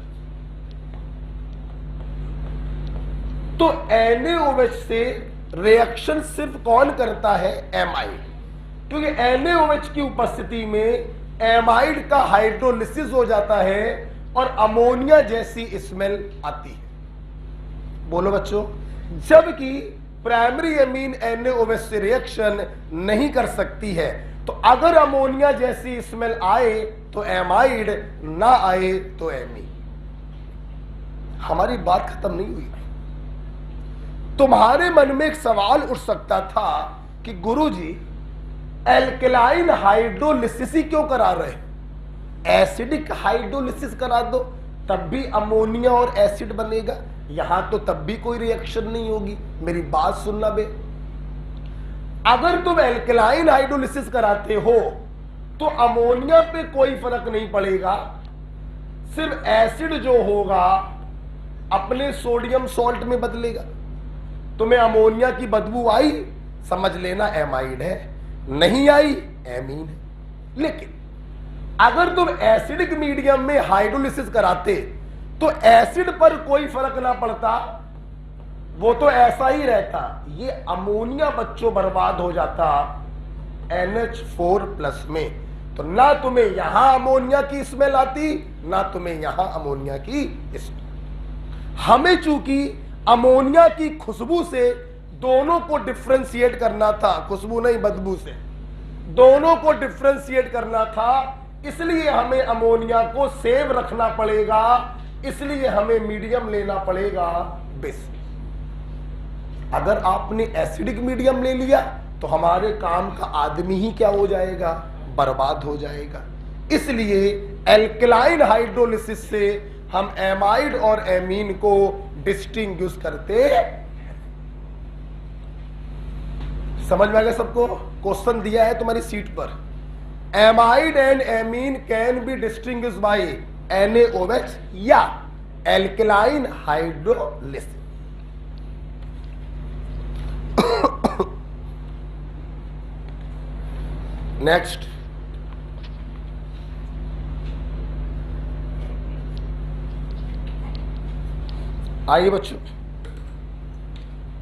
तो NaOH से रिएक्शन सिर्फ कौन करता है? एमाइड। क्योंकि NaOH की उपस्थिति में एमाइड का हाइड्रोलिसिस हो जाता है और अमोनिया जैसी स्मेल आती है। बोलो बच्चों, जबकि प्राइमरी एमीन NaOH से रिएक्शन नहीं कर सकती है। तो अगर अमोनिया जैसी स्मेल आए तो एमाइड, ना आए तो एमीन। हमारी बात खत्म नहीं हुई। तुम्हारे मन में एक सवाल उठ सकता था कि गुरुजी एल्केलाइन हाइड्रोलिसिस ही क्यों करा रहे हैं? एसिडिक हाइड्रोलिसिस करा दो, तब भी अमोनिया और एसिड बनेगा, यहां तो तब भी कोई रिएक्शन नहीं होगी। मेरी बात सुनना बे, अगर तुम एल्केलाइन हाइड्रोलिसिस कराते हो तो अमोनिया पे कोई फर्क नहीं पड़ेगा, सिर्फ एसिड जो होगा अपने सोडियम सॉल्ट में बदलेगा। तुम्हें अमोनिया की बदबू आई, समझ लेना एमाइड है, नहीं आई एमीन है। लेकिन अगर तुम एसिडिक मीडियम में हाइड्रोलिसिस कराते तो एसिड पर कोई फर्क ना पड़ता, वो तो ऐसा ही रहता। ये अमोनिया बच्चों बर्बाद हो जाता NH4+ में। तो ना तुम्हें यहां अमोनिया की स्मेल आती, ना तुम्हें यहां अमोनिया की स्मेल। हमें चूंकि अमोनिया की खुशबू से दोनों को डिफ्रेंशिएट करना था, खुशबू नहीं बदबू से, दोनों को डिफ्रेंशिएट करना था, इसलिए हमें अमोनिया को सेव रखना पड़ेगा, इसलिए हमें मीडियम लेना पड़ेगा बेस। अगर आपने एसिडिक मीडियम ले लिया तो हमारे काम का आदमी ही क्या हो जाएगा? बर्बाद हो जाएगा। इसलिए एल्केलाइन हाइड्रोलिसिस से हम एमाइड और एमीन को डिस्टिंग्विश करते हैं। समझ में आ गया सबको? क्वेश्चन दिया है तुम्हारी सीट पर, amide and amine can be distinguished by NaOH या एल्केलाइन हाइड्रोलिसिस। नेक्स्ट, आइए बच्चों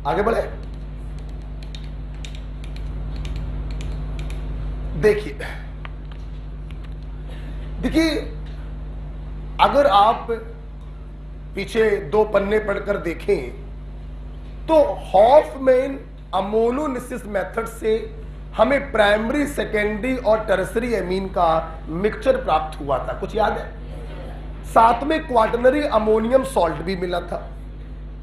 आगे बढ़े। देखिए अगर आप पीछे 2 पन्ने पढ़कर देखें तो हॉफमैन अमोनोलिसिस मेथड से हमें प्राइमरी, सेकेंडरी और टर्सरी एमीन का मिक्सचर प्राप्त हुआ था, कुछ याद है? साथ में क्वाटरनरी अमोनियम सॉल्ट भी मिला था।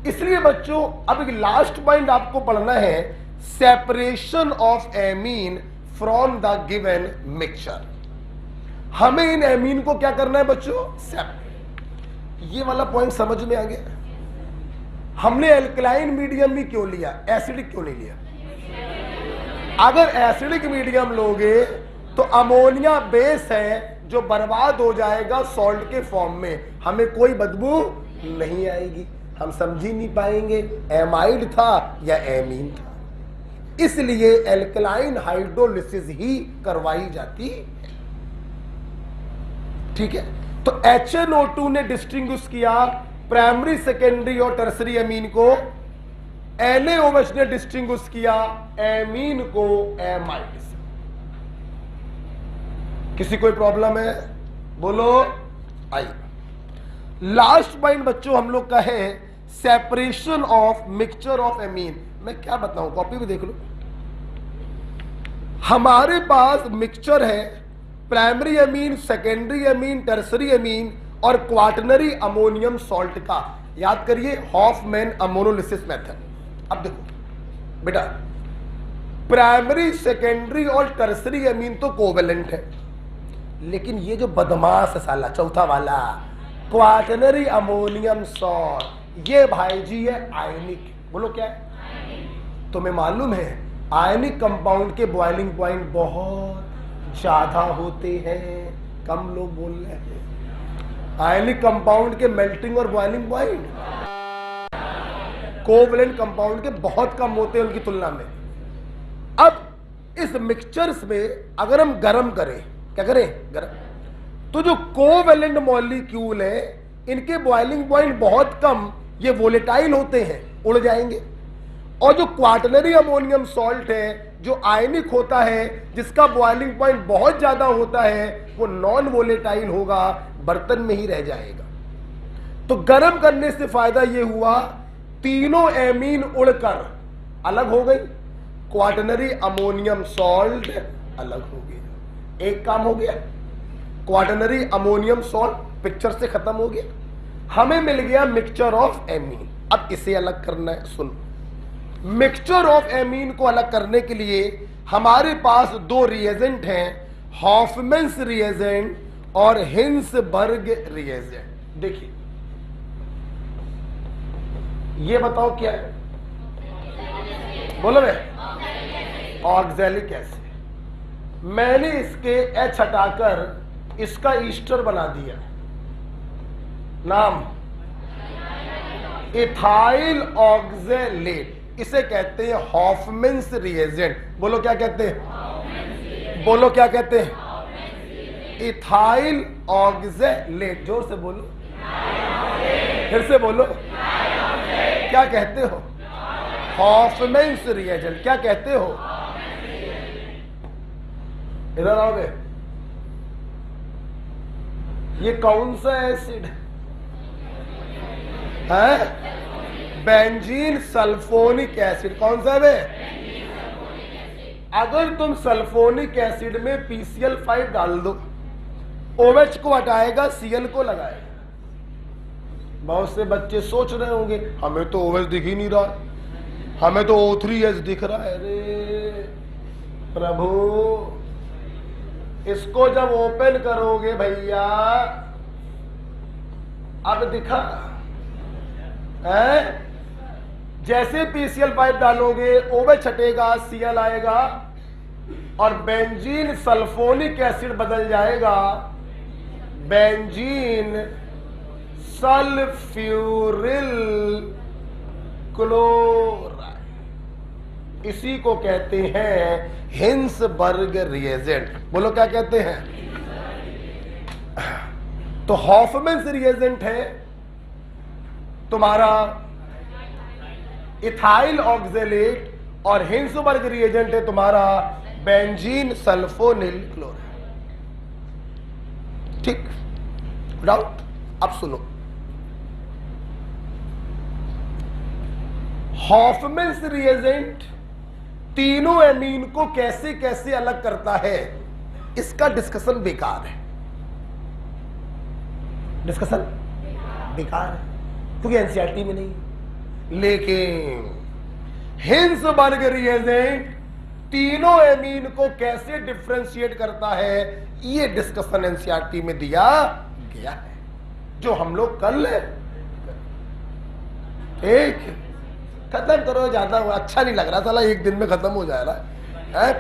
इसलिए बच्चों अब एक लास्ट पॉइंट आपको पढ़ना है, separation of amine from the given mixture. हमें इन एमीन को क्या करना है बच्चों? सेपरेट। ये वाला पॉइंट समझ में आ गया? हमने एल्कलाइन मीडियम भी क्यों लिया, एसिडिक क्यों नहीं लिया? अगर एसिडिक मीडियम लोगे तो अमोनिया बेस है जो बर्बाद हो जाएगा सॉल्ट के फॉर्म में, हमें कोई बदबू नहीं आएगी, हम समझ ही नहीं पाएंगे एमाइड था या एमीन था। इसलिए एल्कलाइन हाइड्रोलिसिस ही करवाई जाती है। ठीक है, तो HNO2 ने डिस्टिंग्विश किया प्राइमरी, सेकेंडरी और टर्सरी एमीन को, NaOH ने डिस्टिंग्विश किया एमीन को एमाइड से। किसी कोई प्रॉब्लम है? बोलो। आइए लास्ट पॉइंट बच्चों हम लोग का है separation of mixture of amine. मैं क्या बताऊं, कॉपी भी देख लो। हमारे पास मिक्सचर है primary amine, secondary amine, tertiary amine और क्वाटरनरी अमोनियम सॉल्ट का। याद करिए हॉफमैन अमोनोलिसिस मेथड। अब देखो बेटा, प्राइमरी, सेकेंडरी और टर्सरी एमीन तो कोवेलेंट है, लेकिन ये जो बदमाश है साला चौथा वाला क्वाटरनरी अमोनियम सॉल्ट, ये भाई जी है आयनिक। बोलो क्या है? तुम्हें मालूम है आयनिक कंपाउंड के बॉइलिंग पॉइंट बहुत ज्यादा होते हैं, कम लोग बोल रहे हैं। आयनिक कंपाउंड के मेल्टिंग और बॉइलिंग पॉइंट कोवलेंट कंपाउंड के बहुत कम होते हैं उनकी तुलना में। अब इस मिक्सचर्स में अगर हम गर्म करें, क्या करें? गर्म, तो जो कोवेलेंट मॉलिक्यूल है इनके बॉइलिंग पॉइंट बहुत कम, ये वोलेटाइल होते हैं, उड़ जाएंगे। और जो क्वाटरनरी अमोनियम सॉल्ट है जो आयनिक होता है, जिसका बॉइलिंग पॉइंट बहुत ज्यादा होता है, वो नॉन वोलेटाइल होगा, बर्तन में ही रह जाएगा। तो गर्म करने से फायदा ये हुआ तीनों एमीन उड़कर अलग हो गई, क्वाटरनरी अमोनियम सॉल्ट अलग हो गया। एक काम हो गया, क्वाटरनरी अमोनियम सॉल्ट पिक्चर से खत्म हो गया, हमें मिल गया मिक्सचर ऑफ एमीन। अब इसे अलग करना है। सुनो, मिक्सचर ऑफ एमीन को अलग करने के लिए हमारे पास दो रिएजेंट हैं, हॉफमैन्स रिएजेंट और हिंसबर्ग रिएजेंट। देखिए ये बताओ क्या है? बोलो भाई, ऑक्सैलिक एसिड। मैंने इसके एच हटाकर इसका ईस्टर बना दिया, नाम इथाइल ऑक्सैलेट। इसे कहते हैं हॉफमैन्स रिएजेंट। बोलो क्या कहते हैं? बोलो क्या कहते हैं? Ethyl oxalate. जोर से बोलो, फिर से बोलो, क्या कहते हो? हॉफमैन्स रिएजेंट। क्या कहते हो? इधर आओगे, ये कौन सा एसिड है? Benzene sulphonic acid. कौन सा है? अगर तुम सल्फोनिक एसिड में PCl5 डाल दो, OH को हटाएगा, Cl को लगाएगा। बहुत से बच्चे सोच रहे होंगे हमें तो OH दिख ही नहीं रहा, हमें तो O3H दिख रहा है। अरे प्रभु, इसको जब ओपन करोगे भैया, अब दिखा है? जैसे PCl5 डालोगे, OH हटेगा, Cl आएगा और बेंजीन सल्फोनिक एसिड बदल जाएगा बेंजीन सल्फ्यूरिल क्लोराइड। इसी को कहते हैं हिंसबर्ग रिएजेंट। बोलो क्या कहते हैं? तो हॉफमैन्स रिएजेंट है तुम्हारा इथाइल ऑक्सैलेट और हिंसबर्ग रिएजेंट है तुम्हारा बेंजीन सल्फोनिल क्लोराइड। ठीक, डाउट? अब सुनो, हॉफमैन्स रिएजेंट तीनों एमीन को कैसे कैसे अलग करता है, इसका डिस्कशन बेकार है। डिस्कशन बेकार है क्योंकि एनसीईआरटी में नहीं है। लेकिन हिंसबर्ग रिएजेंट तीनों एमीन को कैसे डिफरेंशिएट करता है, ये डिस्कशन एनसीईआरटी में दिया गया है, जो हम लोग कल एक खत्म करो। ज्यादा अच्छा नहीं लग रहा, साला एक दिन में खत्म हो जा रहा है।